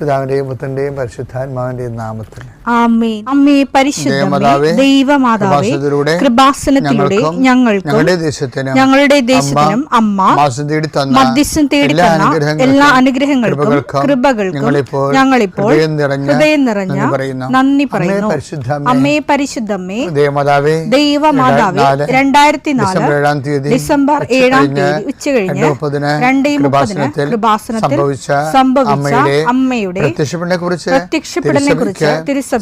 പിതാവിന്റെയും പുത്രന്റെയും പരിശുദ്ധാത്മാവിന്റെയും നാമത്തിൽ ആമേൻ. അമ്മേ പരിശുദ്ധമേ, ദൈവമാതാവേ, കൃപാസനത്തിലൂടെ ഞങ്ങൾക്കും ഞങ്ങളുടെ ദേശത്തിനും അമ്മ മധ്യസ്ഥം തേടി തന്ന എല്ലാ അനുഗ്രഹങ്ങൾക്കും കൃപകൾക്കും ഞങ്ങളിപ്പോൾ ഹൃദയം നിറഞ്ഞ നന്ദി പറയുന്നു. അമ്മേ പരിശുദ്ധമേ, ദൈവമാതാവേ, 2004 ഡിസംബർ 7 ഉച്ചകഴിഞ്ഞ് 2:30 കൃപാസനത്തിൽ സംഭവിച്ച അമ്മയുടെ പ്രത്യക്ഷപ്പെടലിനെ കുറിച്ച് തിരുസഭയ്ക്ക്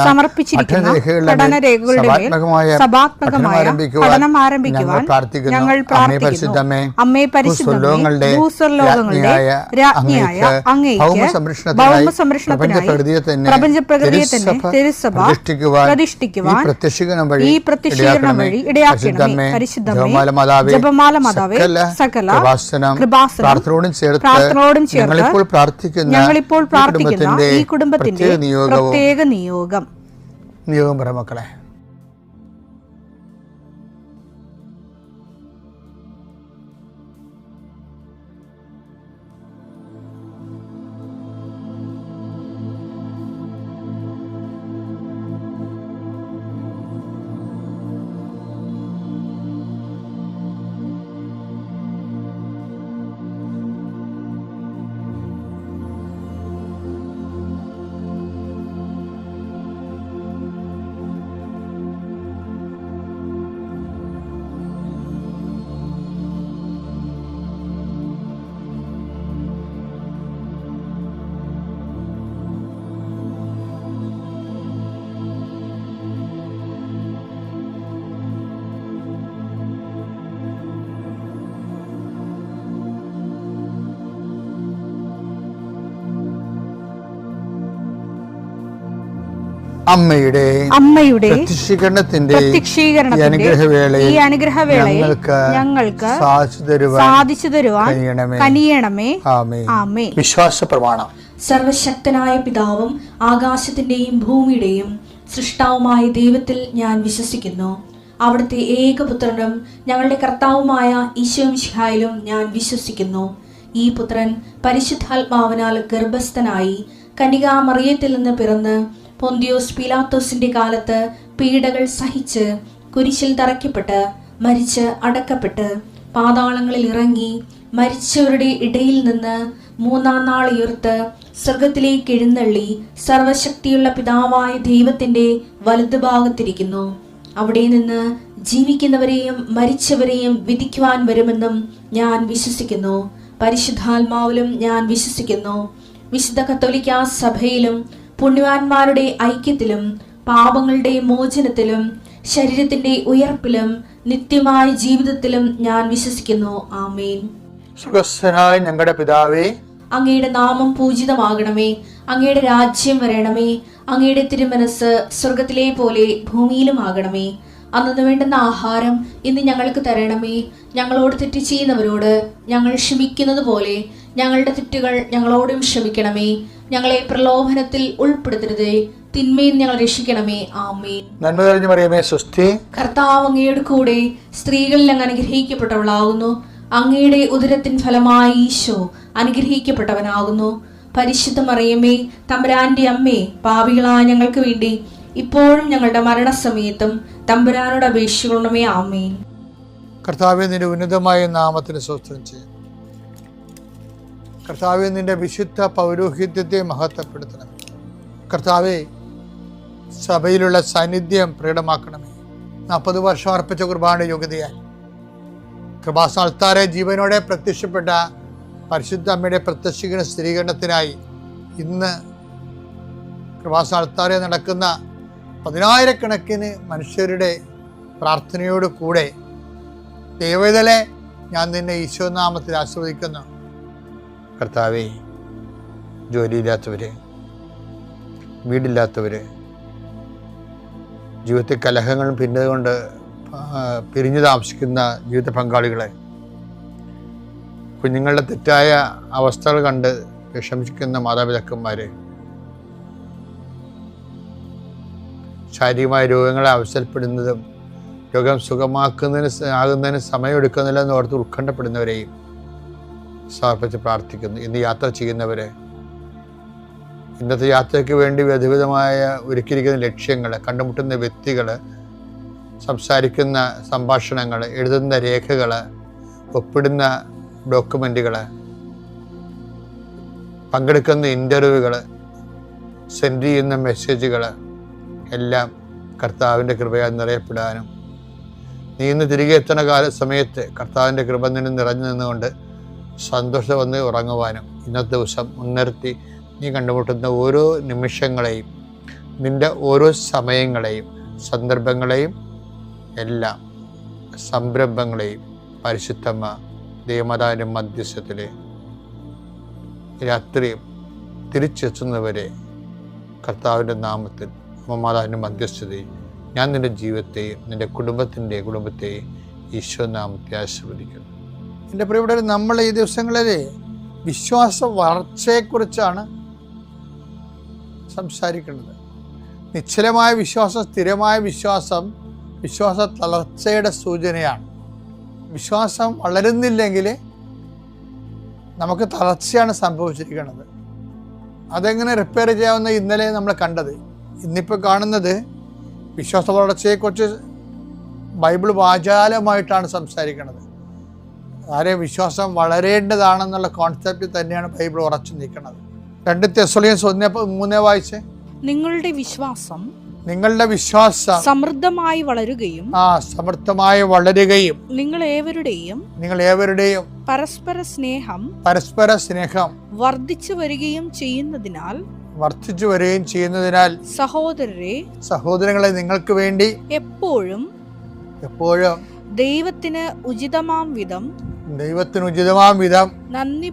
സമർപ്പിച്ചിരിക്കുന്ന പഠനരേഖകളുടെ മേൽ സഭാത്മകമായ പഠനം ആരംഭിക്കുവാൻ ഞങ്ങൾ പ്രാർത്ഥിക്കുന്നു. അമ്മേ പരിശുദ്ധമേ, ഭൂസ്വർലോകങ്ങളുടെ രാജ്ഞിയായ അങ്ങേയ്ക്ക് ഭൗമസംരക്ഷണത്തിനായി പ്രപഞ്ചപ്രകൃതിയെ തന്നെ തിരുസഭ പ്രതിഷ്ഠിക്കുവാൻ ഈ പ്രത്യക്ഷീകരണം വഴി ഇടയാക്കണമേ. പരിശുദ്ധമേ, ജപമാല മാതാവേ, സകല കൃപാസനം പ്രാർത്ഥനയോടും ചേർത്ത് ഞങ്ങളിപ്പോൾ പ്രാർത്ഥിക്കുന്ന ഈ കുടുംബത്തിന്റെ പ്രത്യേക നിയോഗം പറ മക്കളെ. അമ്മയുടെ പ്രത്യക്ഷീകരണത്തിന്റെ ഈ അനുഗ്രഹവേളയിൽ ഞങ്ങൾക്ക് സാധിച്ചു തരുവാൻ കനിയണമേ. ആമേൻ. വിശ്വാസ പ്രമാണം. സർവശക്തനായ പിതാവും ആകാശത്തിന്റെയും ഭൂമിയുടെയും സൃഷ്ടാവുമായ ദൈവത്തിൽ ഞാൻ വിശ്വസിക്കുന്നു. അവിടുത്തെ ഏകപുത്രനും ഞങ്ങളുടെ കർത്താവുമായ ഈശോ മിശിഹായിലും ഞാൻ വിശ്വസിക്കുന്നു. ഈ പുത്രൻ പരിശുദ്ധാത്മാവിനാൽ ഗർഭസ്ഥനായി കന്യകാമറിയത്തിൽ നിന്ന് പിറന്ന് പൊന്തിയോസ് പീലാത്തോസിന്റെ കാലത്ത് പീഡകൾ സഹിച്ച് കുരിശിൽ തറയ്ക്കപ്പെട്ട് മരിച്ച് അടക്കപ്പെട്ട് പാതാളങ്ങളിൽ ഇറങ്ങി മരിച്ചവരുടെ ഇടയിൽ നിന്ന് 3-ാം നാൾ ഉയർത്ത് സ്വർഗത്തിലേക്ക് എഴുന്നള്ളി സർവശക്തിയുള്ള പിതാവായ ദൈവത്തിന്റെ വലതുഭാഗത്തിരിക്കുന്നു. അവിടെ നിന്ന് ജീവിക്കുന്നവരെയും മരിച്ചവരെയും വിധിക്കുവാൻ വരുമെന്നും ഞാൻ വിശ്വസിക്കുന്നു. പരിശുദ്ധാത്മാവിലും ഞാൻ വിശ്വസിക്കുന്നു. വിശുദ്ധ കത്തോലിക്കാ സഭയിലും പുണ്യവാന്മാരുടെ ഐക്യത്തിലും പാപങ്ങളുടെ മോചനത്തിലും ശരീരത്തിന്റെ ഉയർപ്പിലും നിത്യമായ ജീവിതത്തിലും ഞാൻ വിശ്വസിക്കുന്നു. ആമേൻ. സുഖസ്ഥനായ ഞങ്ങളുടെ പിതാവേ, അങ്ങയുടെ നാമം പൂജിതമാകണമേ. അങ്ങയുടെ രാജ്യം വരണമേ. അങ്ങയുടെ തിരുമനസ് സ്വർഗത്തിലെ പോലെ ഭൂമിയിലും ആകണമേ. അന്നു വേണ്ടുന്ന ആഹാരം ഇന്ന് ഞങ്ങൾക്ക് തരണമേ. ഞങ്ങളോട് തെറ്റ് ചെയ്യുന്നവരോട് ഞങ്ങൾ ക്ഷമിക്കുന്നത് പോലെ ഞങ്ങളുടെ തെറ്റുകൾ ഞങ്ങളോടും ക്ഷമിക്കണമേ. ഞങ്ങളെ പ്രലോഭനത്തിൽ ഉൾപ്പെടുത്തരുതേ, തിന്മയിൽ ഞങ്ങൾ രക്ഷിക്കണമേ. ആമേൻ. നന്മ നിറഞ്ഞ മറിയമേ, സ്വസ്തി. കർത്താവ് അങ്ങയുടെ കൂടെ സ്ത്രീകളിൽ അങ്ങ് അനുഗ്രഹിക്കപ്പെട്ടവളാകുന്നു. അങ്ങയുടെ ഉദരത്തിൻ ഫലമായി ഈശോ അനുഗ്രഹിക്കപ്പെട്ടവനാകുന്നു. പരിശുദ്ധ മറിയമേ, തമ്പുരാന്റെ അമ്മേ, പാപികളായ ഞങ്ങൾക്ക് വേണ്ടി ഇപ്പോഴും ഞങ്ങളുടെ മരണസമയത്തും തമ്പുരാനോട് അപേക്ഷിക്കണമേ. ആമേൻ. കർത്താവേ, നിന്റെ ഉന്നതമായ നാമത്തിന് സ്തോത്രം ചെയ്യുന്നു. കർത്താവേ, നിന്റെ വിശുദ്ധ പൗരോഹിത്യത്തെ മഹത്വപ്പെടുത്തണമേ. കർത്താവേ, സഭയിലുള്ള സാന്നിധ്യം പ്രകടമാക്കണമേ. 40 വർഷം അർപ്പിച്ച കുർബാനയുടെ യോഗ്യതയാൽ കൃപാസ്ഥാനത്താരെ ജീവനോടെ പ്രത്യക്ഷപ്പെട്ട പരിശുദ്ധ അമ്മയുടെ പ്രത്യക്ഷീകരണ സ്ഥിരീകരണത്തിനായി ഇന്ന് കൃപാസ്ഥാനത്താരെ നടക്കുന്ന 10,000-കണക്കിന് മനുഷ്യരുടെ പ്രാർത്ഥനയോട് കൂടെ ദൈവവേദനെ ഞാൻ നിന്നെ ഈശോനാമത്തിൽ ആസ്വദിക്കുന്നു. കർത്താവേ, ജോലിയില്ലാത്തവര്, വീടില്ലാത്തവര്, ജീവിതത്തിൽ കലഹങ്ങളും ഭിന്നതകൊണ്ട് പിരിഞ്ഞു താമസിക്കുന്ന ജീവിത പങ്കാളികളെ, കുഞ്ഞുങ്ങളുടെ തെറ്റായ അവസ്ഥകൾ കണ്ട് വിഷമിക്കുന്ന മാതാപിതാക്കന്മാരെ, ശാരീരികമായ രോഗങ്ങളെ അവസരപ്പെടുന്നതും രോഗം ആകുന്നതിന് സമയമെടുക്കുന്നില്ല എന്ന് ഓർത്ത് ഉത്കണ്ഠപ്പെടുന്നവരെയും സമർപ്പിച്ച് പ്രാർത്ഥിക്കുന്നു. ഇന്ന് യാത്ര ചെയ്യുന്നവരെ, ഇന്നത്തെ യാത്രയ്ക്ക് വേണ്ടി വിവിധമായ ഒരുക്കിയിരിക്കുന്ന ലക്ഷ്യങ്ങൾ, കണ്ടുമുട്ടുന്ന വ്യക്തികൾ, സംസാരിക്കുന്ന സംഭാഷണങ്ങൾ, എഴുതുന്ന രേഖകൾ, ഒപ്പിടുന്ന ഡോക്യുമെൻറ്റുകൾ, പങ്കെടുക്കുന്ന ഇൻ്റർവ്യൂകൾ, സെൻഡ് ചെയ്യുന്ന മെസ്സേജുകൾ എല്ലാം കർത്താവിൻ്റെ കൃപയാൽ നിറയപ്പെടാനും നീ ഇന്ന് തിരികെ എത്തുന്ന സമയത്ത് കർത്താവിൻ്റെ കൃപ നിന്നും നിറഞ്ഞു നിന്നുകൊണ്ട് സന്തോഷം വന്ന് ഉറങ്ങുവാനും ഇന്നത്തെ ദിവസം മുൻനിർത്തി നീ കണ്ടുമുട്ടുന്ന ഓരോ നിമിഷങ്ങളെയും, നിൻ്റെ ഓരോ സമയങ്ങളെയും, സന്ദർഭങ്ങളെയും, എല്ലാം സംരംഭങ്ങളെയും പരിശുദ്ധമ്മ ദൈവമാതാവിൻ്റെ മധ്യസ്ഥത്തിൽ രാത്രിയും തിരിച്ചെത്തുന്നവരെ കർത്താവിൻ്റെ നാമത്തിൽ മാതാവിൻ്റെ മധ്യസ്ഥതയും ഞാൻ നിൻ്റെ ജീവിതത്തെയും നിൻ്റെ കുടുംബത്തെയും ഈശോ നാമത്തെ ആശീർവദിക്കുന്നു. എൻ്റെ പ്രിയപ്പെട്ടവർ, നമ്മൾ ഈ ദിവസങ്ങളിൽ വിശ്വാസ വളർച്ചയെക്കുറിച്ചാണ് സംസാരിക്കുന്നത്. നിശ്ചലമായ വിശ്വാസം, സ്ഥിരമായ വിശ്വാസം വിശ്വാസ തളർച്ചയുടെ സൂചനയാണ്. വിശ്വാസം വളരുന്നില്ലെങ്കിൽ നമുക്ക് തളർച്ചയാണ് സംഭവിച്ചിരിക്കുന്നത്. അതെങ്ങനെ റിപ്പയർ ചെയ്യാവുന്ന ഇന്നലെ നമ്മൾ കണ്ടത്. ഇന്നിപ്പോൾ കാണുന്നത് വിശ്വാസ വളർച്ചയെക്കുറിച്ച് ബൈബിൾ വാചാലമായിട്ടാണ് സംസാരിക്കുന്നത്. ആരെയും വിശ്വാസം വളരേണ്ടതാണെന്നുള്ള കോൺസെപ്റ്റ് തന്നെയാണ് ബൈബിൾ ഉറച്ചു നിൽക്കുന്നത്. 2 തെസ്സലോനിക്കർ 1:3 വായിച്ചേ. നിങ്ങളുടെ വിശ്വാസം സമൃദ്ധമായി വളരുകയും നിങ്ങൾ ഏവരുടെയും പരസ്പര സ്നേഹം വർദ്ധിച്ചു വരികയും ചെയ്യുന്നതിനാൽ സഹോദരങ്ങളെ നിങ്ങൾക്ക് വേണ്ടി എപ്പോഴും ദൈവത്തിന് ഉചിതമാം വിധം നന്ദി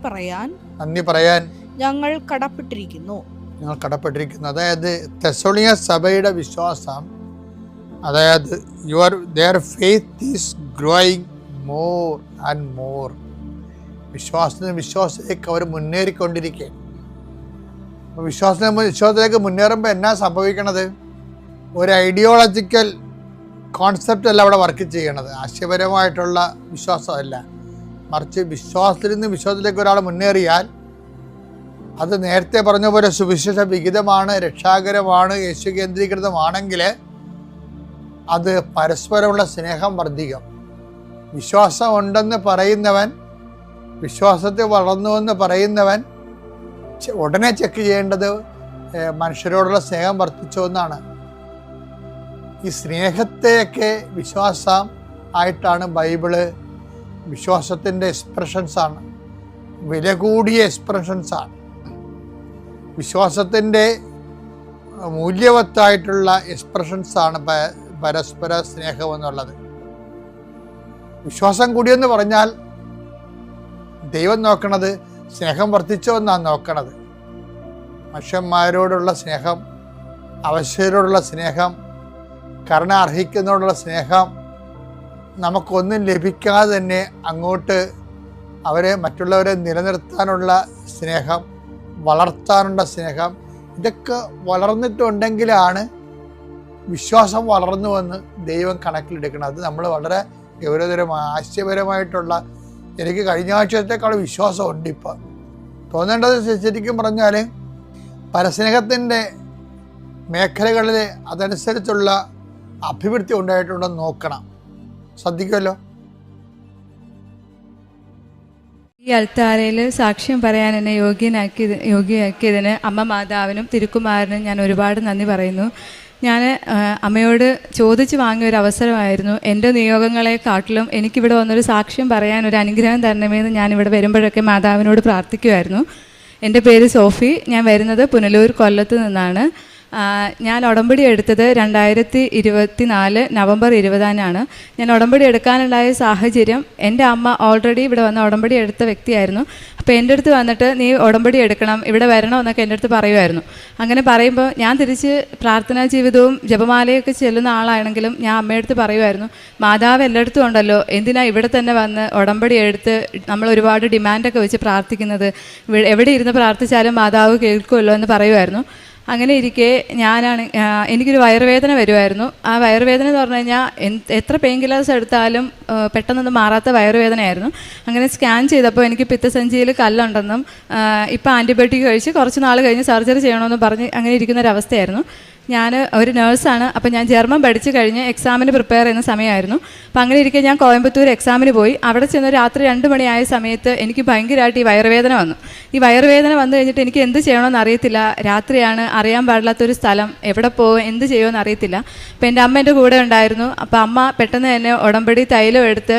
പറയാൻ ഞങ്ങൾ കടപ്പെട്ടിരിക്കുന്നു. അതായത് തെസ്സലോനിക്ക സഭയുടെ വിശ്വാസം, അതായത് their faith is growing more and more. വിശ്വാസത്തിലേക്ക് അവർ മുന്നേറിക്കൊണ്ടിരിക്കുകയാണ്. അപ്പോൾ വിശ്വാസത്തിലേക്ക് മുന്നേറുമ്പോൾ എന്നാ സംഭവിക്കണത്? ഒരു ഐഡിയോളജിക്കൽ കോൺസെപ്റ്റ് അല്ല അവിടെ വർക്ക് ചെയ്യണത്, ആശയപരമായിട്ടുള്ള വിശ്വാസമല്ല. മറിച്ച് വിശ്വാസത്തിൽ നിന്ന് വിശ്വാസത്തിലേക്ക് ഒരാൾ മുന്നേറിയാൽ അത് നേരത്തെ പറഞ്ഞ പോലെ സുവിശേഷ വിഹിതമാണ്, രക്ഷാകരമാണ്, യേശു കേന്ദ്രീകൃതമാണെങ്കിൽ അത് പരസ്പരമുള്ള സ്നേഹം വർദ്ധിക്കും. വിശ്വാസം ഉണ്ടെന്ന് പറയുന്നവൻ, വിശ്വാസത്തിൽ വളർന്നുവെന്ന് പറയുന്നവൻ ഉടനെ ചെക്ക് ചെയ്യേണ്ടത് മനുഷ്യരോടുള്ള സ്നേഹം വർദ്ധിച്ചോ എന്നാണ്. ഈ സ്നേഹത്തെയൊക്കെ വിശ്വാസം ആയിട്ടാണ് ബൈബിള് വിശ്വാസത്തിൻ്റെ എക്സ്പ്രഷൻസാണ്, വില കൂടിയ എക്സ്പ്രഷൻസാണ്. വിശ്വാസത്തിൻ്റെ മൂല്യവത്തായിട്ടുള്ള എക്സ്പ്രഷൻസാണ് പരസ്പര സ്നേഹം എന്നുള്ളത്. വിശ്വാസം കൂടിയെന്ന് പറഞ്ഞാൽ ദൈവം നോക്കണത് സ്നേഹം വർദ്ധിച്ചോ എന്നാണ് നോക്കണത്. മനുഷ്യന്മാരോടുള്ള സ്നേഹം, അവശരോടുള്ള സ്നേഹം, കരുണ അർഹിക്കുന്നതോടുള്ള സ്നേഹം, നമുക്കൊന്നും ലഭിക്കാതെ തന്നെ അങ്ങോട്ട് മറ്റുള്ളവരെ നിലനിർത്താനുള്ള സ്നേഹം, വളർത്താനുള്ള സ്നേഹം, ഇതൊക്കെ വളർന്നിട്ടുണ്ടെങ്കിലാണ് വിശ്വാസം വളർന്നുവെന്ന് ദൈവം കണക്കിലെടുക്കണം. അത് നമ്മൾ വളരെ ഗൗരവതരമായ ആശയപരമായിട്ടുള്ള, എനിക്ക് കഴിഞ്ഞ ആഴ്ചത്തേക്കാൾ വിശ്വാസം ഉണ്ട് ഇപ്പം തോന്നേണ്ടത്. ശരിക്കും പറഞ്ഞാൽ പരസ്നേഹത്തിൻ്റെ മേഖലകളിൽ അതനുസരിച്ചുള്ള അഭിവൃദ്ധി ഉണ്ടായിട്ടുണ്ടെന്ന് നോക്കണം. ശ്രദ്ധിക്കുമല്ലോ. ഈ അൾത്താരയിൽ സാക്ഷ്യം പറയാൻ എന്നെ യോഗ്യയാക്കിയതിന് അമ്മ മാതാവിനും തിരുക്കുമാരനും ഞാൻ ഒരുപാട് നന്ദി പറയുന്നു. ഞാൻ അമ്മയോട് ചോദിച്ചു വാങ്ങിയ ഒരു അവസരമായിരുന്നു. എൻ്റെ നിയോഗങ്ങളെക്കാട്ടിലും എനിക്കിവിടെ വന്നൊരു സാക്ഷ്യം പറയാൻ ഒരു അനുഗ്രഹം തരണമെന്ന് ഞാനിവിടെ വരുമ്പോഴൊക്കെ മാതാവിനോട് പ്രാർത്ഥിക്കുമായിരുന്നു. എൻ്റെ പേര് സോഫി. ഞാൻ വരുന്നത് പുനലൂർ, കൊല്ലത്ത് നിന്നാണ്. ഞാൻ ഉടമ്പടി എടുത്തത് 2024 നവംബർ 20-നാണ്. ഞാൻ ഉടമ്പടി എടുക്കാനുണ്ടായ സാഹചര്യം, എൻ്റെ അമ്മ ഓൾറെഡി ഇവിടെ വന്ന് ഉടമ്പടി എടുത്ത വ്യക്തിയായിരുന്നു. അപ്പോൾ എൻ്റെ അടുത്ത് വന്നിട്ട് നീ ഉടമ്പടി എടുക്കണം, ഇവിടെ വരണമെന്നൊക്കെ എൻ്റെ അടുത്ത് പറയുമായിരുന്നു. അങ്ങനെ പറയുമ്പോൾ ഞാൻ തിരിച്ച് പ്രാർത്ഥനാ ജീവിതവും ജപമാലയൊക്കെ ചെല്ലുന്ന ആളാണെങ്കിലും ഞാൻ അമ്മയടുത്ത് പറയുമായിരുന്നു, മാതാവ് എല്ലായിടത്തും ഉണ്ടല്ലോ, എന്തിനാ ഇവിടെ തന്നെ വന്ന് ഉടമ്പടി എടുത്ത് നമ്മൾ ഒരുപാട് ഡിമാൻഡൊക്കെ വെച്ച് പ്രാർത്ഥിക്കുന്നത്, എവിടെ ഇരുന്ന് പ്രാർത്ഥിച്ചാലും മാതാവ് കേൾക്കുമല്ലോ എന്ന് പറയുമായിരുന്നു. അങ്ങനെ ഇരിക്കെ എനിക്കൊരു വയറുവേദന വരുമായിരുന്നു. ആ വയറുവേദന എന്ന് പറഞ്ഞു കഴിഞ്ഞാൽ എത്ര പെയിൻ കില്ലേഴ്സ് എടുത്താലും പെട്ടെന്നൊന്നും മാറാത്ത വയറുവേദനയായിരുന്നു. അങ്ങനെ സ്കാൻ ചെയ്തപ്പോൾ എനിക്ക് പിത്തസഞ്ചിയിൽ കല്ലുണ്ടെന്നും ഇപ്പോൾ ആൻറ്റിബയോട്ടിക് കഴിച്ച് കുറച്ച് നാൾ കഴിഞ്ഞ് സർജറി ചെയ്യണമെന്ന് പറഞ്ഞ് അങ്ങനെ ഇരിക്കുന്നൊരവസ്ഥയായിരുന്നു. ഞാൻ ഒരു നേഴ്സാണ്. അപ്പോൾ ഞാൻ ജർമ്മൻ പഠിച്ച് കഴിഞ്ഞ് എക്സാമിന് പ്രിപ്പയർ ചെയ്യുന്ന സമയമായിരുന്നു. അപ്പോൾ അങ്ങനെ ഇരിക്കെ ഞാൻ കോയമ്പത്തൂർ എക്സാമിന് പോയി. അവിടെ ചെന്ന് രാത്രി 2 മണിയായ സമയത്ത് എനിക്ക് ഭയങ്കരമായിട്ട് ഈ വയറുവേദന വന്നു. ഈ വയറുവേദന വന്നു കഴിഞ്ഞിട്ട് എനിക്ക് എന്ത് ചെയ്യണമെന്ന് അറിയത്തില്ല. രാത്രിയാണ്, അറിയാൻ പാടില്ലാത്തൊരു സ്ഥലം, എവിടെ പോകും, എന്ത് ചെയ്യുമെന്ന് അറിയത്തില്ല. അപ്പോൾ എൻ്റെ അമ്മ എൻ്റെ കൂടെ ഉണ്ടായിരുന്നു. അപ്പോൾ അമ്മ പെട്ടെന്ന് തന്നെ ഉടമ്പടി തൈലം എടുത്ത്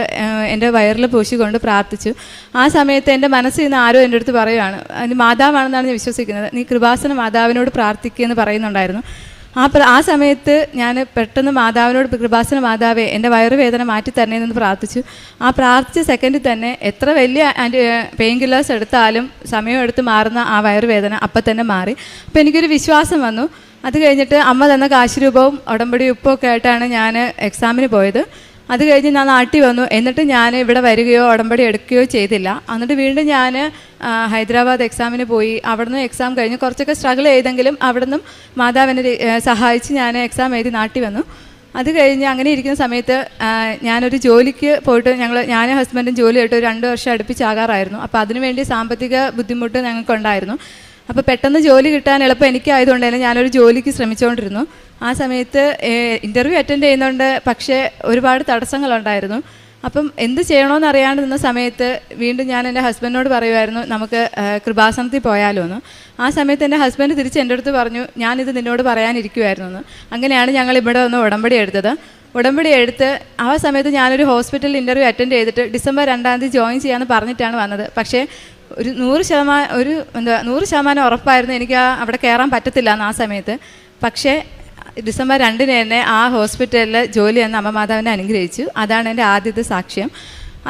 എൻ്റെ വയറിൽ പൂശിക്കൊണ്ട് പ്രാർത്ഥിച്ചു. ആ സമയത്ത് എൻ്റെ മനസ്സിൽ നിന്ന് ആരോ എൻ്റെ അടുത്ത് പറയുകയാണ്, അതിന് മാതാവാണെന്നാണ് ഞാൻ വിശ്വസിക്കുന്നത്, നീ കൃപാസന മാതാവിനോട് പ്രാർത്ഥിക്കുകയെന്ന് പറയുന്നുണ്ടായിരുന്നു. ആ സമയത്ത് ഞാൻ പെട്ടെന്ന് മാതാവിനോട്, കൃപാസന മാതാവേ എൻ്റെ വയറുവേദന മാറ്റി തരണേന്ന് പ്രാർത്ഥിച്ചു. ആ പ്രാർത്ഥിച്ച സെക്കൻഡിൽ തന്നെ എത്ര വലിയ പെയിൻ കില്ലേഴ്സ് എടുത്താലും സമയമെടുത്ത് മാറുന്ന ആ വയറുവേദന അപ്പം തന്നെ മാറി. അപ്പോൾ എനിക്കൊരു വിശ്വാസം വന്നു. അത് കഴിഞ്ഞിട്ട് അമ്മ തന്ന കാശുരൂപവും ഉടമ്പടി ഉപ്പൊക്കെ ആയിട്ടാണ് ഞാൻ എക്സാമിന് പോയത്. അത് കഴിഞ്ഞ് ഞാൻ നാട്ടിൽ വന്നു. എന്നിട്ട് ഞാൻ ഇവിടെ വരികയോ ഉടമ്പടി എടുക്കുകയോ ചെയ്തില്ല. എന്നിട്ട് വീണ്ടും ഞാൻ ഹൈദരാബാദ് എക്സാമിന് പോയി. അവിടുന്ന് എക്സാം കഴിഞ്ഞ് കുറച്ചൊക്കെ സ്ട്രഗിൾ ചെയ്തെങ്കിലും അവിടുന്ന് മാതാവിനെ സഹായിച്ച് ഞാൻ എക്സാം എഴുതി നാട്ടിൽ വന്നു. അത് കഴിഞ്ഞ് അങ്ങനെ ഇരിക്കുന്ന സമയത്ത് ഞാനൊരു ജോലിക്ക് പോയിട്ട് ഞാനും ഹസ്ബൻഡും ജോലി ആയിട്ട് 2 വർഷം അടുപ്പിച്ചാകാറായിരുന്നു. അപ്പോൾ അതിനുവേണ്ടി സാമ്പത്തിക ബുദ്ധിമുട്ട് ഞങ്ങൾക്കുണ്ടായിരുന്നു. അപ്പോൾ പെട്ടെന്ന് ജോലി കിട്ടാൻ എളുപ്പം എനിക്കായതുകൊണ്ട് തന്നെ ഞാനൊരു ജോലിക്ക് ശ്രമിച്ചുകൊണ്ടിരുന്നു. ആ സമയത്ത് ഇൻ്റർവ്യൂ അറ്റൻഡ് ചെയ്യുന്നുണ്ട്, പക്ഷേ ഒരുപാട് തടസ്സങ്ങളുണ്ടായിരുന്നു. അപ്പം എന്ത് ചെയ്യണമെന്ന് അറിയാണ്ട് നിന്ന സമയത്ത് വീണ്ടും ഞാൻ എൻ്റെ ഹസ്ബൻഡിനോട് പറയുമായിരുന്നു, നമുക്ക് കൃപാസനത്തിൽ പോയാലോ എന്ന്. ആ സമയത്ത് എൻ്റെ ഹസ്ബൻഡ് തിരിച്ച് എൻ്റെ അടുത്ത് പറഞ്ഞു, ഞാനിത് നിന്നോട് പറയാനിരിക്കുമായിരുന്നു എന്ന്. അങ്ങനെയാണ് ഞങ്ങൾ ഇവിടെ വന്ന് ഉടമ്പടി എടുത്തത്. ഉടമ്പടി എടുത്ത് ആ സമയത്ത് ഞാനൊരു ഹോസ്പിറ്റലിൽ ഇൻ്റർവ്യൂ അറ്റൻഡ് ചെയ്തിട്ട് ഡിസംബർ 2-ാം തീയതി ജോയിൻ ചെയ്യാമെന്ന് പറഞ്ഞിട്ടാണ് വന്നത്. പക്ഷേ ഒരു 100% ഉറപ്പായിരുന്നു എനിക്ക് അവിടെ കയറാൻ പറ്റത്തില്ല എന്ന് ആ സമയത്ത്. പക്ഷേ ഡിസംബർ 2-ന് തന്നെ ആ ഹോസ്പിറ്റലിൽ ജോലി എന്ന അമ്മ മാതാവിനെ അനുഗ്രഹിച്ചു. അതാണ് എൻ്റെ ആദ്യത്തെ സാക്ഷ്യം.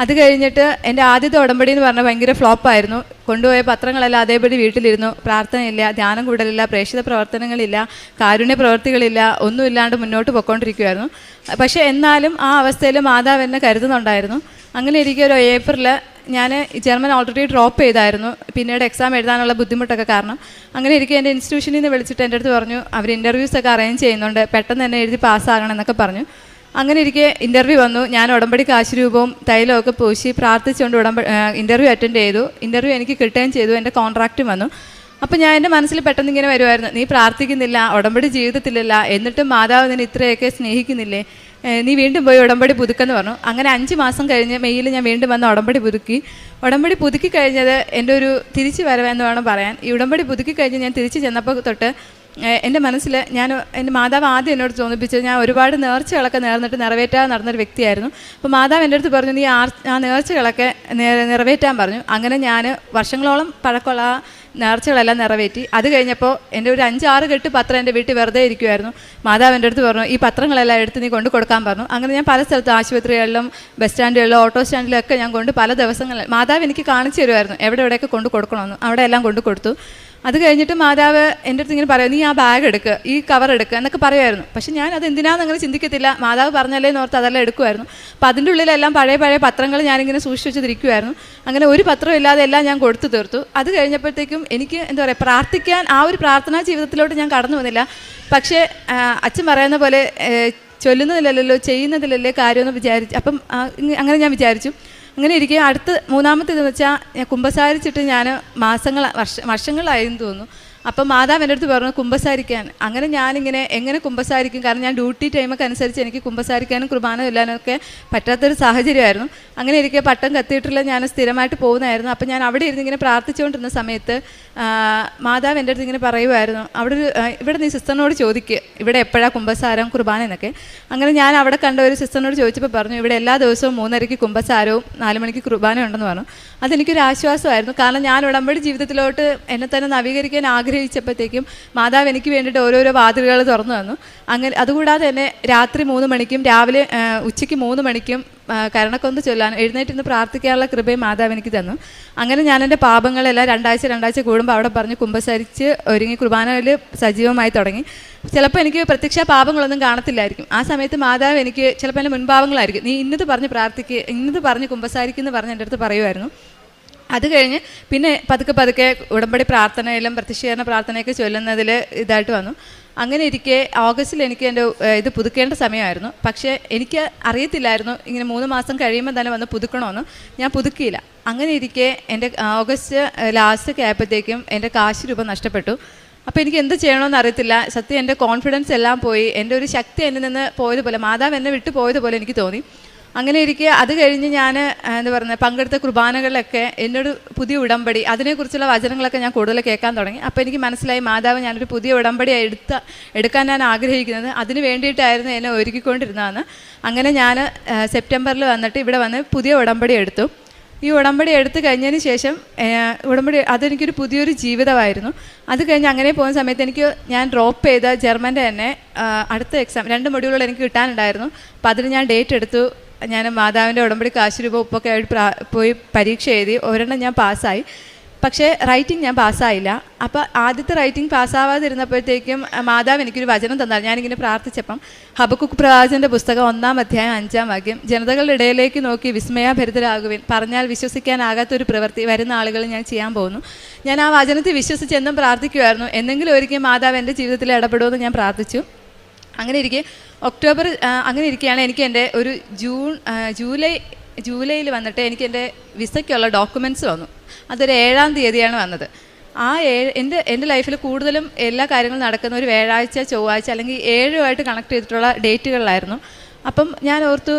അത് കഴിഞ്ഞിട്ട് എൻ്റെ ആദ്യത്തെ ഉടമ്പടി എന്ന് പറഞ്ഞാൽ ഭയങ്കര ഫ്ലോപ്പായിരുന്നു. കൊണ്ടുപോയ പത്രങ്ങളെല്ലാം അതേപടി വീട്ടിലിരുന്നു. പ്രാർത്ഥനയില്ല, ധ്യാനം കൂടലില്ല, പ്രേക്ഷിത പ്രവർത്തനങ്ങളില്ല, കാരുണ്യ പ്രവർത്തികളില്ല, ഒന്നുമില്ലാണ്ട് മുന്നോട്ട് പൊയ്ക്കൊണ്ടിരിക്കുമായിരുന്നു. പക്ഷേ എന്നാലും ആ അവസ്ഥയിൽ മാതാവ് എന്നെ കരുതുന്നുണ്ടായിരുന്നു. അങ്ങനെ ഇരിക്കുക ഒരു ഏപ്രിൽ ഞാൻ ജർമ്മൻ ഓൾറെഡി ഡ്രോപ്പ് ചെയ്തായിരുന്നു, പിന്നീട് എക്സാം എഴുതാനുള്ള ബുദ്ധിമുട്ടൊക്കെ കാരണം. അങ്ങനെ ഇരിക്കുക എൻ്റെ ഇൻസ്റ്റിറ്റ്യൂഷനിൽ നിന്ന് വിളിച്ചിട്ട് എൻ്റെ അടുത്ത് പറഞ്ഞു, അവർ ഇൻ്റർവ്യൂസൊക്കെ അറേഞ്ച് ചെയ്യുന്നുണ്ട്, പെട്ടെന്ന് തന്നെ എഴുതി പാസ്സാകണം എന്നൊക്കെ പറഞ്ഞു. അങ്ങനെ ഇരിക്കെ ഇൻ്റർവ്യൂ വന്നു. ഞാൻ ഉടമ്പടി കാശുരൂപവും തൈലമൊക്കെ പൂശി പ്രാർത്ഥിച്ചുകൊണ്ട് ഇൻ്റർവ്യൂ അറ്റൻഡ് ചെയ്തു. ഇൻ്റർവ്യൂ എനിക്ക് കിട്ടുകയും ചെയ്തു. എൻ്റെ കോൺട്രാക്റ്റും വന്നു. അപ്പോൾ ഞാൻ എൻ്റെ മനസ്സിൽ പെട്ടെന്ന് ഇങ്ങനെ വരുമായിരുന്നു, നീ പ്രാർത്ഥിക്കുന്നില്ല, ഉടമ്പടി ജീവിതത്തിലില്ല, എന്നിട്ടും മാതാവ് നിന്നെ ഇത്രയൊക്കെ സ്നേഹിക്കുന്നില്ലേ, നീ വീണ്ടും പോയി ഉടമ്പടി പുതുക്കെന്ന് പറഞ്ഞു. അങ്ങനെ 5 മാസം കഴിഞ്ഞ് മെയ്യിൽ ഞാൻ വീണ്ടും വന്ന് ഉടമ്പടി പുതുക്കി കഴിഞ്ഞത് എൻ്റെ ഒരു തിരിച്ചു വരവെന്ന് വേണം പറയാൻ. ഈ ഉടമ്പടി പുതുക്കി കഴിഞ്ഞ് ഞാൻ തിരിച്ചു ചെന്നപ്പോൾ തൊട്ട് എൻ്റെ മനസ്സിൽ എൻ്റെ മാതാവ് ആദ്യം എന്നോട് തോന്നിപ്പിച്ചത്, ഞാൻ ഒരുപാട് നേർച്ചകളൊക്കെ നേർന്നിട്ട് നിറവേറ്റാൻ നടന്നൊരു വ്യക്തിയായിരുന്നു. അപ്പോൾ മാതാവ് എൻ്റെ അടുത്ത് പറഞ്ഞു, നീ ആ നേർച്ചകളൊക്കെ നിറവേറ്റാൻ പറഞ്ഞു. അങ്ങനെ ഞാൻ വർഷങ്ങളോളം പഴക്കമുള്ള നേർച്ചകളെല്ലാം നിറവേറ്റി. അത് കഴിഞ്ഞപ്പോൾ എൻ്റെ ഒരു 5-6 കെട്ട് പത്രം എൻ്റെ വീട്ടിൽ വെറുതെ ഇരിക്കുമായിരുന്നു. മാതാവ് എൻ്റെ അടുത്ത് പറഞ്ഞു, ഈ പത്രങ്ങളെല്ലാം എടുത്ത് നീ കൊണ്ട് കൊടുക്കാൻ പറഞ്ഞു. അങ്ങനെ ഞാൻ പല സ്ഥലത്തും ആശുപത്രികളിലും ബസ് സ്റ്റാൻഡുകളിലും ഓട്ടോ സ്റ്റാൻഡിലൊക്കെ ഞാൻ കൊണ്ട് പല ദിവസങ്ങളിൽ മാതാവ് എനിക്ക് കാണിച്ചു തരുമായിരുന്നു എവിടെയൊക്കെ കൊണ്ട് കൊടുക്കണമെന്ന്. അവിടെ എല്ലാം കൊണ്ട് കൊടുത്തു. അത് കഴിഞ്ഞിട്ട് മാതാവ് എൻ്റെ അടുത്ത് ഇങ്ങനെ പറയും, നീ ആ ബാഗ് എടുക്കുക, ഈ കവർ എടുക്കുക എന്നൊക്കെ പറയുമായിരുന്നു. പക്ഷെ ഞാൻ അത് എന്തിനാണെന്ന് അങ്ങനെ ചിന്തിക്കത്തില്ല, മാതാവ് പറഞ്ഞല്ലേ എന്നോർത്ത് അതെല്ലാം എടുക്കുമായിരുന്നു. അപ്പോൾ അതിൻ്റെ ഉള്ളിലെല്ലാം പഴയ പത്രങ്ങൾ ഞാനിങ്ങനെ സൂക്ഷിച്ച് വെച്ചിരിക്കുമായിരുന്നു. അങ്ങനെ ഒരു പത്രം ഇല്ലാതെ എല്ലാം ഞാൻ കൊടുത്തു തീർത്തു. അത് കഴിഞ്ഞപ്പോഴത്തേക്കും എനിക്ക് എന്താ പറയുക, പ്രാർത്ഥിക്കാൻ ആ ഒരു പ്രാർത്ഥനാ ജീവിതത്തിലോട്ട് ഞാൻ കടന്നു വന്നില്ല. പക്ഷേ അച്ഛൻ പറയുന്ന പോലെ ചൊല്ലുന്നതിലല്ലോ ചെയ്യുന്നതിലല്ലേ കാര്യമെന്ന് വിചാരിച്ചു. അപ്പം അങ്ങനെ ഞാൻ വിചാരിച്ചു. അങ്ങനെ ഇരിക്കുക അടുത്ത 3-ാമത്തേതെന്ന് വെച്ചാൽ ഞാൻ കുമ്പസാരിച്ചിട്ട് ഞാൻ വർഷങ്ങളായെന്ന് തോന്നുന്നു. അപ്പം മാതാവ് എൻ്റെ അടുത്ത് പറഞ്ഞു കുമ്പസാരിക്കാൻ. അങ്ങനെ ഞാനിങ്ങനെ എങ്ങനെ കുമ്പസാരിക്കും, കാരണം ഞാൻ ഡ്യൂട്ടി ടൈമൊക്കെ അനുസരിച്ച് എനിക്ക് കുമ്പസാരിക്കാനും കുർബാന ചൊല്ലാനൊക്കെ പറ്റാത്തൊരു സാഹചര്യമായിരുന്നു. അങ്ങനെ ഇരിക്കുക പട്ടം കത്തീഡ്രലിൽ ഞാൻ സ്ഥിരമായിട്ട് പോകുന്നതായിരുന്നു. അപ്പം ഞാൻ അവിടെ ഇരുന്ന് ഇങ്ങനെ പ്രാർത്ഥിച്ചുകൊണ്ടിരുന്ന സമയത്ത് മാതാവ് എൻ്റെ അടുത്ത് ഇങ്ങനെ പറയുമായിരുന്നു, ഇവിടെ നീ സിസ്റ്ററിനോട് ചോദിക്കുക ഇവിടെ എപ്പോഴാണ് കുമ്പസാരം കുർബാന എന്നൊക്കെ. അങ്ങനെ ഞാൻ അവിടെ കണ്ട ഒരു സിസ്റ്ററിനോട് ചോദിച്ചപ്പോൾ പറഞ്ഞു, ഇവിടെ എല്ലാ ദിവസവും 3:30 കുമ്പസാരവും 4 മണിക്ക് കുർബാന ഉണ്ടെന്ന് പറഞ്ഞു. അതെനിക്കൊരു ആശ്വാസമായിരുന്നു. കാരണം ഞാൻ ഉടമ്പടി ജീവിതത്തിലോട്ട് എന്നെ തന്നെ നവീകരിക്കാൻ ആഗ്രഹിച്ചപ്പോഴത്തേക്കും മാതാവ് എനിക്ക് വേണ്ടിയിട്ട് ഓരോരോ വാതിലുകൾ തുറന്നു തന്നു. അങ്ങനെ അതുകൂടാതെ തന്നെ രാത്രി 3 മണിക്കും രാവിലെ ഉച്ചയ്ക്ക് 3 മണിക്കും കരുണക്കൊന്ത് ചൊല്ലാൻ എഴുന്നേറ്റിരുന്ന് പ്രാർത്ഥിക്കാനുള്ള കൃപയും മാതാവ് എനിക്ക് തന്നു. അങ്ങനെ ഞാൻ എൻ്റെ പാപങ്ങളെല്ലാം 2 ആഴ്ച കൂടുമ്പോൾ അവിടെ പറഞ്ഞ് കുമ്പസരിച്ച് ഒരുങ്ങി കുർബാനയിൽ സജീവമായി തുടങ്ങി. ചിലപ്പോൾ എനിക്ക് പ്രത്യക്ഷ പാപങ്ങളൊന്നും കാണത്തില്ലായിരിക്കും. ആ സമയത്ത് മാതാവ് എനിക്ക് ചിലപ്പോൾ എൻ്റെ മുൻപാപങ്ങളായിരിക്കും, നീ ഇന്നത് പറഞ്ഞ് പ്രാർത്ഥിക്കുക, ഇന്നത് പറഞ്ഞ് കുമ്പസാരിക്കുമെന്ന് പറഞ്ഞ് എൻ്റെ അടുത്ത് പറയുമായിരുന്നു. അത് കഴിഞ്ഞ് പിന്നെ പതുക്കെ ഉടമ്പടി പ്രാർത്ഥനയിലും പ്രത്യക്ഷീകരണ പ്രാർത്ഥനയൊക്കെ ചൊല്ലുന്നതിൽ ഇതായിട്ട് വന്നു. അങ്ങനെ ഇരിക്കെ ഓഗസ്റ്റിൽ എനിക്ക് എൻ്റെ ഇത് പുതുക്കേണ്ട സമയമായിരുന്നു. പക്ഷേ എനിക്ക് അറിയത്തില്ലായിരുന്നു ഇങ്ങനെ 3 മാസം കഴിയുമ്പോൾ തന്നെ വന്ന് പുതുക്കണമെന്ന്. ഞാൻ പുതുക്കിയില്ല. അങ്ങനെ ഇരിക്കെ എൻ്റെ ഓഗസ്റ്റ് ലാസ്റ്റൊക്കെ ആയപ്പോഴത്തേക്കും എൻ്റെ കാശ് രൂപ നഷ്ടപ്പെട്ടു. അപ്പോൾ എനിക്ക് എന്ത് ചെയ്യണമെന്ന് അറിയത്തില്ല. സത്യം എൻ്റെ കോൺഫിഡൻസ് എല്ലാം പോയി. എൻ്റെ ഒരു ശക്തി എന്നിൽ നിന്ന് പോയതുപോലെ, മാതാവ് എന്നെ വിട്ടു പോയതുപോലെ എനിക്ക് തോന്നി. അങ്ങനെ ഇരിക്കെ അത് കഴിഞ്ഞ് ഞാൻ എന്താ പറയുന്നത്, പങ്കെടുത്ത കുർബാനകളിലൊക്കെ എന്നോട് പുതിയ ഉടമ്പടി, അതിനെക്കുറിച്ചുള്ള വചനങ്ങളൊക്കെ ഞാൻ കൂടുതൽ കേൾക്കാൻ തുടങ്ങി. അപ്പോൾ എനിക്ക് മനസ്സിലായി മാതാവ് ഞാനൊരു പുതിയ ഉടമ്പടി എടുക്കാൻ ഞാൻ ആഗ്രഹിക്കുന്നത്, അതിന് വേണ്ടിയിട്ടായിരുന്നു എന്നെ ഒരുക്കിക്കൊണ്ടിരുന്നതെന്ന്. അങ്ങനെ ഞാൻ സെപ്റ്റംബറിൽ വന്നിട്ട് ഇവിടെ വന്ന് പുതിയ ഉടമ്പടി എടുത്തു. ഈ ഉടമ്പടി എടുത്തു കഴിഞ്ഞതിന് ശേഷം അതെനിക്കൊരു പുതിയൊരു ജീവിതമായിരുന്നു. അത് കഴിഞ്ഞ് അങ്ങനെ പോകുന്ന സമയത്ത് ഞാൻ ഡ്രോപ്പ് ചെയ്ത ജർമ്മൻ്റെ തന്നെ അടുത്ത എക്സാം 2 മൊഡ്യൂളുകൾ എനിക്ക് കിട്ടാനുണ്ടായിരുന്നു. അപ്പോൾ അതിന് ഞാൻ ഡേറ്റ് എടുത്തു. ഞാൻ മാതാവിൻ്റെ ഉടമ്പടി കാശ് രൂപ ഉപ്പൊക്കെ ആയിട്ട് പോയി പരീക്ഷ എഴുതി. ഒരെണ്ണം ഞാൻ പാസ്സായി. പക്ഷേ റൈറ്റിംഗ് ഞാൻ പാസ്സായില്ല. അപ്പോൾ ആദ്യത്തെ റൈറ്റിംഗ് പാസ്സാവാതിരുന്നപ്പോഴത്തേക്കും മാതാവ് എനിക്കൊരു വചനം തന്നാൽ, ഞാനിങ്ങനെ പ്രാർത്ഥിച്ചപ്പം ഹബക്കുക്ക് പ്രവാചകൻ്റെ പുസ്തകം 1-ാം അധ്യായം 5-ാം വാക്യം, ജനതകളുടെ ഇടയിലേക്ക് നോക്കി വിസ്മയാഭരിതരാകുവിൻ, പറഞ്ഞാൽ വിശ്വസിക്കാനാകാത്തൊരു പ്രവൃത്തി വരുന്ന ആളുകൾ ഞാൻ ചെയ്യാൻ പോകുന്നു. ഞാൻ ആ വചനത്തിൽ വിശ്വസിച്ച് എന്നും പ്രാർത്ഥിക്കുമായിരുന്നു. എന്തെങ്കിലും ഒരിക്കലും മാതാവ് എൻ്റെ ജീവിതത്തിൽ ഇടപെടുമെന്ന് ഞാൻ പ്രാർത്ഥിച്ചു. അങ്ങനെ ഇരിക്കെ ഒക്ടോബർ അങ്ങനെ ഇരിക്കുകയാണ് എനിക്ക് എൻ്റെ ഒരു ജൂലൈയിൽ വന്നിട്ട് എനിക്ക് എൻ്റെ വിസയ്ക്കുള്ള ഡോക്യുമെൻറ്റ്സ് വന്നു. അതൊരു 7-ാം തീയതിയാണ് വന്നത്. ആ എൻ്റെ ലൈഫിൽ കൂടുതലും എല്ലാ കാര്യങ്ങളും നടക്കുന്ന ഒരു വ്യാഴാഴ്ച, ചൊവ്വാഴ്ച അല്ലെങ്കിൽ 7-ആയിട്ട് കണക്ട് ചെയ്തിട്ടുള്ള ഡേറ്റുകളിലായിരുന്നു. അപ്പം ഞാൻ ഓർത്തു,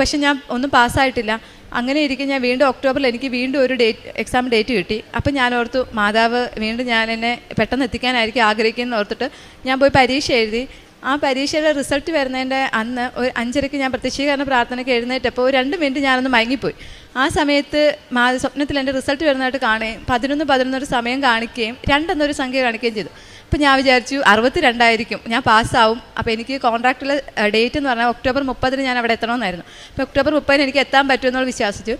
പക്ഷെ ഞാൻ ഒന്നും പാസ്സായിട്ടില്ല. അങ്ങനെ ഇരിക്കും ഞാൻ വീണ്ടും ഒക്ടോബറിൽ എനിക്ക് വീണ്ടും ഒരു എക്സാം ഡേറ്റ് കിട്ടി. അപ്പം ഞാൻ ഓർത്തു മാതാവ് വീണ്ടും ഞാൻ എന്നെ പെട്ടെന്ന് എത്തിക്കാനായിരിക്കും ആഗ്രഹിക്കുന്നത് ഓർത്തിട്ട് ഞാൻ പോയി പരീക്ഷ എഴുതി. ആ പരീക്ഷയുടെ റിസൾട്ട് വരുന്നതിൻ്റെ അന്ന് ഒരു 5:30 ഞാൻ പ്രത്യക്ഷീകരണ പ്രാർത്ഥനയ്ക്ക് എഴുന്നേറ്റപ്പോൾ 2 മിനിറ്റ് ഞാനൊന്ന് മയങ്ങിപ്പോയി. ആ സമയത്ത് സ്വപ്നത്തിൽ എൻ്റെ റിസൾട്ട് വരുന്നതായിട്ട് കാണുകയും 11 സമയം കാണിക്കുകയും 2 എന്നൊരു സംഖ്യ കാണിക്കുകയും ചെയ്തു. അപ്പോൾ ഞാൻ വിചാരിച്ചു 62 ആയിരിക്കും, ഞാൻ പാസ്സാവും. അപ്പോൾ എനിക്ക് കോൺട്രാക്റ്റിലെ ഡേറ്റ് എന്ന് പറഞ്ഞാൽ ഒക്ടോബർ 30 ഞാൻ അവിടെ എത്തണമെന്നായിരുന്നു. അപ്പോൾ ഒക്ടോബർ 30 എനിക്ക് എത്താൻ പറ്റുമെന്നുള്ള വിശ്വസിച്ചു.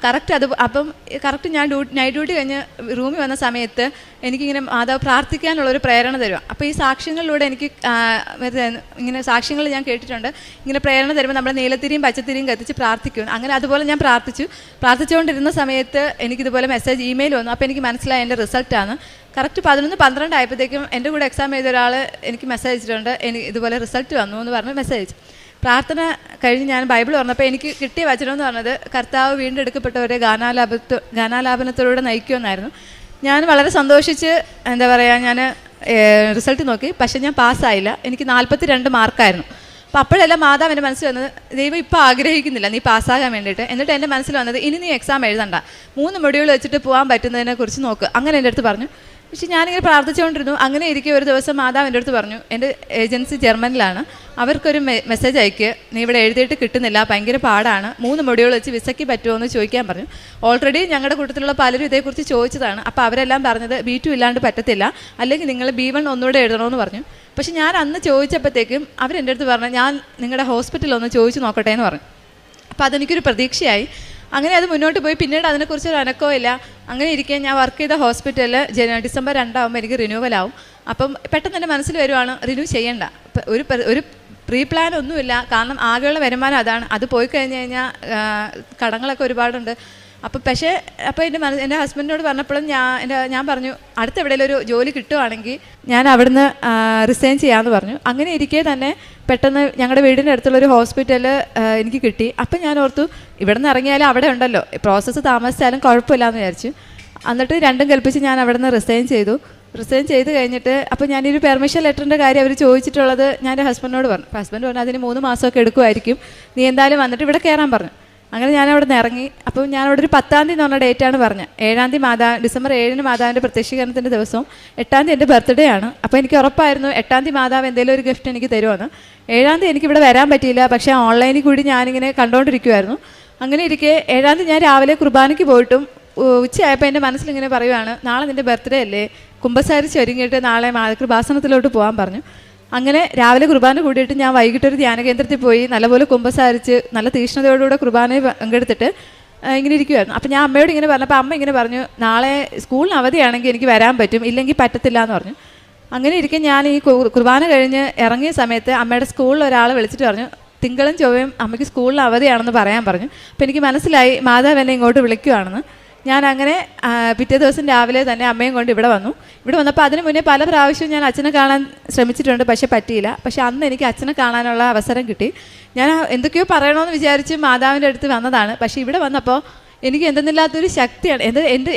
കറക്റ്റ് ഞാൻ നൈറ്റ് ഡ്യൂട്ടി കഴിഞ്ഞ് റൂമിൽ വന്ന സമയത്ത് എനിക്കിങ്ങനെ മാതാവ് പ്രാർത്ഥിക്കാനുള്ളൊരു പ്രേരണ തരുക. അപ്പോൾ ഈ സാക്ഷ്യങ്ങളിലൂടെ എനിക്ക് ഇങ്ങനെ സാക്ഷ്യങ്ങൾ ഞാൻ കേട്ടിട്ടുണ്ട്, ഇങ്ങനെ പ്രേരണ തരുമ്പോൾ നമ്മൾ നീലത്തിരിയും പച്ചത്തിരിയും കത്തിച്ച് പ്രാർത്ഥിക്കും. അങ്ങനെ അതുപോലെ ഞാൻ പ്രാർത്ഥിച്ചുകൊണ്ടിരുന്ന സമയത്ത് എനിക്കിതുപോലെ മെസ്സേജ് ഇമെയിൽ വന്നു. അപ്പോൾ എനിക്ക് മനസ്സിലായി എൻ്റെ റിസൾട്ടാണ്. കറക്റ്റ് 11-12 ആയപ്പോഴത്തേക്കും എൻ്റെ കൂടെ എക്സാം ചെയ്ത ഒരാൾ എനിക്ക് മെസ്സേജ് അയച്ചിട്ടുണ്ട്, എനിക്ക് ഇതുപോലെ റിസൾട്ട് വന്നു എന്ന് പറഞ്ഞ് മെസ്സേജ് അയച്ചു. പ്രാർത്ഥന കഴിഞ്ഞ് ഞാൻ ബൈബിൾ പറഞ്ഞപ്പോൾ എനിക്ക് കിട്ടിയ വചനം എന്ന് പറഞ്ഞത് കർത്താവ് വീണ്ടെടുക്കപ്പെട്ടവരെ ഗാനാലാപനത്തിലൂടെ നയിക്കുമെന്നായിരുന്നു. ഞാൻ വളരെ സന്തോഷിച്ച് ഞാൻ റിസൾട്ട് നോക്കി. പക്ഷേ ഞാൻ പാസ്സായില്ല. എനിക്ക് 42 മാർക്കായിരുന്നു. അപ്പോൾ അപ്പോഴെല്ലാം മാതാവ് എൻ്റെ മനസ്സിൽ വന്നത്, ദൈവം ഇപ്പോൾ ആഗ്രഹിക്കുന്നില്ല നീ പാസ്സാകാൻ വേണ്ടിയിട്ട്. എന്നിട്ട് എൻ്റെ മനസ്സിൽ വന്നത്, ഇനി നീ എക്സാം എഴുതണ്ട, 3 മൊഡ്യൂൾ വെച്ചിട്ട് പോകാൻ പറ്റുന്നതിനെക്കുറിച്ച് നോക്ക്. അങ്ങനെ എൻ്റെ അടുത്ത് പറഞ്ഞു. പക്ഷെ ഞാനിങ്ങനെ പ്രാർത്ഥിച്ചുകൊണ്ടിരുന്നു. അങ്ങനെ ഇരിക്കെ ഒരു ദിവസം മാതാവ് എൻ്റെ അടുത്ത് പറഞ്ഞു, എൻ്റെ ഏജൻസി ജർമ്മനിലാണ്, അവർക്കൊരു മെസ്സേജ് അയക്കുക, നീ ഇവിടെ എഴുതിയിട്ട് കിട്ടുന്നില്ല, ഭയങ്കര പാടാണ്, 3 മൊഡ്യൂൾ വെച്ച് വിസയ്ക്ക് പറ്റുമോ എന്ന് ചോദിക്കാൻ പറഞ്ഞു. ഓൾറെഡി ഞങ്ങളുടെ കൂട്ടത്തിലുള്ള പലരും ഇതേക്കുറിച്ച് ചോദിച്ചതാണ്. അപ്പോൾ അവരെല്ലാം പറഞ്ഞത് B2 ഇല്ലാണ്ട് പറ്റത്തില്ല, അല്ലെങ്കിൽ നിങ്ങൾ B1 ഒന്നുകൂടെ എഴുതണമെന്ന് പറഞ്ഞു. പക്ഷെ ഞാൻ അന്ന് ചോദിച്ചപ്പോഴത്തേക്കും അവരെൻ്റെ അടുത്ത് പറഞ്ഞു, ഞാൻ നിങ്ങളുടെ ഹോസ്പിറ്റലിൽ ഒന്ന് ചോദിച്ചു നോക്കട്ടെ എന്ന് പറഞ്ഞു. അപ്പോൾ അതെനിക്കൊരു പ്രതീക്ഷയായി. അങ്ങനെ അത് മുന്നോട്ട് പോയി. പിന്നീട് അതിനെക്കുറിച്ചൊരു അനക്കവും ഇല്ല. അങ്ങനെ ഇരിക്കാൻ ഞാൻ വർക്ക് ചെയ്ത ഹോസ്പിറ്റലിൽ ഡിസംബർ 2 ആകുമ്പോൾ എനിക്ക് റിന്യൂവൽ ആവും. അപ്പം പെട്ടെന്ന് എൻ്റെ മനസ്സിൽ വരുവാണ്, റിന്യൂ ചെയ്യണ്ട, ഒരു പ്രീ പ്ലാൻ ഒന്നുമില്ല. കാരണം ആകെയുള്ള വരുമാനം അതാണ്. അത് പോയി കഴിഞ്ഞ് കഴിഞ്ഞാൽ കടങ്ങളൊക്കെ ഒരുപാടുണ്ട്. അപ്പോൾ എൻ്റെ ഹസ്ബൻഡിനോട് പറഞ്ഞപ്പോഴും ഞാൻ പറഞ്ഞു, അടുത്ത എവിടെയെങ്കിലും ഒരു ജോലി കിട്ടുവാണെങ്കിൽ ഞാൻ അവിടുന്ന് റിസൈൻ ചെയ്യാമെന്ന് പറഞ്ഞു. അങ്ങനെ ഇരിക്കെ തന്നെ പെട്ടെന്ന് ഞങ്ങളുടെ വീടിൻ്റെ അടുത്തുള്ളൊരു ഹോസ്പിറ്റൽ എനിക്ക് കിട്ടി. അപ്പം ഞാൻ ഓർത്തു, ഇവിടെ നിന്ന് ഇറങ്ങിയാലും അവിടെ ഉണ്ടല്ലോ, പ്രോസസ്സ് താമസിച്ചാലും കുഴപ്പമില്ലാന്ന് വിചാരിച്ചു. എന്നിട്ട് 2 കൽപ്പിച്ച് ഞാൻ അവിടെ നിന്ന് റിസൈൻ ചെയ്ത് കഴിഞ്ഞിട്ട് അപ്പോൾ ഞാനൊരു പെർമിഷൻ ലെറ്ററിൻ്റെ കാര്യം അവർ ചോദിച്ചിട്ടുള്ളത് ഞാൻ എൻ്റെ ഹസ്ബൻഡിനോട് പറഞ്ഞു. ഹസ്ബൻഡ് പറഞ്ഞു, അതിന് 3 മാസമൊക്കെ എടുക്കുമായിരിക്കും, നീ എന്തായാലും വന്നിട്ട് ഇവിടെ കയറാൻ പറഞ്ഞു. അങ്ങനെ ഞാൻ അവിടെ നിന്ന് ഇറങ്ങി. അപ്പോൾ ഞാനവിടെ ഒരു 10-ാം തീയതി എന്ന് പറഞ്ഞ ഡേറ്റാണ് പറഞ്ഞത്. 7-ാം തീയതി ഡിസംബർ 7-ന് മാതാവിൻ്റെ പ്രത്യക്ഷീകരണത്തിൻ്റെ ദിവസവും 8-ാം തീയതി എൻ്റെ ബർത്ത്ഡേ ആണ്. അപ്പോൾ എനിക്ക് ഉറപ്പായിരുന്നു 8-ാം തീയതി മാതാവ് എന്തെങ്കിലും ഒരു ഗിഫ്റ്റ് എനിക്ക് തരുമെന്ന്. 7-ാം തീയതി എനിക്കിവിടെ വരാൻ പറ്റിയില്ല. പക്ഷേ ഓൺലൈനിൽ കൂടി ഞാനിങ്ങനെ കണ്ടുകൊണ്ടിരിക്കുമായിരുന്നു. അങ്ങനെ ഇരിക്കെ 7-ാം തീയതി ഞാൻ രാവിലെ കുർബാനയ്ക്ക് പോയിട്ടും ഉച്ചയായപ്പോൾ എൻ്റെ മനസ്സിലിങ്ങനെ പറയുവാണ്, നാളെ നിൻ്റെ ബർത്ത്ഡേ അല്ലേ, കുമ്പസാരിച്ച് ഒരുങ്ങിയിട്ട് നാളെ കൃപാസനത്തിലോട്ട് പോകാൻ പറഞ്ഞു. അങ്ങനെ രാവിലെ കുർബാന കൂടിയിട്ട് ഞാൻ വൈകിട്ടൊരു ധ്യാന കേന്ദ്രത്തിൽ പോയി നല്ലപോലെ കുമ്പസാരിച്ച് നല്ല തീക്ഷ്ണതയോടുകൂടെ കുർബാനയിൽ പങ്കെടുത്തിട്ട് ഇങ്ങനെ ഇരിക്കുമായിരുന്നു. അപ്പോൾ ഞാൻ അമ്മയോട് ഇങ്ങനെ പറഞ്ഞപ്പോൾ അമ്മ ഇങ്ങനെ പറഞ്ഞു, നാളെ സ്കൂളിന് അവധിയാണെങ്കിൽ എനിക്ക് വരാൻ പറ്റും, ഇല്ലെങ്കിൽ പറ്റത്തില്ല എന്ന് പറഞ്ഞു. അങ്ങനെ ഇരിക്കും ഞാൻ ഈ കുർബാന കഴിഞ്ഞ് ഇറങ്ങിയ സമയത്ത് അമ്മയുടെ സ്കൂളിൽ ഒരാളെ വിളിച്ചിട്ട് പറഞ്ഞു, തിങ്കളും ചൊവ്വയും അമ്മയ്ക്ക് സ്കൂളിൽ അവധിയാണെന്ന് പറയാൻ പറഞ്ഞു. അപ്പോൾ എനിക്ക് മനസ്സിലായി മാതാവ് എന്നെ ഇങ്ങോട്ട് വിളിക്കുവാണെന്ന്. ഞാൻ അങ്ങനെ പിറ്റേ ദിവസം രാവിലെ തന്നെ അമ്മയും കൊണ്ട് ഇവിടെ വന്നു. ഇവിടെ വന്നപ്പോൾ അതിന് മുന്നേ പല പ്രാവശ്യവും ഞാൻ അച്ഛനെ കാണാൻ ശ്രമിച്ചിട്ടുണ്ട്, പക്ഷേ പറ്റിയില്ല. പക്ഷേ അന്ന് എനിക്ക് അച്ഛനെ കാണാനുള്ള അവസരം കിട്ടി. ഞാൻ എന്തൊക്കെയോ പറയണമെന്ന് വിചാരിച്ച് മാതാവിൻ്റെ അടുത്ത് വന്നതാണ്. പക്ഷേ ഇവിടെ വന്നപ്പോൾ എനിക്ക് എന്തെന്നില്ലാത്തൊരു ശക്തിയാണ്,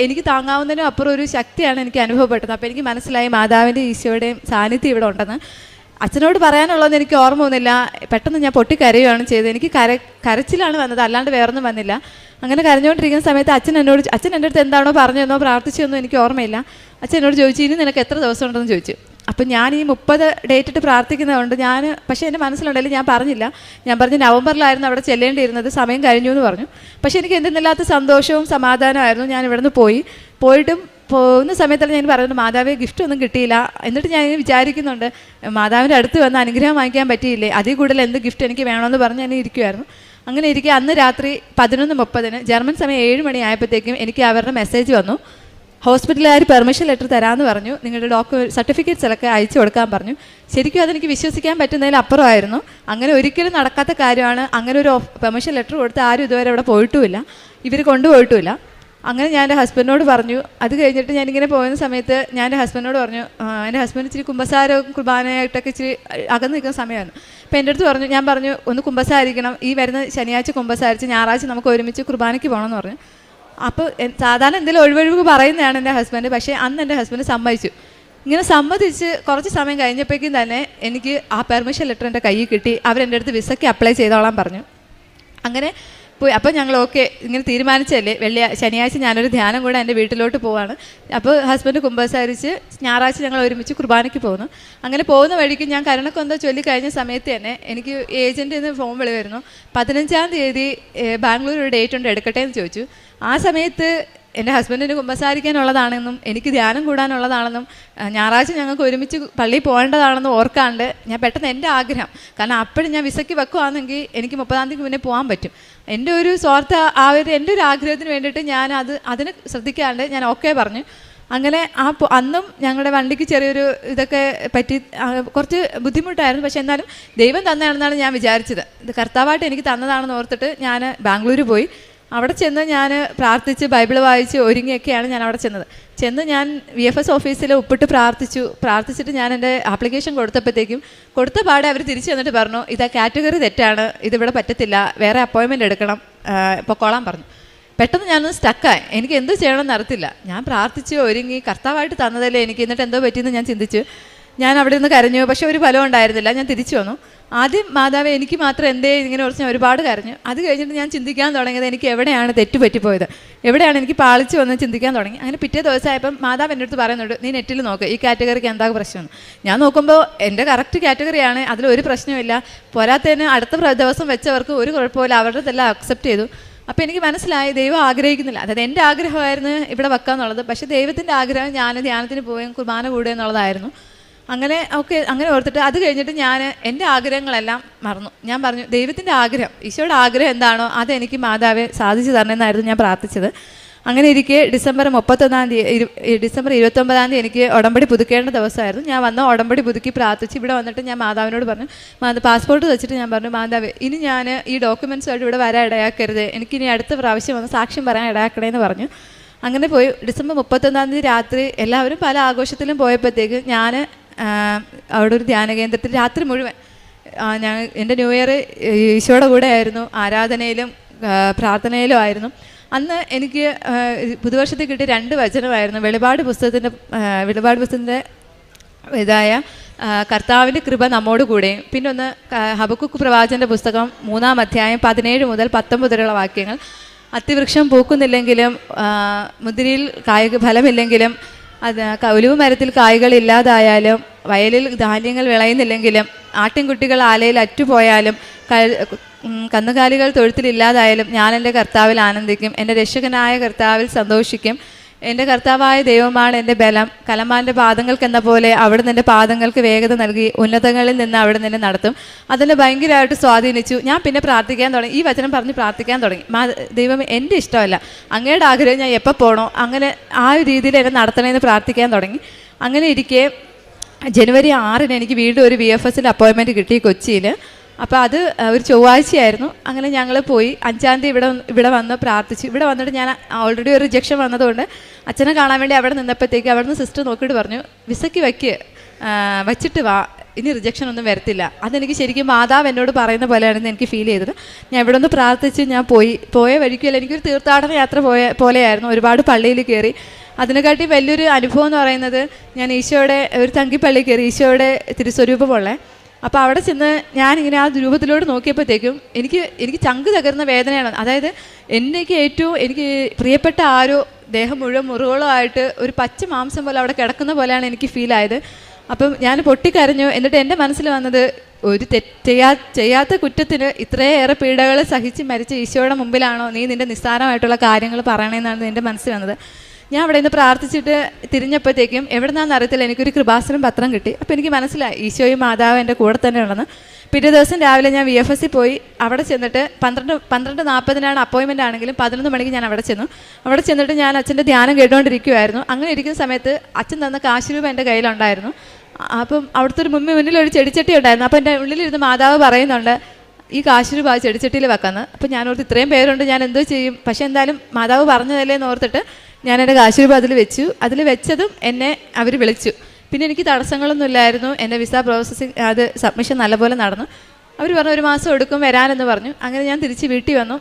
എനിക്ക് താങ്ങാവുന്നതിനും അപ്പുറം ഒരു ശക്തിയാണ് എനിക്ക് അനുഭവപ്പെട്ടത്. അപ്പോൾ എനിക്ക് മനസ്സിലായി മാതാവിൻ്റെ ഈശോയുടെയും സാന്നിധ്യം ഇവിടെ ഉണ്ടെന്ന്. അച്ഛനോട് പറയാനുള്ളതെന്ന് എനിക്ക് ഓർമ്മ ഒന്നുമില്ല. പെട്ടെന്ന് ഞാൻ പൊട്ടിക്കരയുകയാണ് ചെയ്തത്. എനിക്ക് കരച്ചിലാണ് വന്നത്, അല്ലാണ്ട് വേറൊന്നും വന്നില്ല. അങ്ങനെ കരഞ്ഞുകൊണ്ടിരിക്കുന്ന സമയത്ത് അച്ഛൻ എൻ്റെ അടുത്ത് എന്താണോ പറഞ്ഞതെന്നോ പ്രാർത്ഥിച്ചതെന്നോ എനിക്ക് ഓർമ്മയില്ല. അച്ഛൻ എന്നോട് ചോദിച്ചു, ഇനി നിനക്ക് എത്ര ദിവസം ഉണ്ടെന്ന് ചോദിച്ചു. അപ്പം ഞാൻ ഈ 30 ഡേറ്റ് ഇട്ട് പ്രാർത്ഥിക്കുന്നതുകൊണ്ട് പക്ഷേ എൻ്റെ മനസ്സിലുണ്ടെങ്കിൽ ഞാൻ പറഞ്ഞില്ല. ഞാൻ പറഞ്ഞു നവംബറിലായിരുന്നു അവിടെ ചെല്ലേണ്ടിയിരുന്നത്, സമയം കഴിഞ്ഞു എന്ന് പറഞ്ഞു. പക്ഷേ എനിക്ക് എന്തെന്നില്ലാത്ത സന്തോഷവും സമാധാനമായിരുന്നു. ഞാൻ ഇവിടെ നിന്ന് പോയിട്ടും പോകുന്ന സമയത്താണ് ഞാൻ പറയുന്നത്, മാതാവേ ഗിഫ്റ്റ് ഒന്നും കിട്ടിയില്ല. എന്നിട്ട് ഞാൻ വിചാരിക്കുന്നുണ്ട്, മാതാവിൻ്റെ അടുത്ത് വന്ന് അനുഗ്രഹം വാങ്ങിക്കാൻ പറ്റിയില്ലേ, അതിൽ കൂടുതൽ എന്ത് ഗിഫ്റ്റ് എനിക്ക് വേണമെന്ന് പറഞ്ഞ് ഞാൻ ഇരിക്കുമായിരുന്നു. അങ്ങനെ ഇരിക്കുക അന്ന് രാത്രി 11:30 ജർമ്മൻ സമയം 7 മണി ആയപ്പോഴത്തേക്കും എനിക്ക് അവരുടെ മെസ്സേജ് വന്നു. ഹോസ്പിറ്റലുകാർ പെർമിഷൻ ലെറ്റർ തരാമെന്ന് പറഞ്ഞു, നിങ്ങളുടെ സർട്ടിഫിക്കറ്റ്സിലൊക്കെ അയച്ചു കൊടുക്കാൻ പറഞ്ഞു. ശരിക്കും അതെനിക്ക് വിശ്വസിക്കാൻ പറ്റുന്നതിൽ അപ്പുറമായിരുന്നു. അങ്ങനെ ഒരിക്കലും നടക്കാത്ത കാര്യമാണ്. അങ്ങനെ ഒരു പെർമിഷൻ ലെറ്റർ കൊടുത്ത് ആരും ഇതുവരെ അവിടെ പോയിട്ടുമില്ല, ഇവർ കൊണ്ടുപോയിട്ടുമില്ല. അങ്ങനെ ഞാൻ എൻ്റെ ഹസ്ബൻഡിനോട് പറഞ്ഞു. അത് കഴിഞ്ഞിട്ട് ഞാനിങ്ങനെ പോകുന്ന സമയത്ത് ഞാൻ എൻ്റെ ഹസ്ബൻഡിനോട് പറഞ്ഞു, എൻ്റെ ഹസ്ബൻഡ് ഇച്ചിരി കുമ്പസാരവും കുർബാനയായിട്ടൊക്കെ ഇച്ചിരി അകന്ന് നിൽക്കുന്ന സമയമായിരുന്നു. അപ്പോൾ എൻ്റെ അടുത്ത് ഞാൻ പറഞ്ഞു ഒന്ന് കുമ്പസാരിക്കണം, ഈ വരുന്ന ശനിയാഴ്ച കുമ്പസാരിച്ച് ഞായറാഴ്ച നമുക്ക് ഒരുമിച്ച് കുർബാനയ്ക്ക് പോകണമെന്ന് പറഞ്ഞു. അപ്പോൾ സാധാരണ എന്തെങ്കിലും ഒഴിവൊഴിവ് പറയുന്നതാണ് എൻ്റെ ഹസ്ബൻഡ്. പക്ഷേ അന്ന് എൻ്റെ ഹസ്ബൻഡ് സമ്മതിച്ചു. ഇങ്ങനെ സമ്മതിച്ച് കുറച്ച് സമയം കഴിഞ്ഞപ്പോഴേക്കും തന്നെ എനിക്ക് ആ പെർമിഷൻ ലെറ്റർ എൻ്റെ കയ്യിൽ കിട്ടി. അവരെൻ്റെ അടുത്ത് വിസയ്ക്ക് അപ്ലൈ ചെയ്തോളാൻ പറഞ്ഞു. അങ്ങനെ പോയി. അപ്പോൾ ഞങ്ങൾ ഓക്കെ ഇങ്ങനെ തീരുമാനിച്ചല്ലേ, ശനിയാഴ്ച ഞാനൊരു ധ്യാനം കൂടെ എൻ്റെ വീട്ടിലോട്ട് പോവാണ്. അപ്പോൾ ഹസ്ബൻഡ് കുമ്പസാരിച്ച് ഞായറാഴ്ച ഞങ്ങൾ ഒരുമിച്ച് കുർബാനയ്ക്ക് പോകുന്നു. അങ്ങനെ പോകുന്ന വഴിക്ക് ഞാൻ കരുണക്കൊന്ത ചൊല്ലിക്കഴിഞ്ഞ സമയത്ത് തന്നെ എനിക്ക് ഏജൻറ്റിൽ നിന്ന് ഫോൺ വിളി വരുന്നു. 15-ാം തീയതി ബാംഗ്ലൂർ ഒരു ഡേറ്റ് ഉണ്ട്, എടുക്കട്ടെ എന്ന് ചോദിച്ചു. ആ സമയത്ത് എൻ്റെ ഹസ്ബൻഡിന് കുമ്പസാരിക്കാനുള്ളതാണെന്നും എനിക്ക് ധ്യാനം കൂടാനുള്ളതാണെന്നും ഞായറാഴ്ച ഞങ്ങൾക്ക് ഒരുമിച്ച് പള്ളിയിൽ പോകേണ്ടതാണെന്നും ഓർക്കാണ്ട് ഞാൻ പെട്ടെന്ന് എൻ്റെ ആഗ്രഹം, കാരണം അപ്പോഴും ഞാൻ വിസയ്ക്ക് വെക്കുകയാണെങ്കിൽ എനിക്ക് 30-ാം തീയതിക്ക് മുന്നേ പോകാൻ പറ്റും. എൻ്റെ ഒരു സ്വാർത്ഥ എൻ്റെ ഒരു ആഗ്രഹത്തിന് വേണ്ടിയിട്ട് ഞാൻ അതിന് ശ്രദ്ധിക്കാണ്ട് ഞാൻ ഓക്കെ പറഞ്ഞു. അങ്ങനെ അന്നും ഞങ്ങളുടെ വണ്ടിക്ക് ചെറിയൊരു ഇതൊക്കെ പറ്റി കുറച്ച് ബുദ്ധിമുട്ടായിരുന്നു. പക്ഷെ എന്നാലും ദൈവം തന്നതാണെന്നാണ് ഞാൻ വിചാരിച്ചത്. ഇത് കർത്താവായിട്ട് എനിക്ക് തന്നതാണെന്ന് ഓർത്തിട്ട് ഞാൻ ബാംഗ്ലൂർ പോയി. അവിടെ ചെന്ന് ഞാൻ പ്രാർത്ഥിച്ച് ബൈബിൾ വായിച്ച് ഒരുങ്ങിയൊക്കെയാണ് ഞാൻ അവിടെ ചെന്ന് ഞാൻ VFS ഓഫീസിൽ ഒപ്പിട്ട് പ്രാർത്ഥിച്ചിട്ട് ഞാൻ എൻ്റെ ആപ്ലിക്കേഷൻ കൊടുത്ത പാടെ അവർ തിരിച്ചു വന്നിട്ട് പറഞ്ഞു, ഇതാ കാറ്റഗറി തെറ്റാണ്, ഇതിവിടെ പറ്റത്തില്ല, വേറെ അപ്പോയിൻമെൻറ്റ് എടുക്കണം, പൊക്കോളാൻ പറഞ്ഞു. പെട്ടെന്ന് ഞാനൊന്ന് സ്റ്റക്കായി. എനിക്ക് എന്ത് ചെയ്യണമെന്ന് അറിയത്തില്ല. ഞാൻ പ്രാർത്ഥിച്ച് ഒരുങ്ങി കർത്താവായിട്ട് തന്നതല്ലേ എനിക്ക്, എന്നിട്ട് എന്തോ പറ്റിയെന്ന് ഞാൻ ചിന്തിച്ചു. ഞാൻ അവിടെ നിന്ന് കരഞ്ഞു, പക്ഷെ ഒരു ഫലം ഉണ്ടായിരുന്നില്ല. ഞാൻ തിരിച്ചു വന്നു. ആദ്യം മാതാവ് എനിക്ക് മാത്രം എന്തേ ഇങ്ങനെ കുറച്ച് ഞാൻ ഒരുപാട് കരഞ്ഞു. അത് കഴിഞ്ഞിട്ട് ഞാൻ ചിന്തിക്കാൻ തുടങ്ങിയത് എനിക്ക് എവിടെയാണ് തെറ്റുപറ്റിപ്പോയത്, എവിടെയാണ് എനിക്ക് പാളിച്ച് വന്ന് ചിന്തിക്കാൻ തുടങ്ങി. അങ്ങനെ പിറ്റേ ദിവസമായപ്പം മാതാവ് എൻ്റെ അടുത്ത് പറയുന്നുണ്ട്, നീ നെറ്റിൽ നോക്ക് ഈ കാറ്റഗറിക്ക് എന്താ പ്രശ്നമെന്ന്. ഞാൻ നോക്കുമ്പോൾ എൻ്റെ കറക്റ്റ് കാറ്റഗറിയാണ്, അതിലൊരു പ്രശ്നമില്ല. പോരാത്തതിന് അടുത്ത ദിവസം വെച്ചവർക്ക് ഒരു കുഴപ്പമില്ല, അവരുടെതെല്ലാം അക്സെപ്റ്റ് ചെയ്തു. അപ്പോൾ എനിക്ക് മനസ്സിലായി ദൈവം ആഗ്രഹിക്കുന്നില്ല. അതായത് എൻ്റെ ആഗ്രഹമായിരുന്നു ഇവിടെ വെക്കാന്നുള്ളത്, പക്ഷേ ദൈവത്തിൻ്റെ ആഗ്രഹം ഞാൻ ധ്യാനത്തിന് പോവുകയും കുർബാന കൂടുക എന്നുള്ളതായിരുന്നു. അങ്ങനെ അങ്ങനെ ഓർത്തിട്ട് അത് കഴിഞ്ഞിട്ട് ഞാൻ എൻ്റെ ആഗ്രഹങ്ങളെല്ലാം മറന്നു. ഞാൻ പറഞ്ഞു ദൈവത്തിൻ്റെ ആഗ്രഹം, ഈശോയുടെ ആഗ്രഹം എന്താണോ അതെനിക്ക് മാതാവെ സാധിച്ചു തരണമെന്നായിരുന്നു ഞാൻ പ്രാർത്ഥിച്ചത്. അങ്ങനെ ഇരിക്കെ ഡിസംബർ 29-ാം തീയതി എനിക്ക് ഉടമ്പടി പുതുക്കേണ്ട ദിവസമായിരുന്നു. ഞാൻ വന്ന് ഉടമ്പടി പുതുക്കി പ്രാർത്ഥിച്ച് ഇവിടെ വന്നിട്ട് ഞാൻ മാതാവിനോട് പറഞ്ഞു, പാസ്പോർട്ട് വെച്ചിട്ട് ഞാൻ പറഞ്ഞു, മാതാവ് ഇനി ഞാൻ ഈ ഡോക്യുമെൻറ്റ്സുമായിട്ട് ഇവിടെ വരാൻ ഇടയാക്കരുത്, എനിക്കിനി അടുത്ത പ്രാവശ്യം വന്ന് സാക്ഷ്യം പറയാൻ ഇടയാക്കണേന്ന് പറഞ്ഞു. അങ്ങനെ പോയി. ഡിസംബർ 31-ാം തീയതി രാത്രി എല്ലാവരും പല ആഘോഷത്തിലും പോയപ്പോഴത്തേക്ക് ഞാൻ അവിടെ ഒരു ധ്യാന കേന്ദ്രത്തിൽ രാത്രി മുഴുവൻ എൻ്റെ ന്യൂ ഇയർ ഈശോയുടെ കൂടെ ആയിരുന്നു, ആരാധനയിലും പ്രാർത്ഥനയിലും ആയിരുന്നു. അന്ന് എനിക്ക് പുതുവർഷത്തിൽ കിട്ടിയ 2 വചനമായിരുന്നു. വെളിപാട് പുസ്തകത്തിൻ്റെ ഇതായ കർത്താവിൻ്റെ കൃപ നമ്മോട് കൂടെയും, പിന്നെ ഒന്ന് ഹബക്കുക്ക് പ്രവാചകൻ്റെ പുസ്തകം 3-ാം അധ്യായം 17 മുതൽ 19 വരെയുള്ള വാക്യങ്ങൾ. അത്തിവൃക്ഷം പൂക്കുന്നില്ലെങ്കിലും മുന്തിരിയിൽ ഫലമില്ലെങ്കിലും ഒലിവ് മരത്തിൽ കായ്കൾ ഇല്ലാതായാലും വയലിൽ ധാന്യങ്ങൾ വിളയുന്നില്ലെങ്കിലും ആട്ടിൻകുട്ടികൾ ആലയിൽ അറ്റുപോയാലും കന്നുകാലികൾ തൊഴുത്തിലില്ലാതായാലും ഞാൻ എൻ്റെ കർത്താവിൽ ആനന്ദിക്കും, എൻ്റെ രക്ഷകനായ കർത്താവിൽ സന്തോഷിക്കും. എൻ്റെ കർത്താവായ ദൈവമാണ് എൻ്റെ ബലം. കലമാൻ്റെ പാദങ്ങൾക്കെന്ന പോലെ അവിടുന്ന് എൻ്റെ പാദങ്ങൾക്ക് വേഗത നൽകി, ഉന്നതങ്ങളിൽ നിന്ന് അവിടുന്ന് എന്നെ നടത്തും. അതിനെ ഭയങ്കരമായിട്ട് സ്വാധീനിച്ചു. ഞാൻ പിന്നെ പ്രാർത്ഥിക്കാൻ തുടങ്ങി, ഈ വചനം പറഞ്ഞ് പ്രാർത്ഥിക്കാൻ തുടങ്ങി. ദൈവം എൻ്റെ ഇഷ്ടമല്ല, അങ്ങയുടെ ആഗ്രഹം ഞാൻ എപ്പോൾ പോകണോ അങ്ങനെ ആ ഒരു രീതിയിൽ എന്നെ നടത്തണമെന്ന് പ്രാർത്ഥിക്കാൻ തുടങ്ങി. അങ്ങനെ ഇരിക്കെ ജനുവരി 6-ന് എനിക്ക് വീണ്ടും ഒരു VFSൽ അപ്പോയിൻമെൻറ്റ് കിട്ടി കൊച്ചിയിൽ. അപ്പോൾ അത് ഒരു ചൊവ്വാഴ്ചയായിരുന്നു. അങ്ങനെ ഞങ്ങൾ പോയി 5-ാം തീയതി ഇവിടെ വന്ന് പ്രാർത്ഥിച്ചു. ഇവിടെ വന്നിട്ട് ഞാൻ ഓൾറെഡി ഒരു റിജക്ഷൻ വന്നതുകൊണ്ട് അച്ഛനെ കാണാൻ വേണ്ടി അവിടെ നിന്നപ്പോഴത്തേക്ക് അവിടെ നിന്ന് സിസ്റ്റർ നോക്കിയിട്ട് പറഞ്ഞു, വിസയ്ക്ക് വച്ചിട്ട് വാ, ഇനി റിജക്ഷൻ ഒന്നും വരത്തില്ല. അതെനിക്ക് ശരിക്കും മാതാവ് എന്നോട് പറയുന്ന പോലെയാണെന്ന് എനിക്ക് ഫീൽ ചെയ്തത്. ഞാൻ ഇവിടെ ഒന്ന് പ്രാർത്ഥിച്ച് ഞാൻ പോയ വഴിക്കല്ല, എനിക്കൊരു തീർത്ഥാടന യാത്ര പോലെയായിരുന്നു. ഒരുപാട് പള്ളിയിൽ കയറി. അതിനെക്കാട്ടി വലിയൊരു അനുഭവം എന്ന് പറയുന്നത്, ഞാൻ ഈശോയുടെ ഒരു തങ്കിപ്പള്ളി കയറി, ഈശോയുടെ തിരുസ്വരൂപമുള്ള. അപ്പോൾ അവിടെ ചെന്ന് ഞാനിങ്ങനെ ആ രൂപത്തിലോട്ട് നോക്കിയപ്പോഴത്തേക്കും എനിക്ക് ചങ്ക് തകർന്ന വേദനയാണ്. അതായത് എനിക്ക് പ്രിയപ്പെട്ട ആരോ ദേഹം മുഴുവൻ മുറിവുകളായിട്ട് ഒരു പച്ച മാംസം പോലെ അവിടെ കിടക്കുന്ന പോലെയാണ് എനിക്ക് ഫീൽ ആയത്. അപ്പം ഞാൻ പൊട്ടിക്കരഞ്ഞു. എന്നിട്ട് എൻ്റെ മനസ്സിൽ വന്നത്, ഒരു ചെയ്യാത്ത കുറ്റത്തിന് ഇത്രയേറെ പീഡകൾ സഹിച്ച് മരിച്ച ഈശോയുടെ മുമ്പിലാണോ നീ നിൻ്റെ നിസ്സാരമായിട്ടുള്ള കാര്യങ്ങൾ പറയണമെന്നാണ് എൻ്റെ മനസ്സിൽ വന്നത്. ഞാൻ അവിടെ നിന്ന് പ്രാർത്ഥിച്ചിട്ട് തിരിഞ്ഞപ്പോഴത്തേക്കും എവിടെ നിന്നാണെന്ന് അറിയത്തില്ല, എനിക്കൊരു കൃപാസനം പത്രം കിട്ടി. അപ്പോൾ എനിക്ക് മനസ്സിലായി ഈശോയും മാതാവും എൻ്റെ കൂടെ തന്നെ ഉണ്ടെന്ന്. പിറ്റേ ദിവസം രാവിലെ ഞാൻ VFS പോയി. അവിടെ ചെന്നിട്ട് 12:40 അപ്പോയിൻമെൻ്റ് ആണെങ്കിലും 11 മണിക്ക് ഞാൻ അവിടെ ചെന്നു. അവിടെ ചെന്നിട്ട് ഞാൻ അച്ഛൻ്റെ ധ്യാനം കേട്ടുകൊണ്ടിരിക്കുമായിരുന്നു. അങ്ങനെ ഇരിക്കുന്ന സമയത്ത് അച്ഛൻ തന്ന കാശ് രൂപ എൻ്റെ കയ്യിലുണ്ടായിരുന്നു. അപ്പം അവിടുത്തെ ഒരു മുന്നിൽ ഒരു ചെടിച്ചട്ടി ഉണ്ടായിരുന്നു. അപ്പോൾ എൻ്റെ ഉള്ളിലിരുന്ന് മാതാവ് പറയുന്നുണ്ട്, ഈ കാശ് രൂപ ചെടിച്ചട്ടിയിൽ വെക്കാന്ന്. അപ്പോൾ ഞാനോർത്ത് ഇത്രയും പേരുണ്ട്, ഞാൻ എന്തോ ചെയ്യും. പക്ഷേ എന്തായാലും മാതാവ് പറഞ്ഞതല്ലേ എന്ന് ഓർത്തിട്ട് ഞാൻ എൻ്റെ കാശ് രൂപ അതിൽ വെച്ചു. അതിൽ വെച്ചതും എന്നെ അവർ വിളിച്ചു. പിന്നെ എനിക്ക് തടസ്സങ്ങളൊന്നും ഇല്ലായിരുന്നു. എൻ്റെ വിസ പ്രോസസ്സിങ് അത് സബ്മിഷൻ നല്ലപോലെ നടന്നു. അവർ പറഞ്ഞു 1 മാസം എടുക്കും വരാനെന്ന് പറഞ്ഞു. അങ്ങനെ ഞാൻ തിരിച്ച് വീട്ടിൽ വന്നു.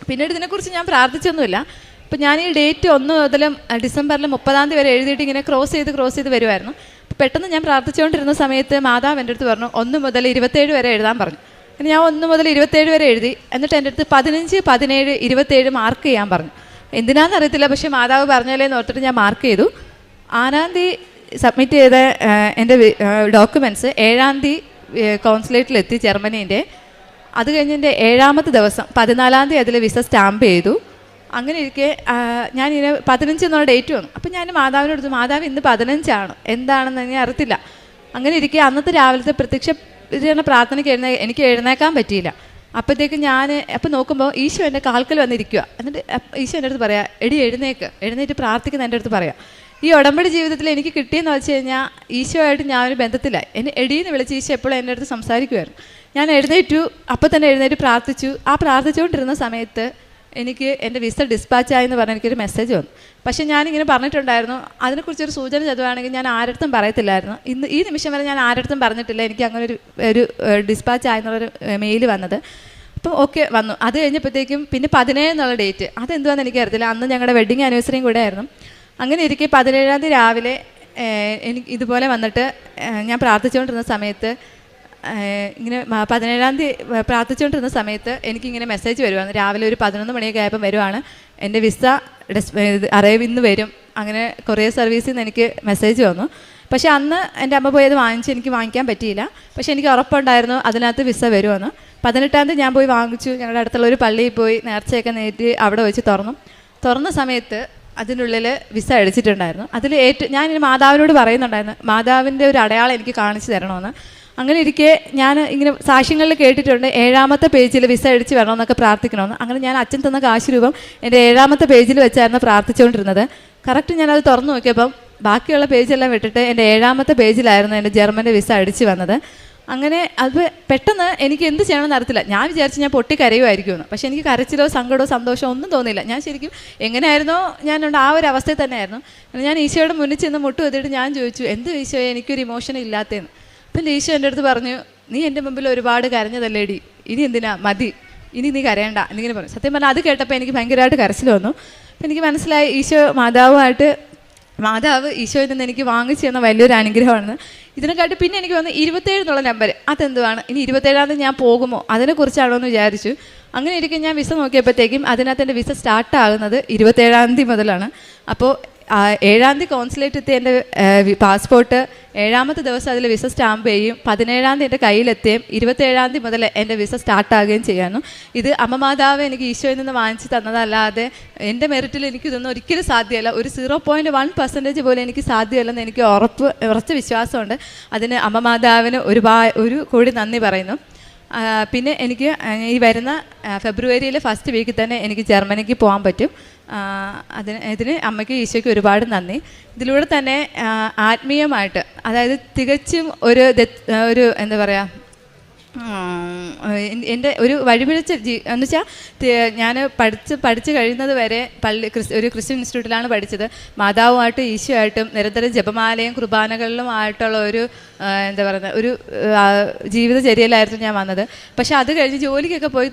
പിന്നീട് ഇതിനെക്കുറിച്ച് ഞാൻ പ്രാർത്ഥിച്ചൊന്നുമില്ല. അപ്പോൾ ഞാൻ ഈ ഡേറ്റ് 1 മുതൽ ഡിസംബറിൽ 30-ാം തീയതി വരെ എഴുതിയിട്ട് ഇങ്ങനെ ക്രോസ് ചെയ്ത് വരുമായിരുന്നു. പെട്ടെന്ന് ഞാൻ പ്രാർത്ഥിച്ചുകൊണ്ടിരുന്ന സമയത്ത് മാതാവ് എൻ്റെ അടുത്ത് പറഞ്ഞു 1 മുതൽ 27 വരെ എഴുതാൻ പറഞ്ഞു. പിന്നെ ഞാൻ 1 മുതൽ 27 വരെ എഴുതി. എന്നിട്ട് എൻ്റെ അടുത്ത് 15, 17, 27 മാർക്ക് ചെയ്യാൻ പറഞ്ഞു. എന്തിനാണെന്നറിയത്തില്ല, പക്ഷേ മാതാവ് പറഞ്ഞല്ലേന്ന് ഓർത്തിട്ട് ഞാൻ മാർക്ക് ചെയ്തു. 6-ാം തീയതി സബ്മിറ്റ് ചെയ്ത എൻ്റെ ഡോക്യുമെൻറ്റ്സ് 7-ാം തീയതി കോൺസുലേറ്റിലെത്തി ജർമ്മനീൻ്റെ. അത് കഴിഞ്ഞ് എൻ്റെ 7-ാമത്തെ ദിവസം 14-ാം തീയതി അതിൽ വിസ സ്റ്റാമ്പ് ചെയ്തു. അങ്ങനെ ഇരിക്കെ ഞാനിങ്ങനെ 15 എന്നുള്ള ഡേറ്റ് വന്നു. അപ്പം ഞാൻ മാതാവിനോട് എടുത്തു, മാതാവ് ഇന്ന് 15 എന്താണെന്ന് ഞാൻ അറിയത്തില്ല. അങ്ങനെ ഇരിക്കെ അന്നത്തെ രാവിലത്തെ പ്രത്യക്ഷ പ്രാർത്ഥനയ്ക്ക് എനിക്ക് എഴുന്നേക്കാൻ പറ്റിയില്ല. അപ്പോഴത്തേക്കും അപ്പം നോക്കുമ്പോൾ ഈശോ എൻ്റെ കാൽക്കൽ വന്നിരിക്കുക. എന്നിട്ട് ഈശോ എൻ്റെ അടുത്ത് പറയാം, എഴുന്നേറ്റ് പ്രാർത്ഥിക്കുന്ന എൻ്റെ അടുത്ത് പറയാം. ഈ ഉടമ്പടി ജീവിതത്തിൽ എനിക്ക് കിട്ടിയെന്ന് വെച്ച് കഴിഞ്ഞാൽ ഈശോയായിട്ട് ഞാനൊരു ബന്ധത്തിലായി. എന്നെ എടീന്ന് വിളിച്ച് ഈശോ എപ്പോഴും എൻ്റെ അടുത്ത് സംസാരിക്കുമായിരുന്നു. ഞാൻ എഴുന്നേറ്റു. അപ്പം തന്നെ എഴുന്നേറ്റ് പ്രാർത്ഥിച്ചു. ആ പ്രാർത്ഥിച്ചുകൊണ്ടിരുന്ന സമയത്ത് എനിക്ക് എൻ്റെ വിസ ഡിസ്പാച്ചായി എന്ന് പറഞ്ഞ് എനിക്കൊരു മെസ്സേജ് വന്നു. പക്ഷേ ഞാനിങ്ങനെ പറഞ്ഞിട്ടുണ്ടായിരുന്നു, അതിനെക്കുറിച്ചൊരു സൂചന ചതുവാണെങ്കിൽ ഞാൻ ആരടുത്തും പറയത്തില്ലായിരുന്നു. ഈ നിമിഷം വരെ ഞാൻ ആരടുത്തും പറഞ്ഞിട്ടില്ല എനിക്ക് അങ്ങനെ ഒരു ഡിസ്പാച്ചായെന്നുള്ളൊരു മെയിൽ വന്നത്. അപ്പം ഓക്കെ വന്നു. അത് കഴിഞ്ഞപ്പോഴത്തേക്കും പിന്നെ 17 എന്നുള്ള ഡേറ്റ്, അതെന്തുവാന്ന് എനിക്കറിയത്തില്ല. അന്ന് ഞങ്ങളുടെ വെഡ്ഡിങ് ആനിവേഴ്സറിയും കൂടെ ആയിരുന്നു. അങ്ങനെ ഇരിക്കെ 17-ാം തീയതി രാവിലെ എനിക്ക് ഇതുപോലെ വന്നിട്ട് ഞാൻ പ്രാർത്ഥിച്ചുകൊണ്ടിരുന്ന സമയത്ത് ഇങ്ങനെ 17-ാം തീയതി പ്രാർത്ഥിച്ചുകൊണ്ടിരുന്ന സമയത്ത് എനിക്കിങ്ങനെ മെസ്സേജ് വരുവാണ്. രാവിലെ ഒരു 11 മണിയൊക്കെ ആയപ്പോൾ വരുവാണ്, എൻ്റെ വിസ അറൈവ് ഇന്ന് വരും. അങ്ങനെ കൊറിയർ സർവീസിൽ നിന്ന് എനിക്ക് മെസ്സേജ് വന്നു. പക്ഷേ അന്ന് എൻ്റെ അമ്മ പോയത് എനിക്ക് വാങ്ങിക്കാൻ പറ്റിയില്ല. പക്ഷേ എനിക്ക് ഉറപ്പുണ്ടായിരുന്നു അതിനകത്ത് വിസ വരുമെന്ന്. 18-ാം തീയതി ഞാൻ പോയി വാങ്ങിച്ചു. ഞങ്ങളുടെ അടുത്തുള്ള ഒരു പള്ളിയിൽ പോയി നേർച്ചയൊക്കെ നേറ്റി അവിടെ വെച്ച് തുറന്ന സമയത്ത് അതിനുള്ളിൽ വിസ അടിച്ചിട്ടുണ്ടായിരുന്നു. അതിൽ ഞാൻ മാതാവിനോട് പറയുന്നുണ്ടായിരുന്നു, മാതാവിൻ്റെ ഒരു അടയാളം എനിക്ക് കാണിച്ചു തരണമെന്ന്. അങ്ങനെ ഇരിക്കെ ഞാൻ ഇങ്ങനെ സാക്ഷ്യങ്ങളിൽ കേട്ടിട്ടുണ്ട് 7-ാമത്തെ പേജിൽ വിസ അടിച്ച് വരണമെന്നൊക്കെ പ്രാർത്ഥിക്കണമെന്ന്. അങ്ങനെ ഞാൻ അച്ഛൻ തന്ന കാശ് രൂപം എൻ്റെ 7-ാമത്തെ പേജിൽ വെച്ചായിരുന്നു പ്രാർത്ഥിച്ചുകൊണ്ടിരുന്നത്. കറക്റ്റ് ഞാനത് തുറന്നു നോക്കിയപ്പം ബാക്കിയുള്ള പേജെല്ലാം വിട്ടിട്ട് എൻ്റെ 7-ാമത്തെ പേജിലായിരുന്നു എൻ്റെ ജർമ്മൻ്റെ വിസ അടിച്ച് വന്നത്. അങ്ങനെ അത് പെട്ടെന്ന് എനിക്ക് എന്ത് ചെയ്യണമെന്ന് അറിയത്തില്ല. ഞാൻ വിചാരിച്ച് ഞാൻ പൊട്ടിക്കരയുമായിരിക്കുമെന്ന്. പക്ഷേ എനിക്ക് കരച്ചിലോ സങ്കടമോ സന്തോഷമോ ഒന്നും തോന്നിയില്ല. ഞാൻ ശരിക്കും എങ്ങനെയായിരുന്നോ ഞാനുണ്ട് ആ ഒരു അവസ്ഥയിൽ തന്നെയായിരുന്നു. ഞാൻ ഈശോയുടെ മുന്നിൽ ചെന്ന് മുട്ട് വെത്തിയിട്ട് ഞാൻ ചോദിച്ചു, എന്ത് ഈശോയെ എനിക്കൊരു ഇമോഷൻ ഇല്ലാത്തതെന്ന്. അപ്പം ഈശോ എൻ്റെ അടുത്ത് പറഞ്ഞു, നീ എൻ്റെ മുമ്പിൽ ഒരുപാട് കരഞ്ഞതല്ലേടി, ഇനി എന്തിനാ, മതി, ഇനി നീ കരയണ്ട എന്നിങ്ങനെ പറഞ്ഞു. സത്യം പറഞ്ഞാൽ അത് കേട്ടപ്പോൾ എനിക്ക് ഭയങ്കരമായിട്ട് കരച്ചിൽ വന്നു. അപ്പം എനിക്ക് മനസ്സിലായി മാതാവ് ഈശോയിൽ നിന്ന് എനിക്ക് വാങ്ങിച്ചു തന്ന വലിയൊരു അനുഗ്രഹമാണ്. ഇതിനെക്കാട്ടി പിന്നെ എനിക്ക് വന്ന് 27 എന്നുള്ള നമ്പർ, അതെന്തുവാണ്, ഇനി 27-ാം തീയതി ഞാൻ പോകുമോ അതിനെക്കുറിച്ചാണോ എന്ന് വിചാരിച്ചു. അങ്ങനെ ഇരിക്കും ഞാൻ വിസ നോക്കിയപ്പോഴത്തേക്കും അതിനകത്ത് എൻ്റെ വിസ സ്റ്റാർട്ടാകുന്നത് 27-ാം തീയതി മുതലാണ്. അപ്പോൾ 7-ാം തീയതി കോൺസുലേറ്റ് എത്തിയ എൻ്റെ പാസ്പോർട്ട് 7-ാമത്തെ ദിവസം അതിൽ വിസ സ്റ്റാമ്പ് ചെയ്യും. 17-ാം തീയതി എൻ്റെ കയ്യിലെത്തുകയും 27-ാം തീയതി മുതൽ എൻ്റെ വിസ സ്റ്റാർട്ടാകുകയും ചെയ്യാനും. ഇത് അമ്മ മാതാവ് എനിക്ക് ഈശോയിൽ നിന്ന് വാങ്ങിച്ച് തന്നതല്ലാതെ എൻ്റെ മെറിറ്റിൽ എനിക്കിതൊന്നും ഒരിക്കലും സാധ്യമല്ല. ഒരു 0.1% പോലും എനിക്ക് സാധ്യമല്ലെന്ന് എനിക്ക് ഉറച്ച വിശ്വാസമുണ്ട്. അതിന് അമ്മ മാതാവിന് ഒരു കോടി നന്ദി പറയുന്നു. പിന്നെ എനിക്ക് ഈ വരുന്ന ഫെബ്രുവരിയിൽ ഫസ്റ്റ് വീക്കിൽ തന്നെ എനിക്ക് ജർമ്മനിക്ക് പോകാൻ പറ്റും. ഇതിന് അമ്മയ്ക്ക് ഈശോയ്ക്ക് ഒരുപാട് നന്ദി. ഇതിലൂടെ തന്നെ ആത്മീയമായിട്ട്, അതായത് തികച്ചും ഒരു എന്താ പറയുക, എൻ്റെ ഒരു വഴിപിഴച്ച എന്ന് വെച്ചാൽ ഞാൻ പഠിച്ച് കഴിയുന്നത് വരെ ഒരു ക്രിസ്ത്യൻ ഇൻസ്റ്റിറ്റ്യൂട്ടിലാണ് പഠിച്ചത്. മാതാവുമായിട്ടും ഈശോയായിട്ടും നിരന്തരം ജപമാലയും കുർബാനകളിലുമായിട്ടുള്ള ഒരു എന്താ പറയുക ഒരു ജീവിതചര്യയിലായിരുന്നു ഞാൻ വന്നത്. പക്ഷെ അത് കഴിഞ്ഞ് ജോലിക്കൊക്കെ പോയി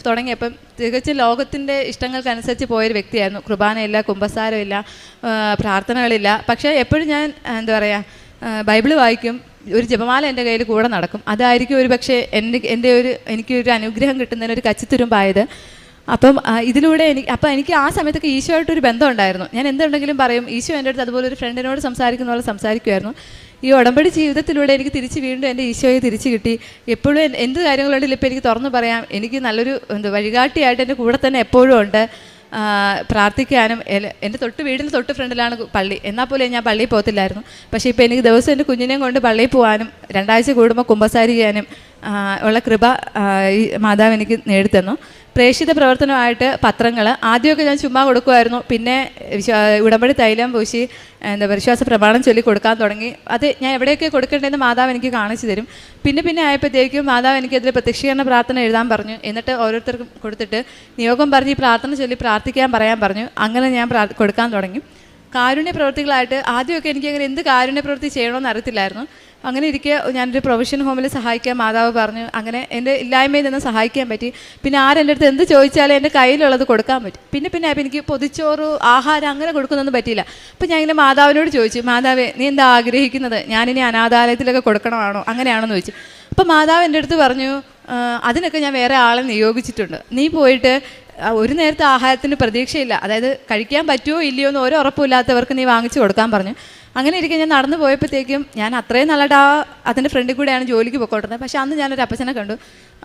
തുടങ്ങിയപ്പം തികച്ചും ലോകത്തിൻ്റെ ഇഷ്ടങ്ങൾക്കനുസരിച്ച് പോയൊരു വ്യക്തിയായിരുന്നു. കുർബാനയില്ല, കുമ്പസാരമില്ല, പ്രാർത്ഥനകളില്ല. പക്ഷേ എപ്പോഴും ഞാൻ എന്താ പറയുക ബൈബിള് വായിക്കും, ഒരു ജപമാല എൻ്റെ കയ്യിൽ കൂടെ നടക്കും. അതായിരിക്കും ഒരു പക്ഷേ എനിക്കൊരു അനുഗ്രഹം കിട്ടുന്നതിനൊരു കച്ചിത്തുരുമ്പായത്. അപ്പം ഇതിലൂടെ എനിക്ക് ആ സമയത്തൊക്കെ ഈശോയായിട്ടൊരു ബന്ധം ഉണ്ടായിരുന്നു. ഞാൻ എന്തുണ്ടെങ്കിലും പറയും. ഈശോ എൻ്റെ അടുത്ത് അതുപോലെ ഒരു ഫ്രണ്ടിനോട് സംസാരിക്കുന്ന പോലെ സംസാരിക്കുമായിരുന്നു. ഈ ഉടമ്പടി ജീവിതത്തിലൂടെ എനിക്ക് വീണ്ടും എൻ്റെ ഈശോയെ തിരിച്ചു കിട്ടി. എപ്പോഴും എന്ത് കാര്യങ്ങളുണ്ടെങ്കിലും ഇപ്പോൾ എനിക്ക് തുറന്നു പറയാം. എനിക്ക് നല്ലൊരു വഴികാട്ടിയായിട്ട് എൻ്റെ കൂടെ തന്നെ എപ്പോഴും ഉണ്ട്. പ്രാർത്ഥിക്കാനും എൻ്റെ വീടിന് തൊട്ട് ഫ്രണ്ടിലാണ് പള്ളി. എന്നാൽ പോലും ഞാൻ പള്ളിയിൽ പോകത്തില്ലായിരുന്നു. പക്ഷേ ഇപ്പോൾ എനിക്ക് ദിവസം എൻ്റെ കുഞ്ഞിനെയും കൊണ്ട് പള്ളിയിൽ പോകാനും 2 ആഴ്ച കൂടുമ്പോൾ കുമ്പസാരിക്കാനും ഉള്ള കൃപ ഈ മാതാവ് എനിക്ക് നേടിത്തന്നു. പ്രേക്ഷിത പ്രവർത്തനമായിട്ട് പത്രങ്ങൾ ആദ്യമൊക്കെ ഞാൻ ചുമ്മാ കൊടുക്കുമായിരുന്നു. പിന്നെ ഉടമ്പടി തൈലം പൂശി വിശ്വാസ പ്രമാണം ചൊല്ലി കൊടുക്കാൻ തുടങ്ങി. അത് ഞാൻ എവിടെയൊക്കെ കൊടുക്കേണ്ടതെന്ന് മാതാവ് എനിക്ക് കാണിച്ചു തരും. പിന്നെ ആയപ്പോഴത്തേക്കും മാതാവ് എനിക്കതിൽ പ്രത്യക്ഷീകരണ പ്രാർത്ഥന എഴുതാൻ പറഞ്ഞു. എന്നിട്ട് ഓരോരുത്തർക്കും കൊടുത്തിട്ട് നിയോഗം പറഞ്ഞ് ഈ പ്രാർത്ഥന ചൊല്ലി പറയാൻ പറഞ്ഞു. അങ്ങനെ ഞാൻ കൊടുക്കാൻ തുടങ്ങി. കാരുണ്യ പ്രവൃത്തികളായിട്ട് ആദ്യമൊക്കെ എനിക്കങ്ങനെ എന്ത് കാരുണ്യ പ്രവൃത്തി ചെയ്യണമെന്ന് അറിയത്തില്ലായിരുന്നു. അങ്ങനെ ഇരിക്കെ ഞാനൊരു പ്രൊവിഷൻ ഹോമിൽ സഹായിക്കാൻ മാതാവ് പറഞ്ഞു. അങ്ങനെ എൻ്റെ ഇല്ലായ്മയിൽ നിന്ന് സഹായിക്കാൻ പറ്റി. പിന്നെ ആരെൻ്റെ അടുത്ത് എന്ത് ചോദിച്ചാലും എൻ്റെ കയ്യിലുള്ളത് കൊടുക്കാൻ പറ്റും. പിന്നെ അപ്പോൾ എനിക്ക് പൊതിച്ചോറ് ആഹാരം അങ്ങനെ കൊടുക്കുന്നൊന്നും പറ്റിയില്ല. അപ്പോൾ ഞാൻ ഇങ്ങനെ മാതാവിനോട് ചോദിച്ചു, മാതാവേ നീ എന്താ ആഗ്രഹിക്കുന്നത്? ഞാനിനി അനാഥാലയത്തിലൊക്കെ കൊടുക്കണമാണോ, അങ്ങനെയാണെന്ന് ചോദിച്ചു. അപ്പോൾ മാതാവ് എൻ്റെ അടുത്ത് പറഞ്ഞു, അതിനൊക്കെ ഞാൻ വേറെ ആളെ നിയോഗിച്ചിട്ടുണ്ട്. നീ പോയിട്ട് ഒരു നേരത്തെ ആഹാരത്തിന് പ്രതീക്ഷയില്ല, അതായത് കഴിക്കാൻ പറ്റുമോ ഇല്ലയോ എന്ന് ഒരു ഉറപ്പില്ലാത്തവർക്ക് നീ വാങ്ങിച്ചു കൊടുക്കാൻ പറഞ്ഞു. അങ്ങനെ ഇരിക്കെ ഞാൻ നടന്നു പോയപ്പോഴത്തേക്കും ഞാൻ അത്രയും നല്ലതായിട്ട് അതിൻ്റെ ഫ്രണ്ടിൽ കൂടെയാണ് ജോലിക്ക് പോയിക്കൊണ്ടിരുന്നത്. പക്ഷേ അന്ന് ഞാനൊരു അപ്പച്ചനെ കണ്ടു,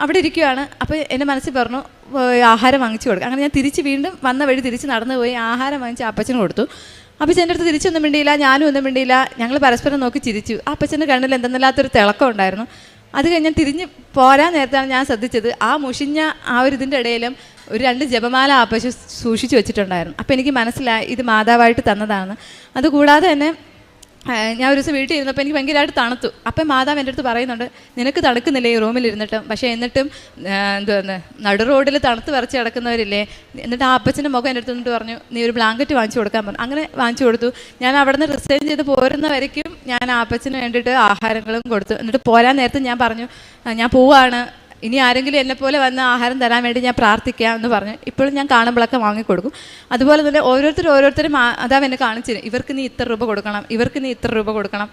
അവിടെ ഇരിക്കുകയാണ്. അപ്പോൾ എൻ്റെ മനസ്സിൽ പറഞ്ഞു ആഹാരം വാങ്ങിച്ചു കൊടുക്കുക. അങ്ങനെ ഞാൻ വീണ്ടും വന്ന വഴി തിരിച്ച് നടന്നു പോയി ആഹാരം വാങ്ങിച്ച് അപ്പച്ചന് കൊടുത്തു. അപ്പച്ചൻ്റെ അടുത്ത് തിരിച്ചൊന്നും മിണ്ടിയില്ല, ഞാനും ഒന്നും മിണ്ടിയില്ല. ഞങ്ങൾ പരസ്പരം നോക്കി ചിരിച്ചു. അപ്പച്ചൻ്റെ കണ്ണിൽ എന്തെന്നില്ലാത്തൊരു തിളക്കം ഉണ്ടായിരുന്നു. അത് കഴിഞ്ഞ് ഞാൻ തിരിഞ്ഞ് പോരാൻ നേരത്താണ് ഞാൻ ശ്രദ്ധിച്ചത് ആ മുഷിഞ്ഞ ഇതിൻ്റെ ഇടയിലും ഒരു 2 ജപമാല ആപ്പശു സൂക്ഷിച്ചു വെച്ചിട്ടുണ്ടായിരുന്നു. അപ്പോൾ എനിക്ക് മനസ്സിലായി ഇത് മാതാവായിട്ട് തന്നതാണ്. അതുകൂടാതെ തന്നെ ഞാൻ ഒരു ദിവസം വീട്ടിൽ ഇരുന്നപ്പോൾ എനിക്ക് ഭയങ്കരമായിട്ട് തണുത്തു. അപ്പം മാതാവ് എൻ്റെ അടുത്ത് പറയുന്നുണ്ട്, നിനക്ക് തണുക്കുന്നില്ലേ ഈ റൂമിലിരുന്നിട്ടും? പക്ഷേ എന്നിട്ടും നടു റോഡിൽ തണുത്ത് വിറച്ച് കിടക്കുന്നവരില്ലേ? എന്നിട്ട് ആ അപ്പച്ചൻ്റെ മുഖം എൻ്റെ അടുത്ത് നിന്നിട്ട് പറഞ്ഞു, നീ ഒരു ബ്ലാങ്കറ്റ് വാങ്ങിച്ചു കൊടുക്കാൻ പറഞ്ഞു. അങ്ങനെ വാങ്ങിച്ചു കൊടുത്തു. ഞാൻ അവിടെ നിന്ന് റിസൈൻ ചെയ്ത് പോരുന്ന വരയ്ക്കും ഞാൻ ആ അപ്പച്ചന് വേണ്ടിയിട്ട് ആഹാരങ്ങളും കൊടുത്തു. എന്നിട്ട് പോരാൻ നേരത്തെ ഞാൻ പറഞ്ഞു, ഞാൻ പോവാണ്, ഇനി ആരെങ്കിലും എന്നെപ്പോലെ വന്ന് ആഹാരം തരാൻ വേണ്ടി ഞാൻ പ്രാർത്ഥിക്കാം എന്ന് പറഞ്ഞു. ഇപ്പോഴും ഞാൻ കാണുമ്പോഴൊക്കെ വാങ്ങിക്കൊടുക്കും. അതുപോലെ തന്നെ ഓരോരുത്തരും മാതാവ് എന്നെ കാണിച്ചു തരും, ഇവർക്ക് നീ ഇത്ര രൂപ കൊടുക്കണം, ഇവർക്ക് നീ ഇത്ര രൂപ കൊടുക്കണം.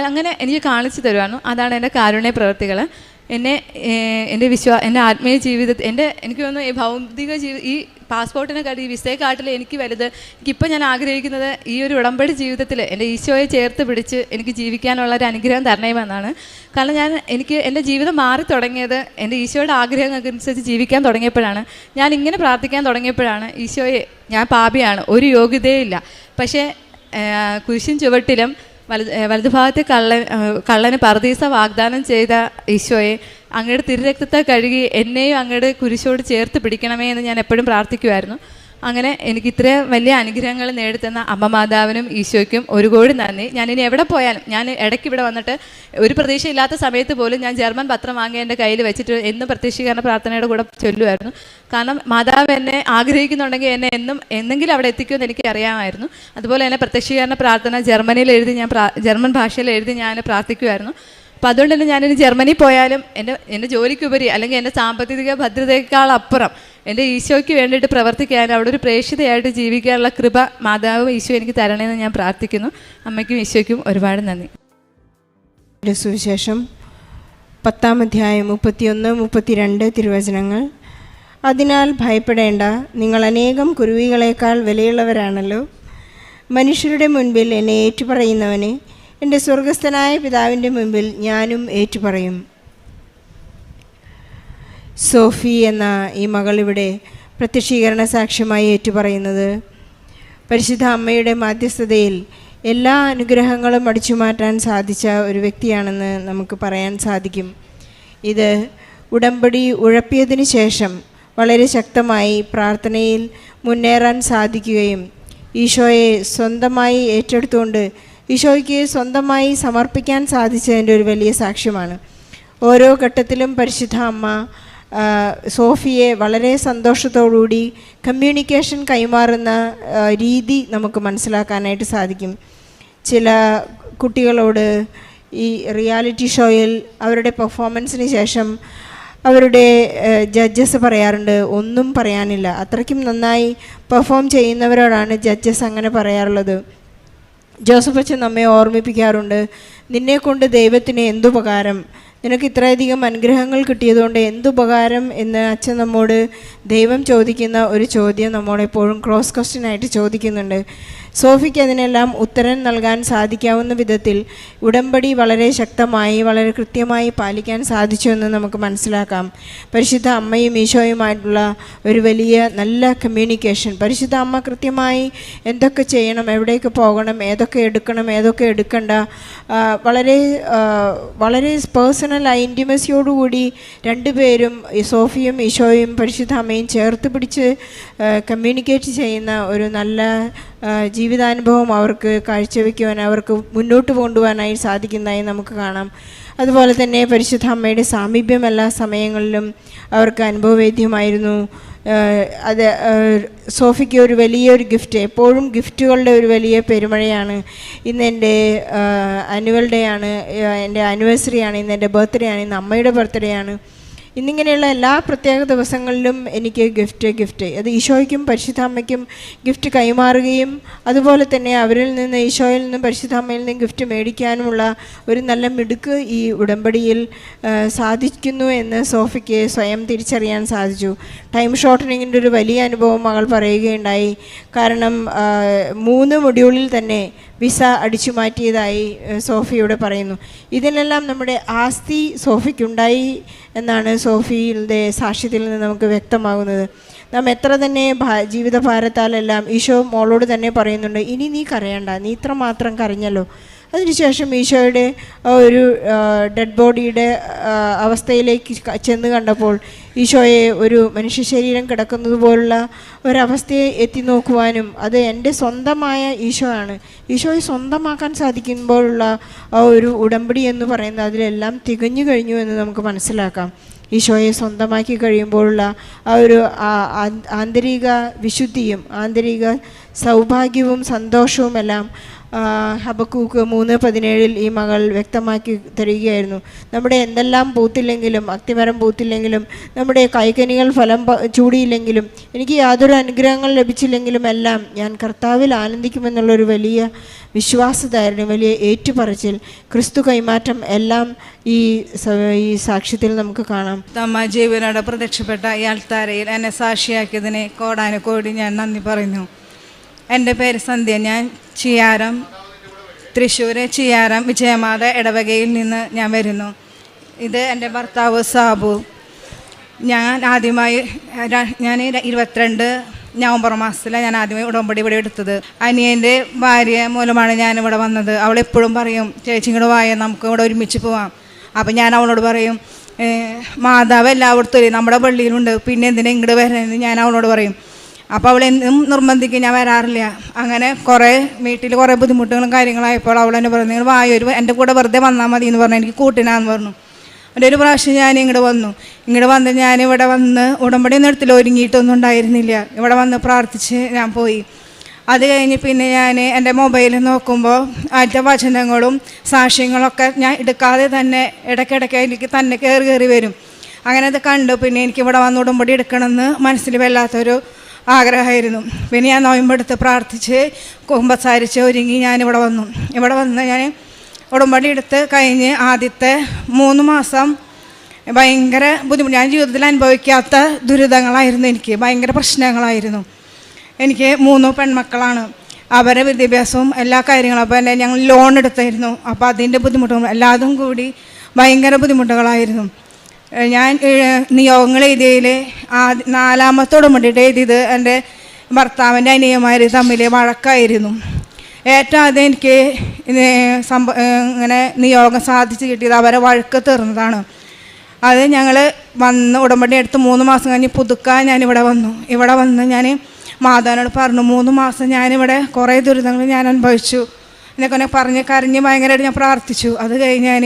അങ്ങനെ എനിക്ക് കാണിച്ചു തരുമായിരുന്നു. അതാണ് എൻ്റെ കാരുണ്യ പ്രവൃത്തികൾ. എൻ്റെ ആത്മീയ ജീവിതത്തിൽ എനിക്ക് തോന്നുന്നു ഈ ഭൗതിക ഈ പാസ്പോർട്ടിനെ കാട്ടി ഈ വിസയെക്കാട്ടിൽ എനിക്ക് വലുത് എനിക്കിപ്പോൾ ഞാൻ ആഗ്രഹിക്കുന്നത് ഈ ഒരു ഉടമ്പടി ജീവിതത്തിൽ എൻ്റെ ഈശോയെ ചേർത്ത് പിടിച്ച് എനിക്ക് ജീവിക്കാനുള്ള ഒരു അനുഗ്രഹം തരണേമെന്നാണ്. കാരണം എനിക്ക് എൻ്റെ ജീവിതം മാറി തുടങ്ങിയത് എൻ്റെ ഈശോയുടെ ആഗ്രഹങ്ങൾക്കനുസരിച്ച് ജീവിക്കാൻ തുടങ്ങിയപ്പോഴാണ്. ഞാൻ ഇങ്ങനെ പ്രാർത്ഥിക്കാൻ തുടങ്ങിയപ്പോഴാണ്, ഈശോയെ ഞാൻ പാപിയാണ്, ഒരു യോഗ്യതയില്ല, പക്ഷേ കുരിശിൻ ചുവട്ടിലും വലതുഭാഗത്തെ കള്ളന് പറുദീസ വാഗ്ദാനം ചെയ്ത ഈശോയെ അങ്ങയുടെ തിരുരക്തത്തെ കഴുകി എന്നെയും അങ്ങയുടെ കുരിശോട് ചേർത്ത് പിടിക്കണമേ എന്ന് ഞാൻ എപ്പോഴും പ്രാർത്ഥിക്കുമായിരുന്നു. അങ്ങനെ എനിക്ക് ഇത്രയും വലിയ അനുഗ്രഹങ്ങൾ നേടിത്തന്ന അമ്മ മാതാവിനും ഈശോയ്ക്കും ഒരു കോടി നന്ദി. ഞാനിനി എവിടെ പോയാലും, ഞാൻ ഇടയ്ക്ക് ഇവിടെ വന്നിട്ട് ഒരു പ്രതീക്ഷയില്ലാത്ത സമയത്ത് പോലും ഞാൻ ജർമ്മൻ പത്രം വാങ്ങി എൻ്റെ കയ്യിൽ വെച്ചിട്ട് എന്നും പ്രത്യക്ഷീകരണ പ്രാർത്ഥനയുടെ കൂടെ ചൊല്ലുമായിരുന്നു. കാരണം മാതാവ് എന്നെ ആഗ്രഹിക്കുന്നുണ്ടെങ്കിൽ എന്നെ എന്നെങ്കിലും അവിടെ എത്തിക്കുമെന്ന് എനിക്ക് അറിയാമായിരുന്നു. അതുപോലെ തന്നെ പ്രത്യക്ഷീകരണ പ്രാർത്ഥന ജർമ്മൻ ഭാഷയിൽ എഴുതി ഞാൻ പ്രാർത്ഥിക്കുമായിരുന്നു. അപ്പോൾ അതുകൊണ്ട് തന്നെ ഞാനിനി ജർമ്മനി പോയാലും എൻ്റെ ജോലിക്കുപരി അല്ലെങ്കിൽ എൻ്റെ സാമ്പത്തിക ഭദ്രതയേക്കാളപ്പുറം എൻ്റെ ഈശോയ്ക്ക് വേണ്ടിയിട്ട് പ്രവർത്തിക്കാനും അവിടെ ഒരു പ്രേക്ഷിതയായിട്ട് ജീവിക്കാനുള്ള കൃപ മാതാവ് ഈശോ എനിക്ക് തരണമെന്ന് ഞാൻ പ്രാർത്ഥിക്കുന്നു. അമ്മയ്ക്കും ഈശോയ്ക്കും ഒരുപാട് നന്ദി. സുവിശേഷം 10-ാം അധ്യായം 31-32 തിരുവചനങ്ങൾ. അതിനാൽ ഭയപ്പെടേണ്ട, നിങ്ങൾ അനേകം കുരുവികളേക്കാൾ വിലയുള്ളവരാണല്ലോ. മനുഷ്യരുടെ മുൻപിൽ എന്നെ ഏറ്റുപറയുന്നവനെ എൻ്റെ സ്വർഗസ്ഥനായ പിതാവിൻ്റെ മുൻപിൽ ഞാനും ഏറ്റുപറയും. സോഫി എന്ന ഈ മകൾ ഇവിടെ പ്രത്യക്ഷീകരണ സാക്ഷ്യമായി ഏറ്റുപറയുന്നത് പരിശുദ്ധ അമ്മയുടെ മാധ്യസ്ഥതയിൽ എല്ലാ അനുഗ്രഹങ്ങളും അടിച്ചുമാറ്റാൻ സാധിച്ച ഒരു വ്യക്തിയാണെന്ന് നമുക്ക് പറയാൻ സാധിക്കും. ഇത് ഉടമ്പടി ഉഴപ്പിയതിന് ശേഷം വളരെ ശക്തമായി പ്രാർത്ഥനയിൽ മുന്നേറാൻ സാധിക്കുകയും ഈശോയെ സ്വന്തമായി ഏറ്റെടുത്തുകൊണ്ട് ഈശോയ്ക്ക് സ്വന്തമായി സമർപ്പിക്കാൻ സാധിച്ചതിൻ്റെ ഒരു വലിയ സാക്ഷ്യമാണ്. ഓരോ ഘട്ടത്തിലും പരിശുദ്ധ അമ്മ സോഫിയെ വളരെ സന്തോഷത്തോടുകൂടി കമ്മ്യൂണിക്കേഷൻ കൈമാറുന്ന രീതി നമുക്ക് മനസ്സിലാക്കാനായിട്ട് സാധിക്കും. ചില കുട്ടികളോട് ഈ റിയാലിറ്റി ഷോയിൽ അവരുടെ പെർഫോമൻസിന് ശേഷം അവരുടെ ജഡ്ജസ് പറയാറുണ്ട്, ഒന്നും പറയാനില്ല. അത്രയ്ക്കും നന്നായി പെർഫോം ചെയ്യുന്നവരോടാണ് ജഡ്ജസ് അങ്ങനെ പറയാറുള്ളത്. ജോസഫ് അച്ഛൻ നമ്മെ ഓർമ്മിപ്പിക്കാറുണ്ട്, നിന്നെക്കൊണ്ട് ദൈവത്തിന് എന്തുപകാരം, നിനക്ക് ഇത്രയധികം അനുഗ്രഹങ്ങൾ കിട്ടിയതുകൊണ്ട് എന്തുപകാരം എന്ന് അച്ഛൻ നമ്മോട് ദൈവം ചോദിക്കുന്ന ഒരു ചോദ്യം നമ്മളെപ്പോഴും ക്രോസ് ക്വസ്റ്റ്യനായിട്ട് ചോദിക്കുന്നുണ്ട്. സോഫിക്ക് അതിനെല്ലാം ഉത്തരം നൽകാൻ സാധിക്കാവുന്ന വിധത്തിൽ ഉടമ്പടി വളരെ ശക്തമായി വളരെ കൃത്യമായി പാലിക്കാൻ സാധിച്ചു എന്ന് നമുക്ക് മനസ്സിലാക്കാം. പരിശുദ്ധ അമ്മയും ഈശോയുമായിട്ടുള്ള ഒരു വലിയ നല്ല കമ്മ്യൂണിക്കേഷൻ. പരിശുദ്ധ അമ്മ കൃത്യമായി എന്തൊക്കെ ചെയ്യണം, എവിടേക്ക് പോകണം, ഏതൊക്കെ എടുക്കണം, ഏതൊക്കെ എടുക്കണ്ട, വളരെ വളരെ പേഴ്സണൽ ഇൻറ്റിമസിയോടുകൂടി രണ്ടുപേരും സോഫിയും ഈശോയും പരിശുദ്ധ അമ്മയും ചേർത്ത് പിടിച്ച് കമ്മ്യൂണിക്കേറ്റ് ചെയ്യുന്ന ഒരു നല്ല ജീവിതാനുഭവം അവർക്ക് കാഴ്ചവെക്കുവാൻ, അവർക്ക് മുന്നോട്ട് കൊണ്ടുപോകാനായി സാധിക്കുന്നതായി നമുക്ക് കാണാം. അതുപോലെ തന്നെ പരിശുദ്ധ അമ്മയുടെ സാമീപ്യം എല്ലാ സമയങ്ങളിലും അവർക്ക് അനുഭവവേദ്യമായിരുന്നു. അത് സോഫിക്ക് ഒരു വലിയൊരു ഗിഫ്റ്റ്, എപ്പോഴും ഗിഫ്റ്റുകളുടെ ഒരു വലിയ പെരുമഴയാണ്. ഇന്ന് എൻ്റെ ആനുവൽ ഡേ ആണ്, എൻ്റെ ആനിവേഴ്സറി ആണ്, ഇന്ന് എൻ്റെ ബർത്ത്ഡേ ആണ്, ഇന്ന് അമ്മയുടെ ബർത്ത്ഡേ ആണ്. ഇന്നിങ്ങനെയുള്ള എല്ലാ പ്രത്യേക ദിവസങ്ങളിലും എനിക്ക് ഗിഫ്റ്റ് അത് ഈശോയ്ക്കും പരിശുദ്ധ അമ്മയ്ക്കും ഗിഫ്റ്റ് കൈമാറുകയും അതുപോലെ തന്നെ അവരിൽ നിന്ന്, ഈശോയിൽ നിന്നും പരിശുദ്ധ അമ്മയിൽ നിന്നും ഗിഫ്റ്റ് മേടിക്കാനുമുള്ള ഒരു നല്ല മിടുക്ക് ഈ ഉടമ്പടിയിൽ സാധിക്കുന്നു എന്ന് സോഫിക്ക് സ്വയം തിരിച്ചറിയാൻ സാധിച്ചു. ടൈം ഷോർട്ടനിങ്ങിൻ്റെ ഒരു വലിയ അനുഭവം മകൾ പറയുകയുണ്ടായി. കാരണം 3 മൊഡ്യൂളിൽ തന്നെ വിസ അടിച്ചു മാറ്റിയതായി സോഫിയോട് പറയുന്നു. ഇതിനെല്ലാം നമ്മുടെ ആസ്തി സോഫിക്കുണ്ടായി എന്നാണ് സോഫിയുടെ സാക്ഷ്യത്തിൽ നിന്ന് നമുക്ക് വ്യക്തമാകുന്നത്. നാം എത്ര തന്നെ ജീവിതഭാരത്താലെല്ലാം ഈശോ മോളോട് തന്നെ പറയുന്നുണ്ട്, ഇനി നീ കരയണ്ട, നീ ഇത്രമാത്രം കരഞ്ഞല്ലോ. അതിനുശേഷം ഈശോയുടെ ഒരു ഡെഡ് ബോഡിയുടെ അവസ്ഥയിലേക്ക് ചെന്ന് കണ്ടപ്പോൾ ഈശോയെ ഒരു മനുഷ്യ ശരീരം കിടക്കുന്നത് പോലുള്ള ഒരവസ്ഥയെ എത്തി നോക്കുവാനും, അത് എൻ്റെ സ്വന്തമായ ഈശോ ആണ്, ഈശോയെ സ്വന്തമാക്കാൻ സാധിക്കുമ്പോഴുള്ള ആ ഒരു ഉടമ്പടി എന്ന് പറയുന്നത് അതിലെല്ലാം തികഞ്ഞു കഴിഞ്ഞു എന്ന് നമുക്ക് മനസ്സിലാക്കാം. ഈശോയെ സ്വന്തമാക്കി കഴിയുമ്പോഴുള്ള ആ ഒരു ആന്തരിക വിശുദ്ധിയും ആന്തരിക സൗഭാഗ്യവും സന്തോഷവുമെല്ലാം ഹബക്കൂക്ക് 3:17 ഈ മകൾ വ്യക്തമാക്കി തരികയായിരുന്നു. നമ്മുടെ എന്തെല്ലാം പൂത്തില്ലെങ്കിലും, അത്തിമരം പൂത്തില്ലെങ്കിലും, നമ്മുടെ കൈകനികൾ ഫലം ചൂടിയില്ലെങ്കിലും, എനിക്ക് യാതൊരു അനുഗ്രഹങ്ങൾ ലഭിച്ചില്ലെങ്കിലും എല്ലാം ഞാൻ കർത്താവിൽ ആനന്ദിക്കുമെന്നുള്ളൊരു വലിയ വിശ്വാസധാരണ, വലിയ ഏറ്റുപറച്ചിൽ, ക്രിസ്തു കൈമാറ്റം എല്ലാം ഈ സാക്ഷ്യത്തിൽ നമുക്ക് കാണാം. അമ്മ ജീവനോടെ പ്രത്യക്ഷപ്പെട്ട ഈ അൾത്താരയിൽ എന്നെ സാക്ഷിയാക്കിയതിനെ കോടാനുകോടി ഞാൻ നന്ദി പറയുന്നു. എൻ്റെ പേര് സന്ധ്യ. ഞാൻ ചിയാരം, തൃശ്ശൂർ ചിയാരം വിജയമാത ഇടവകയിൽ നിന്ന് ഞാൻ വരുന്നു. ഇത് എൻ്റെ ഭർത്താവ് സാബു. ഞാൻ ആദ്യമായി 22 നവംബർ മാസത്തിലാണ് ഞാൻ ആദ്യമായി ഉടമ്പടി ഇവിടെ എടുത്തത്. അനിയൻ്റെ ഭാര്യ മൂലമാണ് ഞാനിവിടെ വന്നത്. അവളെപ്പോഴും പറയും, ചേച്ചി ഇങ്ങോട്ട് വായ, നമുക്ക് ഇവിടെ ഒരുമിച്ച് പോവാം. അപ്പം ഞാൻ അവളോട് പറയും, മാതാവ് എല്ലായിടത്തും നമ്മുടെ പള്ളിയിലുണ്ട്, പിന്നെ എന്തിനാ ഇങ്ങോട്ട് വരണമെന്ന് ഞാൻ അവളോട് പറയും. അപ്പോൾ അവൾ എന്നും നിർബന്ധിക്കും, ഞാൻ വരാറില്ല. അങ്ങനെ വീട്ടിൽ കുറേ ബുദ്ധിമുട്ടുകളും കാര്യങ്ങളായപ്പോൾ അവൾ എന്നെ പറഞ്ഞു, നിങ്ങൾ വായൊരു എൻ്റെ കൂടെ വെറുതെ വന്നാൽ മതി എന്ന് പറഞ്ഞു, എനിക്ക് കൂട്ടിനാന്ന് പറഞ്ഞു. ഒരു പ്രാവശ്യം ഞാൻ ഇങ്ങോട്ട് വന്ന് ഞാനിവിടെ വന്ന് ഉടമ്പടിയൊന്നും എടുത്തില്ല, ഒരുങ്ങിയിട്ടൊന്നും ഉണ്ടായിരുന്നില്ല. ഇവിടെ വന്ന് പ്രാർത്ഥിച്ച് ഞാൻ പോയി. അത് കഴിഞ്ഞ് പിന്നെ ഞാൻ എൻ്റെ മൊബൈലിൽ നോക്കുമ്പോൾ ആദ്യത്തെ വചനങ്ങളും സാക്ഷ്യങ്ങളൊക്കെ ഞാൻ എടുക്കാതെ തന്നെ ഇടയ്ക്കിടയ്ക്ക് എനിക്ക് തന്നെ കയറി വരും. അങ്ങനെ അത് കണ്ടു. പിന്നെ എനിക്ക് ഇവിടെ വന്ന് ഉടമ്പടി എടുക്കണമെന്ന് മനസ്സിൽ വല്ലാത്തൊരു ആഗ്രഹമായിരുന്നു. പിന്നെ ഞാൻ നോയമ്പെടുത്ത് പ്രാർത്ഥിച്ച് കുമ്പസാരിച്ച് ഒരുങ്ങി ഞാനിവിടെ വന്ന് ഞാൻ ഉടമ്പടി എടുത്ത് കഴിഞ്ഞ് ആദ്യത്തെ 3 മാസം ഭയങ്കര ബുദ്ധിമുട്ട്, ഞാൻ ജീവിതത്തിൽ അനുഭവിക്കാത്ത ദുരിതങ്ങളായിരുന്നു. എനിക്ക് ഭയങ്കര പ്രശ്നങ്ങളായിരുന്നു. എനിക്ക് 3 പെൺമക്കളാണ്. അവരെ വിദ്യാഭ്യാസവും എല്ലാ കാര്യങ്ങളും, അപ്പോൾ ഞങ്ങൾ ലോൺ എടുത്തായിരുന്നു. അപ്പോൾ അതിൻ്റെ ബുദ്ധിമുട്ടും എല്ലാതും കൂടി ഭയങ്കര ബുദ്ധിമുട്ടുകളായിരുന്നു. ഞാൻ നിയോഗങ്ങൾ എഴുതിയതിൽ 4ാമത്തെ ഉടമ്പടിയുടെ എഴുതിയത് എൻ്റെ ഭർത്താവിൻ്റെ അനിയന്മാർ തമ്മിൽ വഴക്കായിരുന്നു. ഏറ്റവും ആദ്യം എനിക്ക് ഇങ്ങനെ നിയോഗം സാധിച്ച് കിട്ടിയത് അവരെ വഴക്ക് തീർന്നതാണ്. അത് ഞങ്ങൾ വന്ന് ഉടമ്പടി എടുത്ത് 3 മാസം കഴിഞ്ഞ് പുതുക്കാൻ ഞാനിവിടെ വന്ന് ഞാൻ മാതാവിനോട് പറഞ്ഞു, 3 മാസം ഞാനിവിടെ കുറേ ദുരിതങ്ങൾ ഞാൻ അനുഭവിച്ചു എന്നൊക്കെ പറഞ്ഞ് കരഞ്ഞ് ഭയങ്കരമായിട്ട് ഞാൻ പ്രാർത്ഥിച്ചു. അത് കഴിഞ്ഞ് ഞാൻ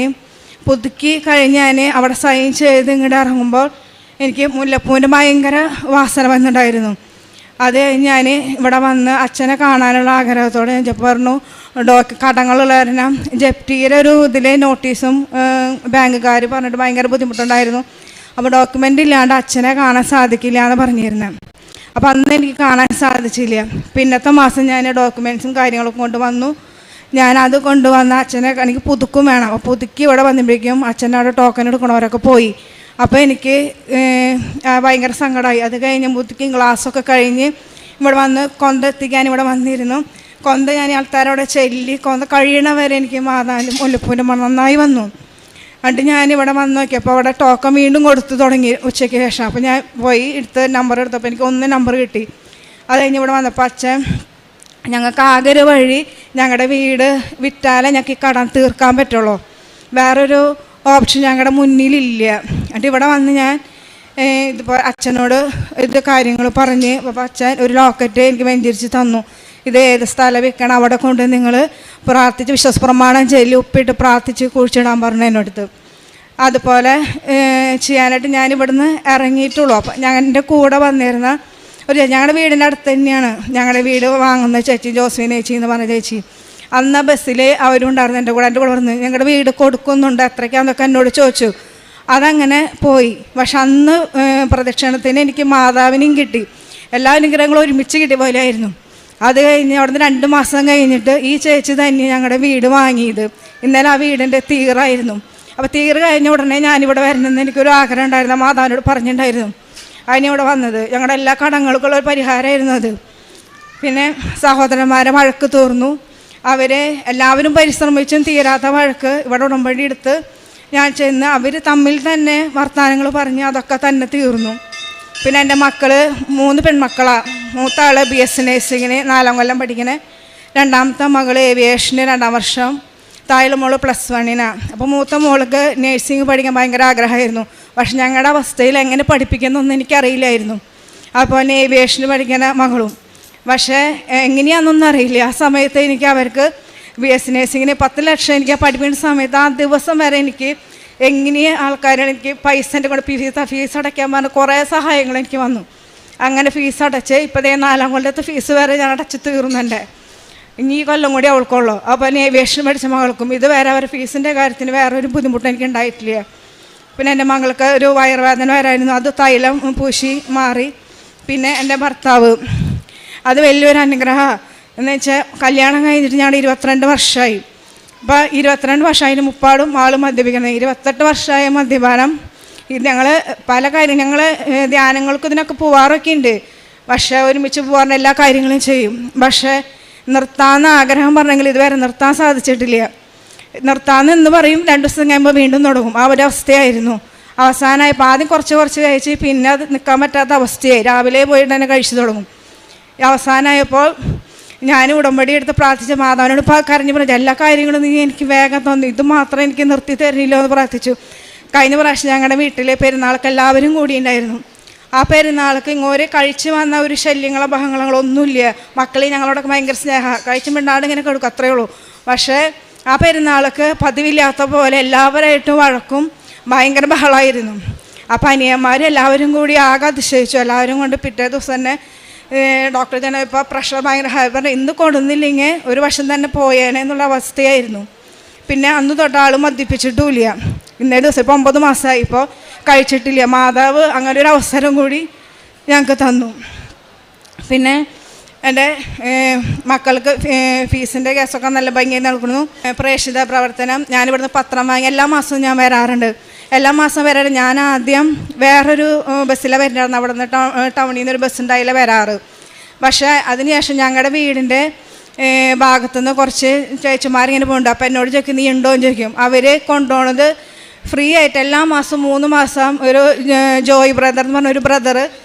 പുതുക്കി കഴിഞ്ഞ് ഞാൻ അവിടെ സൈൻ ചെയ്ത് ഇങ്ങോട്ട് ഇറങ്ങുമ്പോൾ എനിക്ക് മുല്ലപ്പൂവിൻ്റെ ഭയങ്കര വാസന വന്നിട്ടുണ്ടായിരുന്നു. അത് കഴിഞ്ഞ് ഞാൻ ഇവിടെ വന്ന് അച്ഛനെ കാണാനുള്ള ആഗ്രഹത്തോടെ ഞാൻ പറഞ്ഞു കടങ്ങളുള്ള കാരണം ജപ്തിയുടെ ഒരു ഇതിലെ നോട്ടീസും ബാങ്കുകാർ പറഞ്ഞിട്ട് ഭയങ്കര ബുദ്ധിമുട്ടുണ്ടായിരുന്നു. അപ്പോൾ ഡോക്യുമെൻ്റ് ഇല്ലാണ്ട് അച്ഛനെ കാണാൻ സാധിക്കില്ല എന്ന് പറഞ്ഞിരുന്നത്. അപ്പോൾ അന്ന് എനിക്ക് കാണാൻ സാധിച്ചില്ല. പിന്നത്തെ മാസം ഞാൻ ഡോക്യുമെൻറ്റ്സും കാര്യങ്ങളൊക്കെ കൊണ്ടുവന്നു. ഞാനത് കൊണ്ടുവന്ന അച്ഛനെ എനിക്ക് പുതുക്കും വേണം. അപ്പോൾ പുതുക്കി ഇവിടെ വന്നപ്പോഴേക്കും അച്ഛൻ്റെ അവിടെ ടോക്കൺ എടുക്കണവരൊക്കെ പോയി. അപ്പോൾ എനിക്ക് ഭയങ്കര സങ്കടമായി. അത് കഴിഞ്ഞ് പുതുക്കി ക്ലാസ്സൊക്കെ കഴിഞ്ഞ് ഇവിടെ വന്ന് കൊന്ത എത്തിക്കാൻ ഇവിടെ വന്നിരുന്നു. കൊന്ത ഞാൻ ആൾക്കാരോടെ ചെല്ലി കൊന്ത കഴിയണവരെ എനിക്ക് മാതാവിൻ്റെ മുല്ലപ്പൂവിൻ്റെ മണം നന്നായി വന്നു. എന്നിട്ട് ഞാനിവിടെ വന്ന് നോക്കിയപ്പോൾ അവിടെ ടോക്കൺ വീണ്ടും കൊടുത്തു തുടങ്ങി ഉച്ചയ്ക്ക് ശേഷം. അപ്പോൾ ഞാൻ പോയി നമ്പർ എടുത്തപ്പോൾ എനിക്ക് 1 നമ്പർ കിട്ടി. അത് കഴിഞ്ഞ് ഇവിടെ വന്നപ്പോൾ അച്ഛൻ ഞങ്ങൾക്ക് ആകെ ഒരു വഴി ഞങ്ങളുടെ വീട് വിറ്റാലേ ഞങ്ങൾക്ക് ഈ കടം തീർക്കാൻ പറ്റുള്ളൂ, വേറൊരു ഓപ്ഷൻ ഞങ്ങളുടെ മുന്നിലില്ല. എന്നിട്ട് ഇവിടെ വന്ന് ഞാൻ ഇതിപ്പോൾ അച്ഛനോട് ഇത് കാര്യങ്ങൾ പറഞ്ഞ് അപ്പോൾ അച്ഛൻ ഒരു ലോക്കറ്റ് എനിക്ക് വെഞ്ചരിച്ച് തന്നു. ഇത് ഏത് സ്ഥലം വെക്കണം അവിടെ കൊണ്ട് നിങ്ങൾ പ്രാർത്ഥിച്ച് വിശ്വാസപ്രമാണം ചൊല്ലി ഉപ്പിട്ട് പ്രാർത്ഥിച്ച് കുഴിച്ചിടാൻ പറഞ്ഞു എന്നോടത്ത്. അതുപോലെ ചെയ്യാനായിട്ട് ഞാനിവിടുന്ന് ഇറങ്ങിയിട്ടുള്ളൂ. അപ്പം എൻ്റെ കൂടെ വന്നിരുന്ന ഞങ്ങളുടെ വീടിൻ്റെ അടുത്ത് തന്നെയാണ് ഞങ്ങളുടെ വീട് വാങ്ങുന്ന ചേച്ചി, ജോസ്ഫിൻ ചേച്ചി എന്ന് പറഞ്ഞ ചേച്ചി. അന്ന് ബസ്സിൽ അവരുണ്ടായിരുന്നു എൻ്റെ കൂടെ പറഞ്ഞു ഞങ്ങളുടെ വീട് കൊടുക്കുന്നുണ്ട് എത്രയ്ക്കാന്നൊക്കെ എന്നോട് ചോദിച്ചു. അതങ്ങനെ പോയി. പക്ഷെ അന്ന് പ്രദക്ഷിണത്തിന് എനിക്ക് മാതാവിനെയും കിട്ടി, എല്ലാ അനുഗ്രഹങ്ങളും ഒരുമിച്ച് കിട്ടിയ പോലെ ആയിരുന്നു. അത് കഴിഞ്ഞ് അവിടുന്ന് 2 മാസം കഴിഞ്ഞിട്ട് ഈ ചേച്ചി തന്നെ ഞങ്ങളുടെ വീട് വാങ്ങിയത്. ഇന്നലെ ആ വീടിൻ്റെ തീറായിരുന്നു. അപ്പോൾ തീറ് കഴിഞ്ഞ ഉടനെ ഞാനിവിടെ വരണമെന്ന് എനിക്കൊരു ആഗ്രഹം ഉണ്ടായിരുന്നു. മാതാവിനോട് പറഞ്ഞിട്ടുണ്ടായിരുന്നു. അതിനിവിടെ വന്നത് ഞങ്ങളുടെ എല്ലാ കടങ്ങൾക്കുള്ള ഒരു പരിഹാരമായിരുന്നു അത്. പിന്നെ സഹോദരന്മാരെ വഴക്ക് തീർന്നു. എല്ലാവരും പരിശ്രമിച്ചും തീരാത്ത വഴക്ക് ഇവിടെ ഉടമ്പടി എടുത്ത് ഞാൻ ചെന്ന് അവർ തമ്മിൽ തന്നെ വർത്തമാനങ്ങൾ പറഞ്ഞ് അതൊക്കെ തന്നെ തീർന്നു. പിന്നെ എൻ്റെ മക്കൾ 3 പെൺമക്കളാണ്. മൂത്ത ആൾ BS നേഴ്സിങ്ങിന് 4ാം കൊല്ലം പഠിക്കണേ, രണ്ടാമത്തെ മകൾ ഏവിയേഷന് 2ാം വർഷം, താഴെ മോള് +1-നാണ്. അപ്പോൾ മൂത്ത മോൾക്ക് നേഴ്സിംഗ് പഠിക്കാൻ ഭയങ്കര ആഗ്രഹമായിരുന്നു. പക്ഷെ ഞങ്ങളുടെ അവസ്ഥയിൽ എങ്ങനെ പഠിപ്പിക്കുന്നൊന്നും എനിക്കറിയില്ലായിരുന്നു. അപ്പോൾ ഏവിയേഷന് പഠിക്കുന്ന മകളും പക്ഷേ എങ്ങനെയാണെന്നൊന്നും അറിയില്ല. ആ സമയത്ത് എനിക്ക് അവർക്ക് BS നേഴ്സിങ്ങിന് 10 ലക്ഷം എനിക്ക് പഠിപ്പിക്കുന്ന സമയത്ത് ആ ദിവസം വരെ എനിക്ക് എങ്ങനെയാണ് ആൾക്കാരാണ് എനിക്ക് പൈസൻ്റെ കൂടെ ഫീസ് അടയ്ക്കാൻ പറഞ്ഞ് കുറേ സഹായങ്ങൾ എനിക്ക് വന്നു. അങ്ങനെ ഫീസ് അടച്ച് ഇപ്പോൾ 4ാം കൊല്ലത്തെ ഫീസ് വരെ ഞാൻ അടച്ച് തീർന്നുണ്ട്. ഇനി ഈ കൊല്ലം കൂടി അവൾക്കുള്ളൂ. അപ്പോൾ ഏവിയേഷൻ പഠിച്ച മകൾക്കും ഇത് വേറെ അവരുടെ ഫീസിൻ്റെ കാര്യത്തിന് വേറൊരു ബുദ്ധിമുട്ട് എനിക്ക് ഉണ്ടായിട്ടില്ല. പിന്നെ എൻ്റെ മകൾക്ക് ഒരു വയറുവേദന വരായിരുന്നു, അത് തൈലം പൂശി മാറി. പിന്നെ എൻ്റെ ഭർത്താവ്, അത് വലിയൊരു അനുഗ്രഹം എന്ന് വെച്ചാൽ കല്യാണം കഴിഞ്ഞിട്ട് ഞങ്ങൾ 22 വർഷമായി. അപ്പോൾ 22 വർഷമായതിന് മുപ്പാടും ആൾ മദ്യപിക്കുന്നത്. 28 വർഷമായ മദ്യപാനം. ഇത് ഞങ്ങൾ പല കാര്യം ഞങ്ങൾ ധ്യാനങ്ങൾക്ക് ഇതിനൊക്കെ പോവാറൊക്കെ ഉണ്ട്. പക്ഷേ ഒരുമിച്ച് പോകാറുണ്ട്, എല്ലാ കാര്യങ്ങളും ചെയ്യും. പക്ഷേ നിർത്താമെന്ന് ആഗ്രഹം പറഞ്ഞെങ്കിൽ ഇതുവരെ നിർത്താൻ സാധിച്ചിട്ടില്ല. നിർത്താമെന്ന് പറയും, 2 ദിവസം കഴിയുമ്പോൾ വീണ്ടും തുടങ്ങും. ആ ഒരു അവസ്ഥയായിരുന്നു. അവസാനമായപ്പോൾ ആദ്യം കുറച്ച് കഴിച്ച് പിന്നെ അത് നിൽക്കാൻ പറ്റാത്ത അവസ്ഥയായി. രാവിലെ പോയിട്ട് തന്നെ കഴിച്ചു തുടങ്ങും. അവസാനമായപ്പോൾ ഞാൻ ഉടമ്പടി എടുത്ത് പ്രാർത്ഥിച്ച മാതാവിനോട് കരഞ്ഞു പറഞ്ഞു എല്ലാ കാര്യങ്ങളും നീ എനിക്ക് വേഗം തോന്നി, ഇത് മാത്രം എനിക്ക് നിർത്തി തരില്ലോ എന്ന് പ്രാർത്ഥിച്ചു. കഴിഞ്ഞ പ്രാവശ്യം ഞങ്ങളുടെ വീട്ടിലെ പെരുന്നാൾക്ക് എല്ലാവരും കൂടിയുണ്ടായിരുന്നു. ആ പെരുന്നാൾക്ക് ഇങ്ങോട്ട് കഴിച്ച് വന്ന ഒരു ശല്യങ്ങളോ ബഹങ്ങളോ ഒന്നുമില്ല. മക്കളെ ഞങ്ങളോടൊക്കെ ഭയങ്കര സ്നേഹം, കഴിച്ച് മിണ്ടാണ്ട് ഇങ്ങനെ കൊടുക്കും, അത്രയേ ഉള്ളൂ. പക്ഷേ ആ പെരുന്നാൾക്ക് പതിവില്ലാത്ത പോലെ എല്ലാവരായിട്ടും വഴക്കും ഭയങ്കര ബഹളമായിരുന്നു. അപ്പം അനിയന്മാർ എല്ലാവരും കൂടി ആകെ അതിശയിച്ചു. എല്ലാവരും കൊണ്ട് പിറ്റേ ദിവസം തന്നെ ഡോക്ടർ തന്നെ ഇപ്പോൾ പ്രഷർ ഭയങ്കര ഹൈ പറഞ്ഞു, ഇന്ന് കൊടുന്നില്ലെങ്കിൽ ഒരു വർഷം തന്നെ പോയേനെ എന്നുള്ള അവസ്ഥയായിരുന്നു. പിന്നെ അന്ന് തൊട്ട് ആൾ മദ്യപ്പിച്ചിട്ടുമില്ല. ഇന്നേ ദിവസം ഇപ്പോൾ 9 മാസമായി ഇപ്പോൾ കഴിച്ചിട്ടില്ല. മാതാവ് അങ്ങനെ ഒരു അവസരം കൂടി ഞങ്ങൾക്ക് തന്നു. പിന്നെ എൻ്റെ മക്കൾക്ക് ഫീസിൻ്റെ കേസൊക്കെ നല്ല ഭംഗിയായി നടക്കുന്നു. പ്രേക്ഷിത പ്രവർത്തനം ഞാനിവിടുന്ന് പത്രം വാങ്ങി എല്ലാ മാസവും ഞാൻ വരാറുണ്ട്. എല്ലാ മാസം വരാറ്. ഞാൻ ആദ്യം വേറൊരു ബസ്സിലാണ് വരുന്നത്. അവിടെ നിന്ന് ടൗണിൽ നിന്നൊരു ബസ്സുണ്ടായില്ല വരാറ്. പക്ഷേ അതിനുശേഷം ഞങ്ങളുടെ വീടിൻ്റെ ഭാഗത്തുനിന്ന് കുറച്ച് ചേച്ചിമാരിങ്ങനെ പോകുന്നുണ്ട്. അപ്പോൾ എന്നോട് ചോദിക്കും നീ ഉണ്ടോ എന്ന് ചോദിക്കും. അവർ കൊണ്ടുപോകുന്നത് ഫ്രീ ആയിട്ട് എല്ലാ മാസം 3 മാസം ഒരു ജോയ് ബ്രദർ എന്ന് പറഞ്ഞൊരു ബ്രദർ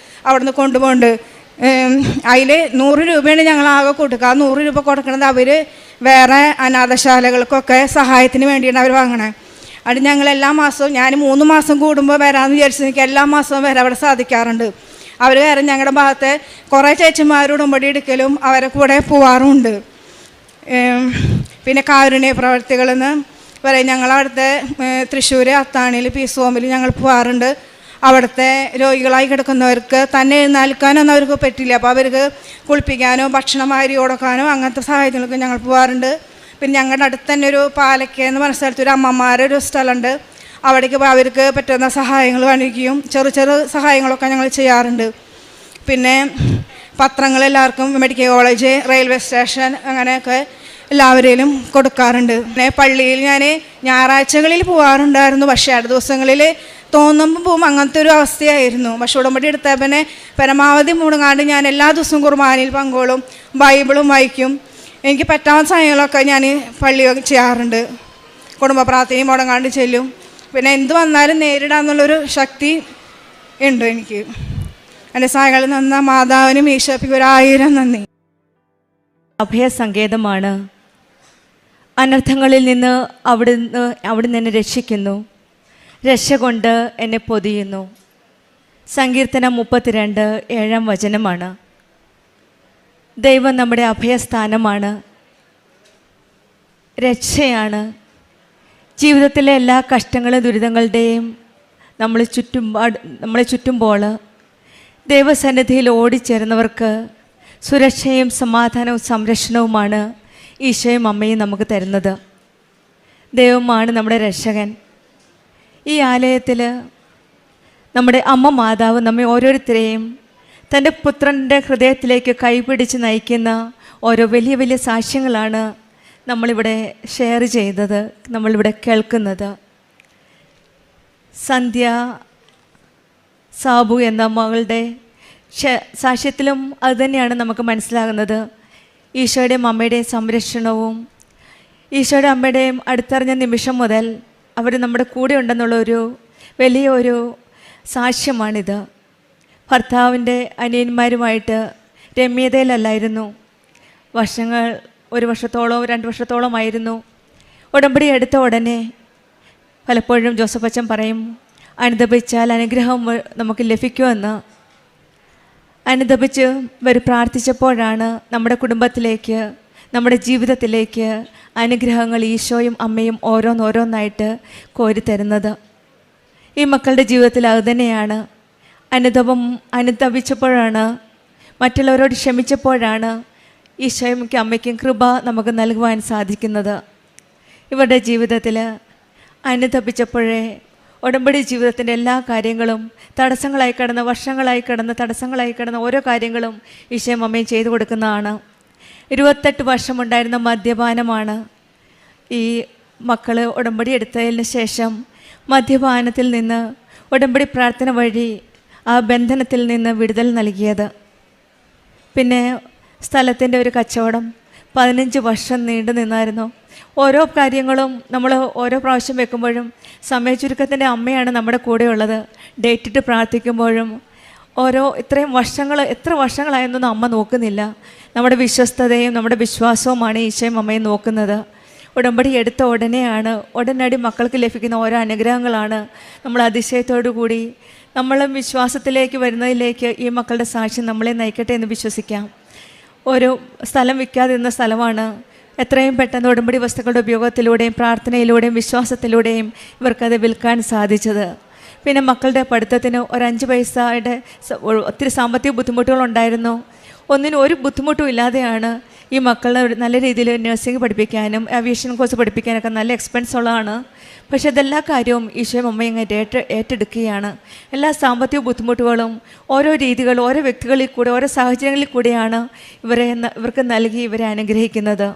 അവിടെ നിന്ന് കൊണ്ടുപോകുന്നുണ്ട്. അതിൽ 100 രൂപയാണ് ഞങ്ങളാകെ കൊടുക്കുക. ആ 100 രൂപ കൊടുക്കുന്നത് അവർ വേറെ അനാഥശാലകൾക്കൊക്കെ സഹായത്തിന് വേണ്ടിയാണ് അവർ വാങ്ങണേ. അത് ഞങ്ങൾ എല്ലാ മാസവും ഞാൻ 3 മാസം കൂടുമ്പോൾ വരാമെന്ന് വിചാരിച്ച് എനിക്ക് എല്ലാ മാസവും വരാൻ അവിടെ സാധിക്കാറുണ്ട്. അവർ വേറെ ഞങ്ങളുടെ ഭാഗത്തെ കുറേ ചേച്ചിമാരോട് ഉടമ്പടി എടുക്കലും അവരെ കൂടെ പോവാറുമുണ്ട്. പിന്നെ കാരുണ്യ പ്രവർത്തികളിൽ നിന്ന് പറയും. ഞങ്ങളവിടുത്തെ തൃശ്ശൂർ അത്താണിയിൽ പീസ് ഹോമിൽ ഞങ്ങൾ പോകാറുണ്ട്. അവിടുത്തെ രോഗികളായി കിടക്കുന്നവർക്ക് തന്നെ എഴുന്നേൽക്കാനൊന്നും അവർക്ക് പറ്റില്ല. അപ്പോൾ അവർക്ക് കുളിപ്പിക്കാനോ ഭക്ഷണം വാരി കൊടുക്കാനോ അങ്ങനത്തെ സഹായത്തിനൊക്കെ ഞങ്ങൾ പോകാറുണ്ട്. പിന്നെ ഞങ്ങളുടെ അടുത്ത് തന്നെ ഒരു പാലക്ക എന്ന് പറഞ്ഞ സ്ഥലത്ത് ഒരു അമ്മമാരുടെ ഒരു സ്ഥലമുണ്ട്. അവിടേക്ക് അവർക്ക് പറ്റുന്ന സഹായങ്ങൾ കാണിക്കുകയും ചെറു സഹായങ്ങളൊക്കെ ഞങ്ങൾ ചെയ്യാറുണ്ട്. പിന്നെ പത്രങ്ങൾ എല്ലാവർക്കും മെഡിക്കൽ കോളേജ്, റെയിൽവേ സ്റ്റേഷൻ അങ്ങനെയൊക്കെ എല്ലാവരിലും കൊടുക്കാറുണ്ട്. പിന്നെ പള്ളിയിൽ ഞാൻ ഞായറാഴ്ചകളിൽ പോകാറുണ്ടായിരുന്നു. പക്ഷേ അടുത്ത ദിവസങ്ങളിൽ തോന്നുമ്പോൾ പോകും, അങ്ങനത്തെ ഒരു അവസ്ഥയായിരുന്നു. പക്ഷെ ഉടമ്പടി എടുത്താൽ പിന്നെ പരമാവധി മുടങ്ങാണ്ട് ഞാൻ എല്ലാ ദിവസവും കുർബാനയിൽ പങ്കോളും, ബൈബിളും വായിക്കും. എനിക്ക് പറ്റാവുന്ന സമയങ്ങളൊക്കെ ഞാൻ പള്ളി ചെയ്യാറുണ്ട്. കുടുംബ പ്രാർത്ഥനയും മുടങ്ങാണ്ട് ചെല്ലും. പിന്നെ എന്ത് വന്നാലും നേരിടാമെന്നുള്ളൊരു ശക്തി ഉണ്ട് എനിക്ക്. എൻ്റെ സഹായങ്ങളിൽ നന്ന മാതാവിനും ഈശോയ്ക്കും 1000 നന്ദി. അഭയസങ്കേതമാണ്. അനർത്ഥങ്ങളിൽ നിന്ന് അവിടുന്ന് എന്നെ രക്ഷിക്കുന്നു. രക്ഷ കൊണ്ട് എന്നെ പൊതിയുന്നു. സങ്കീർത്തനം 32:7 ദൈവം നമ്മുടെ അഭയസ്ഥാനമാണ്, രക്ഷയാണ്. ജീവിതത്തിലെ എല്ലാ കഷ്ടങ്ങളും ദുരിതങ്ങളുടെയും നമ്മളെ ചുറ്റുമ്പോൾ ദൈവസന്നിധിയിൽ ഓടിച്ചേരുന്നവർക്ക് സുരക്ഷയും സമാധാനവും സംരക്ഷണവുമാണ് ഈശോയും അമ്മയും നമുക്ക് തരുന്നത്. ദൈവമാണ് നമ്മുടെ രക്ഷകൻ. ഈ ആലയത്തിൽ നമ്മുടെ അമ്മ മാതാവ് നമ്മെ ഓരോരുത്തരെയും തൻ്റെ പുത്രൻ്റെ ഹൃദയത്തിലേക്ക് കൈപിടിച്ച് നയിക്കുന്ന ഓരോ വലിയ വലിയ സാക്ഷ്യങ്ങളാണ് നമ്മളിവിടെ ഷെയർ ചെയ്തത്, നമ്മളിവിടെ കേൾക്കുന്നത്. സന്ധ്യ സാബു എന്ന മകളുടെ സാക്ഷ്യത്തിലും അതുതന്നെയാണ് നമുക്ക് മനസ്സിലാകുന്നത്. ഈശോയുടെയും അമ്മയുടെയും സംരക്ഷണവും ഈശോയുടെ അമ്മയുടെയും അടുത്തറിഞ്ഞ നിമിഷം മുതൽ അവർ നമ്മുടെ കൂടെ ഉണ്ടെന്നുള്ളൊരു വലിയൊരു സാക്ഷ്യമാണിത്. ഭർത്താവിൻ്റെ അനിയന്മാരുമായിട്ട് രമ്യതയിലല്ലായിരുന്നു. വർഷങ്ങൾ 1 വർഷത്തോളം 2 വർഷത്തോളമായിരുന്നു. ഉടമ്പടി എടുത്ത ഉടനെ പലപ്പോഴും ജോസഫ് അച്ഛൻ പറയും, അനുദപിച്ചാൽ അനുഗ്രഹം നമുക്ക് ലഭിക്കുമെന്ന്. അനുദപിച്ച് ഇവർ പ്രാർത്ഥിച്ചപ്പോഴാണ് നമ്മുടെ കുടുംബത്തിലേക്ക്, നമ്മുടെ ജീവിതത്തിലേക്ക് അനുഗ്രഹങ്ങൾ ഈശോയും അമ്മയും ഓരോന്നോരോന്നായിട്ട് കോരിത്തരുന്നത്. ഈ മക്കളുടെ ജീവിതത്തിൽ അതുതന്നെയാണ്. അനുദപിച്ചപ്പോഴാണ്, മറ്റുള്ളവരോട് ക്ഷമിച്ചപ്പോഴാണ് ഈശോയും അമ്മയ്ക്കും കൃപ നമുക്ക് നൽകുവാൻ സാധിക്കുന്നത്. ഇവരുടെ ജീവിതത്തിൽ അനുദപിച്ചപ്പോഴേ ഉടമ്പടി ജീവിതത്തിൻ്റെ എല്ലാ കാര്യങ്ങളും തടസ്സങ്ങളായി കിടന്ന, വർഷങ്ങളായി കിടന്ന തടസ്സങ്ങളായി കിടന്ന ഓരോ കാര്യങ്ങളും ഈശോയും അമ്മയും ചെയ്തു കൊടുക്കുന്നതാണ്. 28 വർഷമുണ്ടായിരുന്ന മദ്യപാനമാണ് ഈ മക്കൾ ഉടമ്പടി എടുത്തതിന് ശേഷം മദ്യപാനത്തിൽ നിന്ന് ഉടമ്പടി പ്രാർത്ഥന വഴി ആ ബന്ധനത്തിൽ നിന്ന് വിടുതൽ നൽകിയത്. പിന്നെ സ്ഥലത്തിൻ്റെ ഒരു കച്ചവടം 15 വർഷം നീണ്ടു നിന്നായിരുന്നു. ഓരോ കാര്യങ്ങളും നമ്മൾ ഓരോ പ്രാവശ്യം വെക്കുമ്പോഴും സമയചുരുക്കത്തിൻ്റെ അമ്മയാണ് നമ്മുടെ കൂടെയുള്ളത്. ഡേറ്റിട്ട് പ്രാർത്ഥിക്കുമ്പോഴും എത്ര വർഷങ്ങളായെന്നൊന്നും അമ്മ നോക്കുന്നില്ല. നമ്മുടെ വിശ്വസ്തതയും നമ്മുടെ വിശ്വാസവുമാണ് ഈശോയും അമ്മയും നോക്കുന്നത്. ഉടമ്പടി എടുത്ത ഉടനടി മക്കൾക്ക് ലഭിക്കുന്ന ഓരോ അനുഗ്രഹങ്ങളാണ് നമ്മൾ അതിശയത്തോടു കൂടി നമ്മളും വിശ്വാസത്തിലേക്ക് വരുന്നതിലേക്ക് ഈ മക്കളുടെ സാക്ഷ്യം നമ്മളെ നയിക്കട്ടെ എന്ന് വിശ്വസിക്കാം. ഒരു സ്ഥലം വിൽക്കാതിരുന്ന സ്ഥലമാണ്. എത്രയും പെട്ടെന്ന് ഉടമ്പടി വസ്തുക്കളുടെ ഉപയോഗത്തിലൂടെയും പ്രാർത്ഥനയിലൂടെയും വിശ്വാസത്തിലൂടെയും ഇവർക്കത് വിൽക്കാൻ സാധിച്ചത്. പിന്നെ മക്കളുടെ പഠിത്തത്തിന് ഒരു 5 പൈസയുടെ ഒത്തിരി സാമ്പത്തിക ബുദ്ധിമുട്ടുകളുണ്ടായിരുന്നു. ഒന്നിനും ഒരു ബുദ്ധിമുട്ടും ഇല്ലാതെയാണ് ഈ മക്കളെ നല്ല രീതിയിൽ നഴ്സിംഗ് പഠിപ്പിക്കാനും ഏവിയേഷൻ കോഴ്സ് പഠിപ്പിക്കാനൊക്കെ നല്ല എക്സ്പെൻസ് ഉള്ളതാണ്. പക്ഷേ ഇതെല്ലാ കാര്യവും ഈശോയും അമ്മയും ഏറ്റെടുക്കുകയാണ്. എല്ലാ സാമ്പത്തിക ബുദ്ധിമുട്ടുകളും ഓരോ രീതികൾ ഓരോ വ്യക്തികളിൽ കൂടെ ഓരോ സാഹചര്യങ്ങളിൽ കൂടെയാണ് ഇവർക്ക് നൽകി ഇവരെ അനുഗ്രഹിക്കുന്നത്.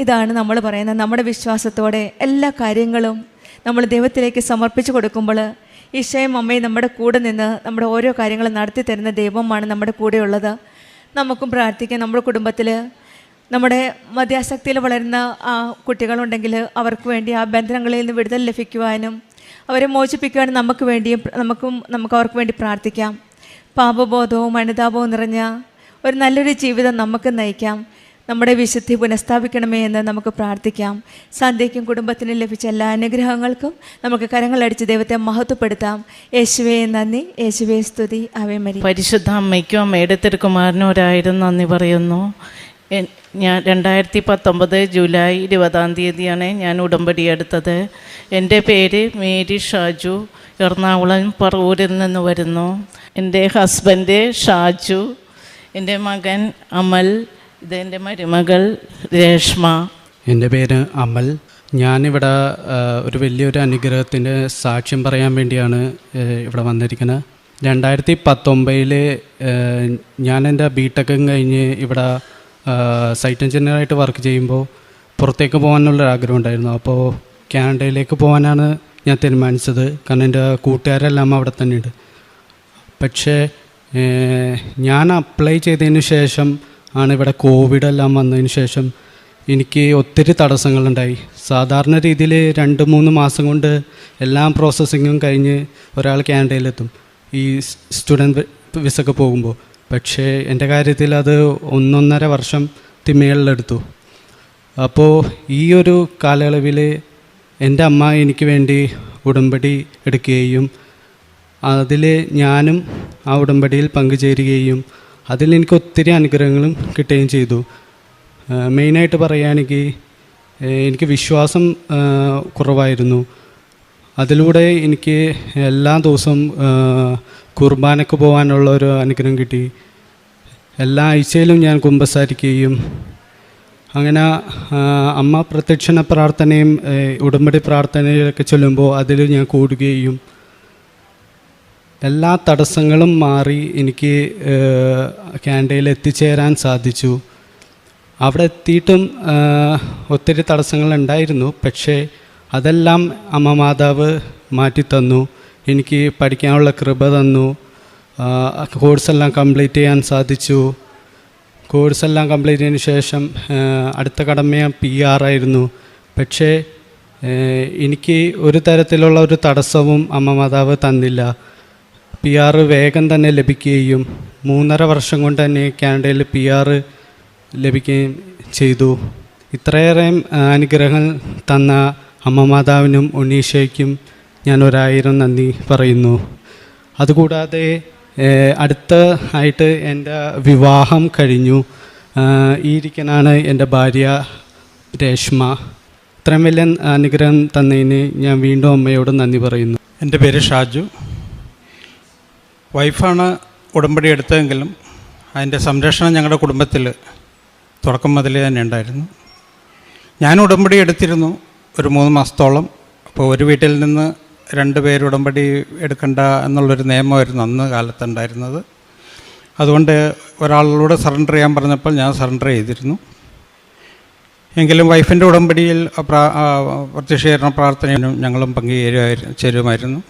ഇതാണ് നമ്മൾ പറയുന്നത്. നമ്മുടെ വിശ്വാസത്തോടെ എല്ലാ കാര്യങ്ങളും നമ്മൾ ദൈവത്തിലേക്ക് സമർപ്പിച്ച് കൊടുക്കുമ്പോൾ ഈശോയും അമ്മയും നമ്മുടെ കൂടെ നിന്ന് നമ്മുടെ ഓരോ കാര്യങ്ങളും നടത്തി തരുന്ന ദൈവമാണ് നമ്മുടെ കൂടെയുള്ളത്. നമുക്കും പ്രാർത്ഥിക്കാം. നമ്മുടെ കുടുംബത്തിൽ നമ്മുടെ മദ്യാസക്തിയിൽ വളരുന്ന കുട്ടികളുണ്ടെങ്കിൽ അവർക്ക് വേണ്ടി ആ ബന്ധനങ്ങളിൽ നിന്ന് വിടുതൽ ലഭിക്കുവാനും അവരെ മോചിപ്പിക്കുവാനും നമുക്ക് അവർക്ക് വേണ്ടി പ്രാർത്ഥിക്കാം. പാപബോധവും അനുതാപവും നിറഞ്ഞ ഒരു നല്ലൊരു ജീവിതം നമുക്ക് നയിക്കാം. നമ്മുടെ വിശുദ്ധി പുനഃസ്ഥാപിക്കണമേ എന്ന് നമുക്ക് പ്രാർത്ഥിക്കാം. സന്ധ്യയ്ക്കും കുടുംബത്തിനും ലഭിച്ച എല്ലാ അനുഗ്രഹങ്ങൾക്കും നമുക്ക് കരങ്ങളടിച്ച് ദൈവത്തെ മഹത്വപ്പെടുത്താം. യേശുവേ നന്ദി, യേശുവേ സ്തുതി, ആവേ മരിയ. പരിശുദ്ധ അമ്മയ്ക്കും അമ്മയുടെ തിരുക്കുമാരനും 1000 നന്ദി പറയുന്നു. ഞാൻ 2019 ജൂലൈ 20 ഞാൻ ഉടമ്പടി എടുത്തത്. എൻ്റെ പേര് മേരി ഷാജു, എറണാകുളം പറവൂരിൽ നിന്ന് വരുന്നു. എൻ്റെ ഹസ്ബൻഡ് ഷാജു, എൻ്റെ മകൻ അമൽ, ഇതെൻ്റെ മരുമകൾ രേഷ്മ. എൻ്റെ പേര് അമൽ. ഞാനിവിടെ ഒരു വലിയൊരു അനുഗ്രഹത്തിൻ്റെ സാക്ഷ്യം പറയാൻ വേണ്ടിയാണ് ഇവിടെ വന്നിരിക്കുന്നത്. 2019 ഞാൻ എൻ്റെ ബിടെക്കും കഴിഞ്ഞ് ഇവിടെ സൈറ്റ് എഞ്ചിനീയറായിട്ട് വർക്ക് ചെയ്യുമ്പോൾ പുറത്തേക്ക് പോകാനുള്ളൊരു ആഗ്രഹം ഉണ്ടായിരുന്നു. അപ്പോൾ കാനഡയിലേക്ക് പോകാനാണ് ഞാൻ തീരുമാനിച്ചത്. കാരണം എൻ്റെ കൂട്ടുകാരെല്ലാം അവിടെ തന്നെയുണ്ട്. പക്ഷേ ഞാൻ അപ്ലൈ ചെയ്തതിന് ശേഷം ആണ് ഇവിടെ കോവിഡെല്ലാം വന്നതിന് ശേഷം എനിക്ക് ഒത്തിരി തടസ്സങ്ങളുണ്ടായി. സാധാരണ രീതിയിൽ 2-3 മാസം കൊണ്ട് എല്ലാ പ്രോസസ്സിങ്ങും കഴിഞ്ഞ് ഒരാൾ കാനഡയിലെത്തും ഈ സ്റ്റുഡൻറ്റ് വിസക്ക് പോകുമ്പോൾ. പക്ഷേ എൻ്റെ കാര്യത്തിൽ അത് 1.5 വർഷം മേളിലെടുത്തു. അപ്പോൾ ഈ ഒരു കാലയളവിൽ എൻ്റെ അമ്മ എനിക്ക് വേണ്ടി ഉടമ്പടി എടുക്കുകയും അതിൽ ഞാനും ആ ഉടമ്പടിയിൽ പങ്കുചേരുകയും അതിൽ എനിക്ക് ഒത്തിരി അനുഗ്രഹങ്ങളും കിട്ടുകയും ചെയ്തു. മെയിനായിട്ട് പറയുകയാണെങ്കിൽ എനിക്ക് വിശ്വാസം കുറവായിരുന്നു. അതിലൂടെ എനിക്ക് എല്ലാ ദിവസവും കുർബാനയ്ക്ക് പോകാനുള്ള ഒരു അനുഗ്രഹം കിട്ടി. എല്ലാ ആഴ്ചയിലും ഞാൻ കുമ്പസാരിക്കുകയും അങ്ങനെ അമ്മ പ്രദക്ഷിണ പ്രാർത്ഥനയും ഉടമ്പടി പ്രാർത്ഥനയൊക്കെ ചൊല്ലുമ്പോൾ അതിൽ ഞാൻ കൂടുകയും എല്ലാ തടസ്സങ്ങളും മാറി എനിക്ക് കാനഡയിൽ എത്തിച്ചേരാൻ സാധിച്ചു. അവിടെ എത്തിയിട്ടും ഒത്തിരി തടസ്സങ്ങളുണ്ടായിരുന്നു. പക്ഷേ അതെല്ലാം അമ്മ മാതാവ് മാറ്റിത്തന്നു. എനിക്ക് പഠിക്കാനുള്ള കൃപ തന്നു. കോഴ്സെല്ലാം കംപ്ലീറ്റ് ചെയ്യാൻ സാധിച്ചു. കോഴ്സെല്ലാം കംപ്ലീറ്റ് ചെയ്തതിന് ശേഷം അടുത്ത കടമ PR ആയിരുന്നു. പക്ഷേ എനിക്ക് ഒരു തരത്തിലുള്ള ഒരു തടസ്സവും അമ്മ മാതാവ് തന്നില്ല. PR വേഗം തന്നെ ലഭിക്കുകയും 3.5 വർഷം കൊണ്ട് തന്നെ കാനഡയിൽ PR ലഭിക്കുകയും ചെയ്തു. ഇത്രയേറെ അനുഗ്രഹം തന്ന അമ്മ മാതാവിനും ഉണ്ണീശോയ്ക്കും ഞാൻ 1000 നന്ദി പറയുന്നു. അതുകൂടാതെ അടുത്ത ആയിട്ട് എൻ്റെ വിവാഹം കഴിഞ്ഞു. ഈ ഇരിക്കനാണ് എൻ്റെ ഭാര്യ രേഷ്മ. ഇത്രയും വലിയ അനുഗ്രഹം തന്നതിന് ഞാൻ വീണ്ടും അമ്മയോട് നന്ദി പറയുന്നു. എൻ്റെ പേര് ഷാജു. വൈഫാണ് ഉടമ്പടി എടുത്തതെങ്കിലും അതിൻ്റെ സംരക്ഷണം ഞങ്ങളുടെ കുടുംബത്തിൽ തുടക്കം മുതലേ തന്നെ ഉണ്ടായിരുന്നു. ഞാൻ ഉടമ്പടി എടുത്തിരുന്നു ഒരു 3 മാസത്തോളം. അപ്പോൾ ഒരു വീട്ടിൽ നിന്ന് 2 പേര് ഉടമ്പടി എടുക്കണ്ട എന്നുള്ളൊരു നിയമമായിരുന്നു അന്ന് കാലത്തുണ്ടായിരുന്നത്. അതുകൊണ്ട് ഒരാളോട് സറണ്ടർ ചെയ്യാൻ പറഞ്ഞപ്പോൾ ഞാൻ സറണ്ടർ ചെയ്തിരുന്നു. എങ്കിലും വൈഫിൻ്റെ ഉടമ്പടിയിൽ പ്രത്യക്ഷീകരണ പ്രാർത്ഥനയും ഞങ്ങളും ചേരുമായിരുന്നു.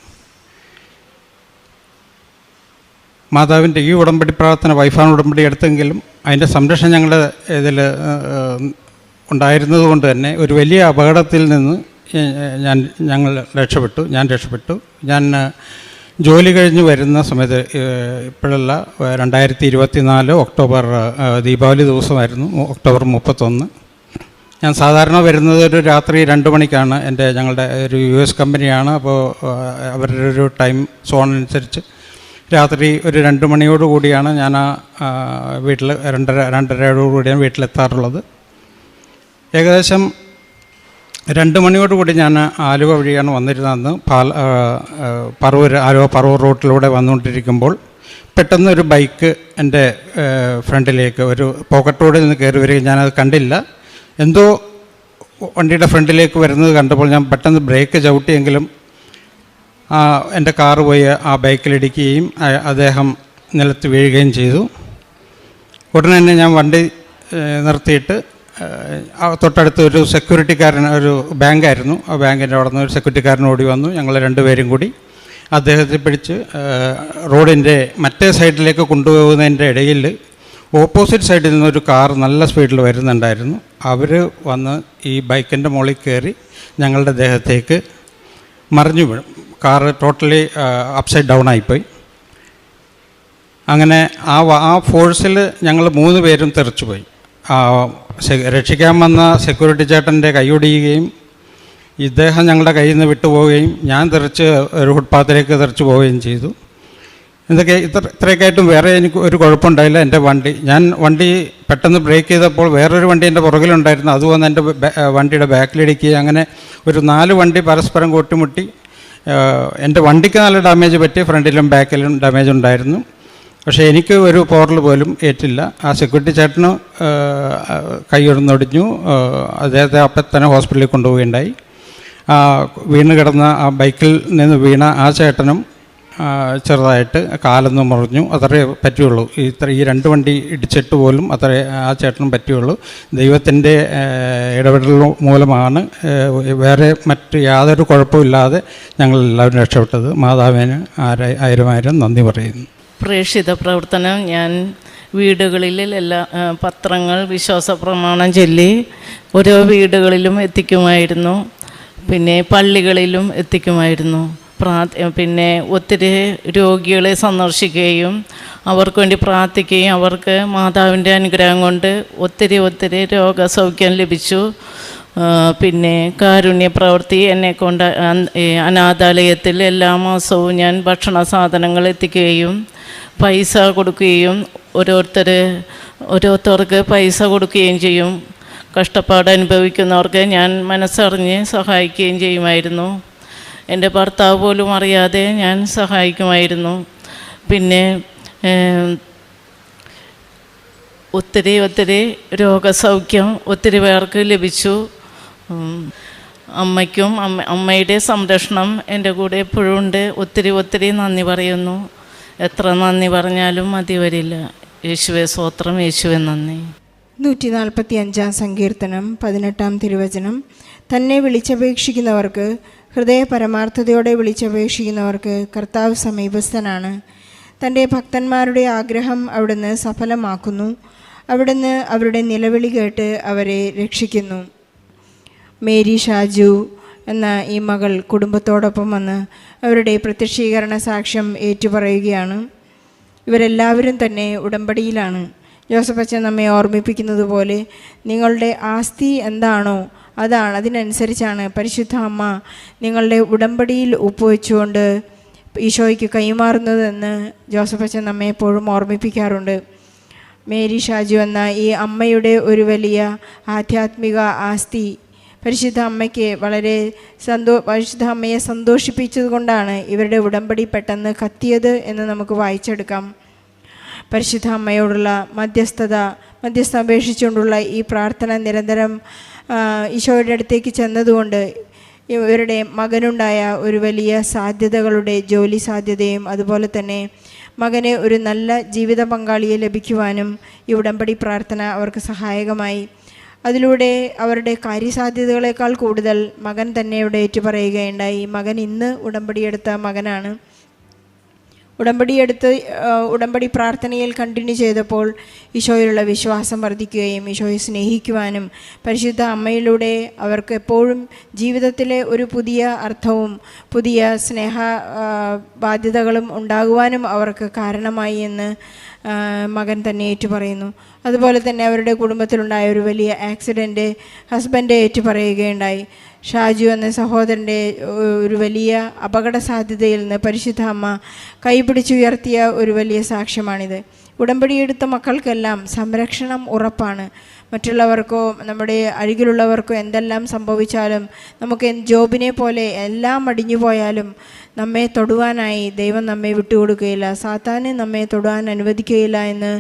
മാതാവിൻ്റെ ഈ ഉടമ്പടി പ്രാർത്ഥന വൈഫാണ് ഉടമ്പടി എടുത്തെങ്കിലും അതിൻ്റെ സംരക്ഷണം ഞങ്ങളുടെ ഇതിൽ ഉണ്ടായിരുന്നത് കൊണ്ട് തന്നെ ഒരു വലിയ അപകടത്തിൽ നിന്ന് ഞാൻ രക്ഷപ്പെട്ടു. ഞാൻ ജോലി കഴിഞ്ഞ് വരുന്ന സമയത്ത് ഇപ്പോഴല്ല 2024 ഒക്ടോബർ ദീപാവലി ദിവസമായിരുന്നു, ഒക്ടോബർ 31. ഞാൻ സാധാരണ വരുന്നത് ഒരു രാത്രി 2 മണിക്കാണ്. ഞങ്ങളുടെ ഒരു US കമ്പനിയാണ്. അപ്പോൾ അവരുടെ ഒരു ടൈം സോൺ അനുസരിച്ച് രാത്രി ഒരു 2 മണിയോടുകൂടിയാണ് ഞാൻ വീട്ടിൽ 2:30 വീട്ടിലെത്താറുള്ളത്. ഏകദേശം 2 മണിയോടുകൂടി ഞാൻ ആലുവ വഴിയാണ് വന്നിരുന്നതെന്ന്. ആലുവ പറവൂർ റൂട്ടിലൂടെ വന്നുകൊണ്ടിരിക്കുമ്പോൾ പെട്ടെന്ന് ഒരു ബൈക്ക് എൻ്റെ ഫ്രണ്ടിലേക്ക് ഒരു പോക്കറ്റ് റോഡിൽ നിന്ന് കയറി വരികയും ഞാനത് കണ്ടില്ല. എന്തോ വണ്ടിയുടെ ഫ്രണ്ടിലേക്ക് വരുന്നത് കണ്ടപ്പോൾ ഞാൻ പെട്ടെന്ന് ബ്രേക്ക് ചവിട്ടിയെങ്കിലും എൻ്റെ കാറ് പോയി ആ ബൈക്കിലിടിക്കുകയും അദ്ദേഹം നിലത്ത് വീഴുകയും ചെയ്തു. ഉടനെ തന്നെ ഞാൻ വണ്ടി നിർത്തിയിട്ട് തൊട്ടടുത്ത് ഒരു സെക്യൂരിറ്റിക്കാരൻ, ഒരു ബാങ്കായിരുന്നു, ആ ബാങ്കിൻ്റെ അവിടെ നിന്ന് ഒരു സെക്യൂരിറ്റിക്കാരൻ ഓടി വന്നു. ഞങ്ങൾ 2 പേരും കൂടി അദ്ദേഹത്തെ പിടിച്ച് റോഡിൻ്റെ മറ്റേ സൈഡിലേക്ക് കൊണ്ടുപോകുന്നതിൻ്റെ ഇടയിൽ ഓപ്പോസിറ്റ് സൈഡിൽ നിന്നൊരു കാർ നല്ല സ്പീഡിൽ വരുന്നുണ്ടായിരുന്നു. അവർ വന്ന് ഈ ബൈക്കിൻ്റെ മുകളിൽ കയറി ഞങ്ങളുടെ ദേഹത്തേക്ക് മറിഞ്ഞു വീഴും. കാറ് ടോട്ടലി അപ്സൈഡ് ഡൗൺ ആയിപ്പോയി. അങ്ങനെ ആ ഫോഴ്സിൽ ഞങ്ങൾ 3 പേരും തെറിച്ചുപോയി. രക്ഷിക്കാൻ വന്ന സെക്യൂരിറ്റി ചേട്ടൻ്റെ കൈയൊടിയുകയും ഇദ്ദേഹം ഞങ്ങളുടെ കയ്യിൽ നിന്ന് വിട്ടുപോവുകയും ഞാൻ തെറിച്ച് ഒരു ഫുട്പാത്തിലേക്ക് തെറിച്ച് പോവുകയും ചെയ്തു. ഇതൊക്കെ ഇത്രയൊക്കെ ആയിട്ടും വേറെ എനിക്ക് ഒരു കുഴപ്പമുണ്ടായില്ല. എൻ്റെ വണ്ടി പെട്ടെന്ന് ബ്രേക്ക് ചെയ്തപ്പോൾ വേറൊരു വണ്ടി എൻ്റെ പുറകിലുണ്ടായിരുന്നു. അത് വന്ന് എൻ്റെ വണ്ടിയുടെ ബാക്കിലിടിക്കുക, അങ്ങനെ ഒരു 4 വണ്ടി പരസ്പരം കൂട്ടിമുട്ടി. എൻ്റെ വണ്ടിക്ക് നല്ല ഡാമേജ് പറ്റി, ഫ്രണ്ടിലും ബാക്കിലും ഡാമേജ് ഉണ്ടായിരുന്നു. പക്ഷേ എനിക്ക് ഒരു പോറൽ പോലും ഏറ്റില്ല. ആ സെക്യൂരിറ്റി ചേട്ടന് കൈയൊടിഞ്ഞൊടിഞ്ഞു. അദ്ദേഹത്തെ അപ്പം തന്നെ ഹോസ്പിറ്റലിൽ കൊണ്ടുപോവുകയുണ്ടായി. വീണ് കിടന്ന ആ ബൈക്കിൽ നിന്ന് വീണ ആ ചേട്ടനും ചെറുതായിട്ട് കാലൊന്നും മുറിഞ്ഞു. അത്രേ പറ്റുള്ളൂ. ഈ 2 വണ്ടി ഇടിച്ചിട്ട് പോലും അത്രേ ആ ചേട്ടനും പറ്റുള്ളൂ. ദൈവത്തിൻ്റെ ഇടപെടൽ മൂലമാണ്, വേറെ മറ്റ് യാതൊരു കുഴപ്പമില്ലാതെ ഞങ്ങളെല്ലാവരും രക്ഷപ്പെട്ടത്. മാതാവിന് ആയിരം നന്ദി പറയുന്നു. പ്രേക്ഷിത പ്രവർത്തനം ഞാൻ വീടുകളിൽ എല്ലാ പത്രങ്ങൾ വിശ്വാസ പ്രമാണം ചൊല്ലി ഓരോ വീടുകളിലും എത്തിക്കുമായിരുന്നു. പിന്നെ പള്ളികളിലും എത്തിക്കുമായിരുന്നു. പിന്നെ ഒത്തിരി രോഗികളെ സന്ദർശിക്കുകയും അവർക്ക് വേണ്ടി പ്രാർത്ഥിക്കുകയും അവർക്ക് മാതാവിൻ്റെ അനുഗ്രഹം കൊണ്ട് ഒത്തിരി രോഗസൗഖ്യം ലഭിച്ചു. പിന്നെ കാരുണ്യ പ്രവൃത്തി എന്നെക്കൊണ്ട് അനാഥാലയത്തിൽ എല്ലാ മാസവും ഞാൻ ഭക്ഷണ സാധനങ്ങൾ എത്തിക്കുകയും പൈസ കൊടുക്കുകയും ഓരോരുത്തർക്ക് പൈസ കൊടുക്കുകയും ചെയ്യും. കഷ്ടപ്പാട് അനുഭവിക്കുന്നവർക്ക് ഞാൻ മനസ്സറിഞ്ഞ് സഹായിക്കുകയും ചെയ്യുമായിരുന്നു. എൻ്റെ ഭർത്താവ് പോലും അറിയാതെ ഞാൻ സഹായിക്കുമായിരുന്നു. പിന്നെ ഒത്തിരി രോഗസൗഖ്യം ഒത്തിരി പേർക്ക് ലഭിച്ചു. അമ്മയ്ക്കും അമ്മയുടെ സംരക്ഷണം എൻ്റെ കൂടെ എപ്പോഴും ഉണ്ട്. ഒത്തിരി നന്ദി പറയുന്നു. എത്ര നന്ദി പറഞ്ഞാലും മതി വരില്ല. യേശുവേ സ്തോത്രം, യേശുവേ നന്ദി. 145 സങ്കീർത്തനം 18 തിരുവചനം. തന്നെ വിളിച്ചപേക്ഷിക്കുന്നവർക്ക്, ഹൃദയ പരമാർത്ഥതയോടെ വിളിച്ചപേക്ഷിക്കുന്നവർക്ക് കർത്താവ് സമീപസ്ഥനാണ്. തൻ്റെ ഭക്തന്മാരുടെ ആഗ്രഹം അവിടുന്ന് സഫലമാക്കുന്നു. അവിടുന്ന് അവരുടെ നിലവിളി കേട്ട് അവരെ രക്ഷിക്കുന്നു. മേരി ഷാജു എന്ന ഈ മകൾ കുടുംബത്തോടൊപ്പം വന്ന് അവരുടെ പ്രത്യക്ഷീകരണ സാക്ഷ്യം ഏറ്റുപറയുകയാണ്. ഇവരെല്ലാവരും തന്നെ ഉടമ്പടിയിലാണ്. ജോസഫ് അച്ഛൻ നമ്മെ ഓർമ്മിപ്പിക്കുന്നത് പോലെ നിങ്ങളുടെ ആസ്തി എന്താണോ അതിനനുസരിച്ചാണ് പരിശുദ്ധ അമ്മ നിങ്ങളുടെ ഉടമ്പടിയിൽ ഒപ്പുവെച്ചുകൊണ്ട് ഈശോയ്ക്ക് കൈമാറുന്നതെന്ന് ജോസഫ് അച്ഛൻ നമ്മെ എപ്പോഴും ഓർമ്മിപ്പിക്കാറുണ്ട്. മേരി ഷാജു എന്ന ഈ അമ്മയുടെ ഒരു വലിയ ആധ്യാത്മിക ആസ്തി പരിശുദ്ധ അമ്മയ്ക്ക് പരിശുദ്ധ അമ്മയെ സന്തോഷിപ്പിച്ചതുകൊണ്ടാണ് ഇവരുടെ ഉടമ്പടി പെട്ടെന്ന് കത്തിയത് എന്ന് നമുക്ക് വായിച്ചെടുക്കാം. പരിശുദ്ധ അമ്മയോടുള്ള മധ്യസ്ഥ അപേക്ഷിച്ചുകൊണ്ടുള്ള ഈ പ്രാർത്ഥന നിരന്തരം ഈശോയുടെ അടുത്തേക്ക് ചെന്നതുകൊണ്ട് ഇവരുടെ മകനുണ്ടായ ഒരു വലിയ സാധ്യതകളുടെ ജോലി സാധ്യതയും അതുപോലെ തന്നെ മകന് ഒരു നല്ല ജീവിത പങ്കാളിയെ ലഭിക്കുവാനും ഈ ഉടമ്പടി പ്രാർത്ഥന അവർക്ക് സഹായകമായി. അതിലൂടെ അവരുടെ കാര്യസാധ്യതകളേക്കാൾ കൂടുതൽ മകൻ തന്നെ ഇവിടെ ഏറ്റുപറയുകയുണ്ടായി. മകൻ ഇന്ന് ഉടമ്പടിയെടുത്ത മകനാണ്. ഉടമ്പടി പ്രാർത്ഥനയിൽ കണ്ടിന്യൂ ചെയ്തപ്പോൾ ഈശോയിലുള്ള വിശ്വാസം വർദ്ധിക്കുകയും ഈശോയെ സ്നേഹിക്കുവാനും പരിശുദ്ധ അമ്മയിലൂടെ അവർക്ക് എപ്പോഴും ജീവിതത്തിലെ ഒരു പുതിയ അർത്ഥവും പുതിയ സ്നേഹ ബാധ്യതകളും ഉണ്ടാകുവാനും അവർക്ക് കാരണമായി എന്ന് മകൻ തന്നെ ഏറ്റുപറയുന്നു. അതുപോലെ തന്നെ അവരുടെ കുടുംബത്തിലുണ്ടായ ഒരു വലിയ ആക്സിഡൻറ്റ് ഹസ്ബൻഡ് ഏറ്റുപറയുകയുണ്ടായി. ഷാജു എന്ന സഹോദരൻ്റെ ഒരു വലിയ അപകട സാധ്യതയിൽ നിന്ന് പരിശുദ്ധ അമ്മ കൈപിടിച്ചുയർത്തിയ ഒരു വലിയ സാക്ഷ്യമാണിത്. ഉടമ്പടിയെടുത്ത മക്കൾക്കെല്ലാം സംരക്ഷണം ഉറപ്പാണ്. മറ്റുള്ളവർക്കോ നമ്മുടെ അരികിലുള്ളവർക്കോ എന്തെല്ലാം സംഭവിച്ചാലും നമുക്ക് ജോബിനെ പോലെ എല്ലാം അടിഞ്ഞു പോയാലും നമ്മെ തൊടുവാനായി ദൈവം നമ്മെ വിട്ടുകൊടുക്കുകയില്ല, സാത്താന് നമ്മെ തൊടുവാൻ അനുവദിക്കുകയില്ല എന്ന്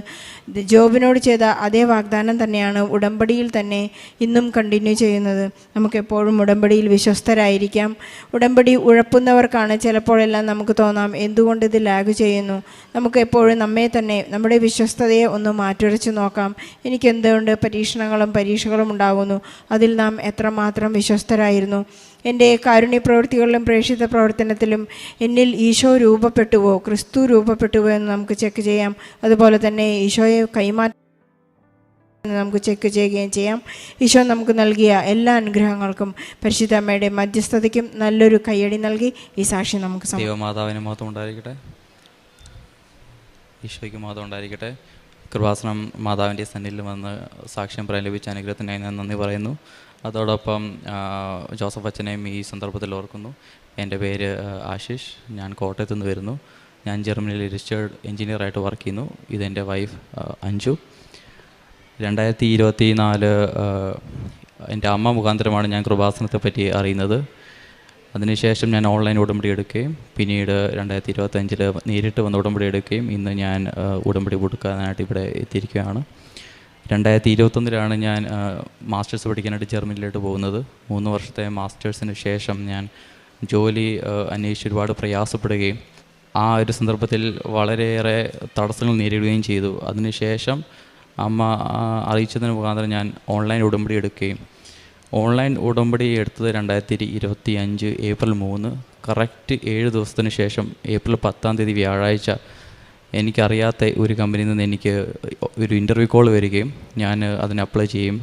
ജോബിനോട് ചെയ്ത അതേ വാഗ്ദാനം തന്നെയാണ് ഉടമ്പടിയിൽ തന്നെ ഇന്നും കണ്ടിന്യൂ ചെയ്യുന്നത്. നമുക്കെപ്പോഴും ഉടമ്പടിയിൽ വിശ്വസ്തരായിരിക്കാം. ഉടമ്പടി ഉഴപ്പുന്നവർക്കാണ് ചിലപ്പോഴെല്ലാം നമുക്ക് തോന്നാം എന്തുകൊണ്ട് ഇത് ലാഗ് ചെയ്യുന്നു. നമുക്ക് എപ്പോഴും നമ്മെ തന്നെ നമ്മുടെ വിശ്വസ്തതയെ ഒന്ന് മാറ്റുരച്ച് നോക്കാം. എനിക്കെന്തുകൊണ്ട് പരീക്ഷകളും ഉണ്ടാകുന്നു, അതിൽ നാം എത്രമാത്രം വിശ്വസ്തരായിരുന്നു. എൻ്റെ കാരുണ്യ പ്രവൃത്തികളിലും പ്രേക്ഷിത പ്രവർത്തനത്തിലും എന്നിൽ ഈശോ രൂപപ്പെട്ടുവോ, ക്രിസ്തു രൂപപ്പെട്ടുവോ എന്ന് നമുക്ക് ചെക്ക് ചെയ്യാം. അതുപോലെ തന്നെ ഈശോയെ നമുക്ക് ചെക്ക് ചെയ്യുകയും ചെയ്യാം. ഈശോ നമുക്ക് നൽകിയ എല്ലാ അനുഗ്രഹങ്ങൾക്കും പരിശുദ്ധ അമ്മയുടെ മധ്യസ്ഥതയ്ക്കും നല്ലൊരു കയ്യടി നൽകി ഈ സാക്ഷ്യം നമുക്ക് ദൈവമാതാവിന് മഹത്വം ഉണ്ടായിരിക്കട്ടെ, ഈശോയ്ക്ക് മഹത്വം ഉണ്ടായിരിക്കട്ടെ. കൃപാസനം മാതാവിൻ്റെ സന്നിധിയിൽ വന്ന് സാക്ഷ്യം പറയാൻ ലഭിച്ച അനുഗ്രഹത്തിനായി ഞാൻ നന്ദി പറയുന്നു. അതോടൊപ്പം ജോസഫ് അച്ഛനെയും ഈ സന്ദർഭത്തിൽ ഓർക്കുന്നു. എൻ്റെ പേര് ആശിഷ്, ഞാൻ കോട്ടയത്തു നിന്ന് വരുന്നു. ഞാൻ ജർമ്മനിയിൽ രജിസ്റ്റേർഡ് എഞ്ചിനീയറായിട്ട് വർക്ക് ചെയ്യുന്നു. ഇതെൻ്റെ വൈഫ് അഞ്ജു. 2024 എൻ്റെ അമ്മ മുഖാന്തരമാണ് ഞാൻ കൃപാസനത്തെ പറ്റി അറിയുന്നത്. അതിനുശേഷം ഞാൻ ഓൺലൈൻ ഉടമ്പടി എടുക്കുകയും പിന്നീട് 2025 നേരിട്ട് വന്ന് ഉടമ്പടി എടുക്കുകയും ഇന്ന് ഞാൻ ഉടമ്പടി കൊടുക്കാനായിട്ട് ഇവിടെ എത്തിയിരിക്കുകയാണ്. 2021 ഞാൻ മാസ്റ്റേഴ്സ് പഠിക്കാനായിട്ട് ജർമ്മനിയിലോട്ട് പോകുന്നത്. 3 വർഷത്തെ മാസ്റ്റേഴ്സിന് ശേഷം ഞാൻ ജോലി അന്വേഷിച്ച് ഒരുപാട് പ്രയാസപ്പെടുകയും ആ ഒരു സന്ദർഭത്തിൽ വളരെയേറെ തടസ്സങ്ങൾ നേരിടുകയും ചെയ്തു. അതിനുശേഷം അമ്മ അറിയിച്ചതിന് മുഖാന്തരം ഞാൻ ഓൺലൈൻ ഉടമ്പടി എടുക്കുകയും ഓൺലൈൻ ഉടമ്പടി എടുത്തത് 2025 ഏപ്രിൽ 3 കറക്റ്റ് 7 ദിവസത്തിന് ശേഷം ഏപ്രിൽ 10 വ്യാഴാഴ്ച എനിക്കറിയാത്ത ഒരു കമ്പനിയിൽ നിന്ന് എനിക്ക് ഒരു ഇൻ്റർവ്യൂ കോൾ വരികയും ഞാൻ അതിന് അപ്ലൈ ചെയ്യും.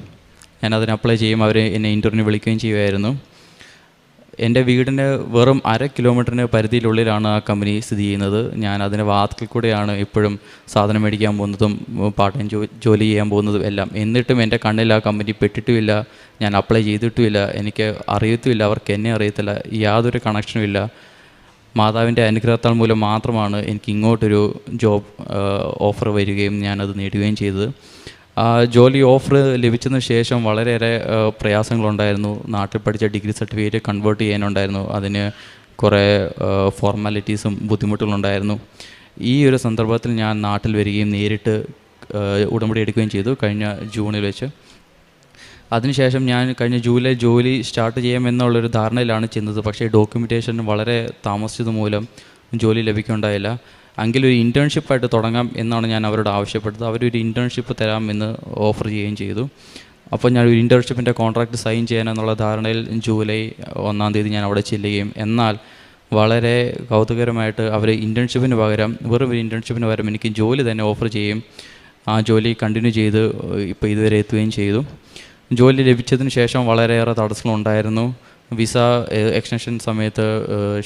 അവർ എന്നെ ഇൻ്റർവ്യൂവിന് വിളിക്കുകയും ചെയ്യുമായിരുന്നു. എൻ്റെ വീടിന് വെറും 1/2 കിലോമീറ്ററിന് പരിധിയിലുള്ളിലാണ് ആ കമ്പനി സ്ഥിതി ചെയ്യുന്നത്. ഞാൻ അതിൻ്റെ വാതിൽക്കൽ കൂടെയാണ് എപ്പോഴും സാധനം മേടിക്കാൻ പോകുന്നതും പാർട്ട് ടൈം ജോലി ചെയ്യാൻ പോകുന്നതും എല്ലാം. എന്നിട്ടും എൻ്റെ കണ്ണിൽ ആ കമ്പനി പെട്ടിട്ടുമില്ല, ഞാൻ അപ്ലൈ ചെയ്തിട്ടുമില്ല, എനിക്ക് അറിയത്തുമില്ല, അവർക്ക് എന്നെ അറിയത്തില്ല, യാതൊരു കണക്ഷനും ഇല്ല. മാതാവിൻ്റെ അനുഗ്രഹത്താൽ മൂലം മാത്രമാണ് എനിക്ക് ഇങ്ങോട്ടൊരു ജോബ് ഓഫർ വരികയും ഞാനത് നേടുകയും ചെയ്തത്. ജോലി ഓഫർ ലഭിച്ചതിന് ശേഷം വളരെയേറെ പ്രയാസങ്ങളുണ്ടായിരുന്നു. നാട്ടിൽ പഠിച്ച ഡിഗ്രി സർട്ടിഫിക്കറ്റ് കൺവേർട്ട് ചെയ്യാനുണ്ടായിരുന്നു. അതിന് കുറേ ഫോർമാലിറ്റീസും ബുദ്ധിമുട്ടുകളുണ്ടായിരുന്നു. ഈ ഒരു സന്ദർഭത്തിൽ ഞാൻ നാട്ടിൽ വരികയും നേരിട്ട് ഉടമ്പടി എടുക്കുകയും ചെയ്തു കഴിഞ്ഞ ജൂണിൽ വെച്ച്. അതിനുശേഷം ഞാൻ കഴിഞ്ഞ ജൂലൈ ജോലി സ്റ്റാർട്ട് ചെയ്യാമെന്നുള്ളൊരു ധാരണയിലാണ് ചെന്നത്. പക്ഷേ ഡോക്യുമെൻറ്റേഷൻ വളരെ താമസിച്ചത് മൂലം ജോലി ലഭിക്കുകയുണ്ടായില്ല. എങ്കിലൊരു ഇൻറ്റേൺഷിപ്പായിട്ട് തുടങ്ങാം എന്നാണ് ഞാൻ അവരോട് ആവശ്യപ്പെട്ടത്. അവരൊരു ഇൻറ്റേൺഷിപ്പ് തരാമെന്ന് ഓഫർ ചെയ്യുകയും ചെയ്തു. അപ്പോൾ ഞാൻ ഒരു ഇൻറ്റേൺഷിപ്പിൻ്റെ കോൺട്രാക്റ്റ് സൈൻ ചെയ്യാനെന്നുള്ള ധാരണയിൽ ജൂലൈ 1 ഞാൻ അവിടെ ചെല്ലുകയും എന്നാൽ വളരെ കൗതുകരമായിട്ട് അവർ ഇൻറ്റേൺഷിപ്പിന് പകരം വെറും ഒരു ഇൻറ്റേൺഷിപ്പിന് പകരം എനിക്ക് ജോലി തന്നെ ഓഫർ ചെയ്യും. ആ ജോലി കണ്ടിന്യൂ ചെയ്ത് ഇപ്പോൾ ഇതുവരെ എത്തുകയും ചെയ്തു. ജോലി ലഭിച്ചതിന് ശേഷം വളരെയേറെ തടസ്സങ്ങളുണ്ടായിരുന്നു. വിസ എക്സ്റ്റൻഷൻ സമയത്ത്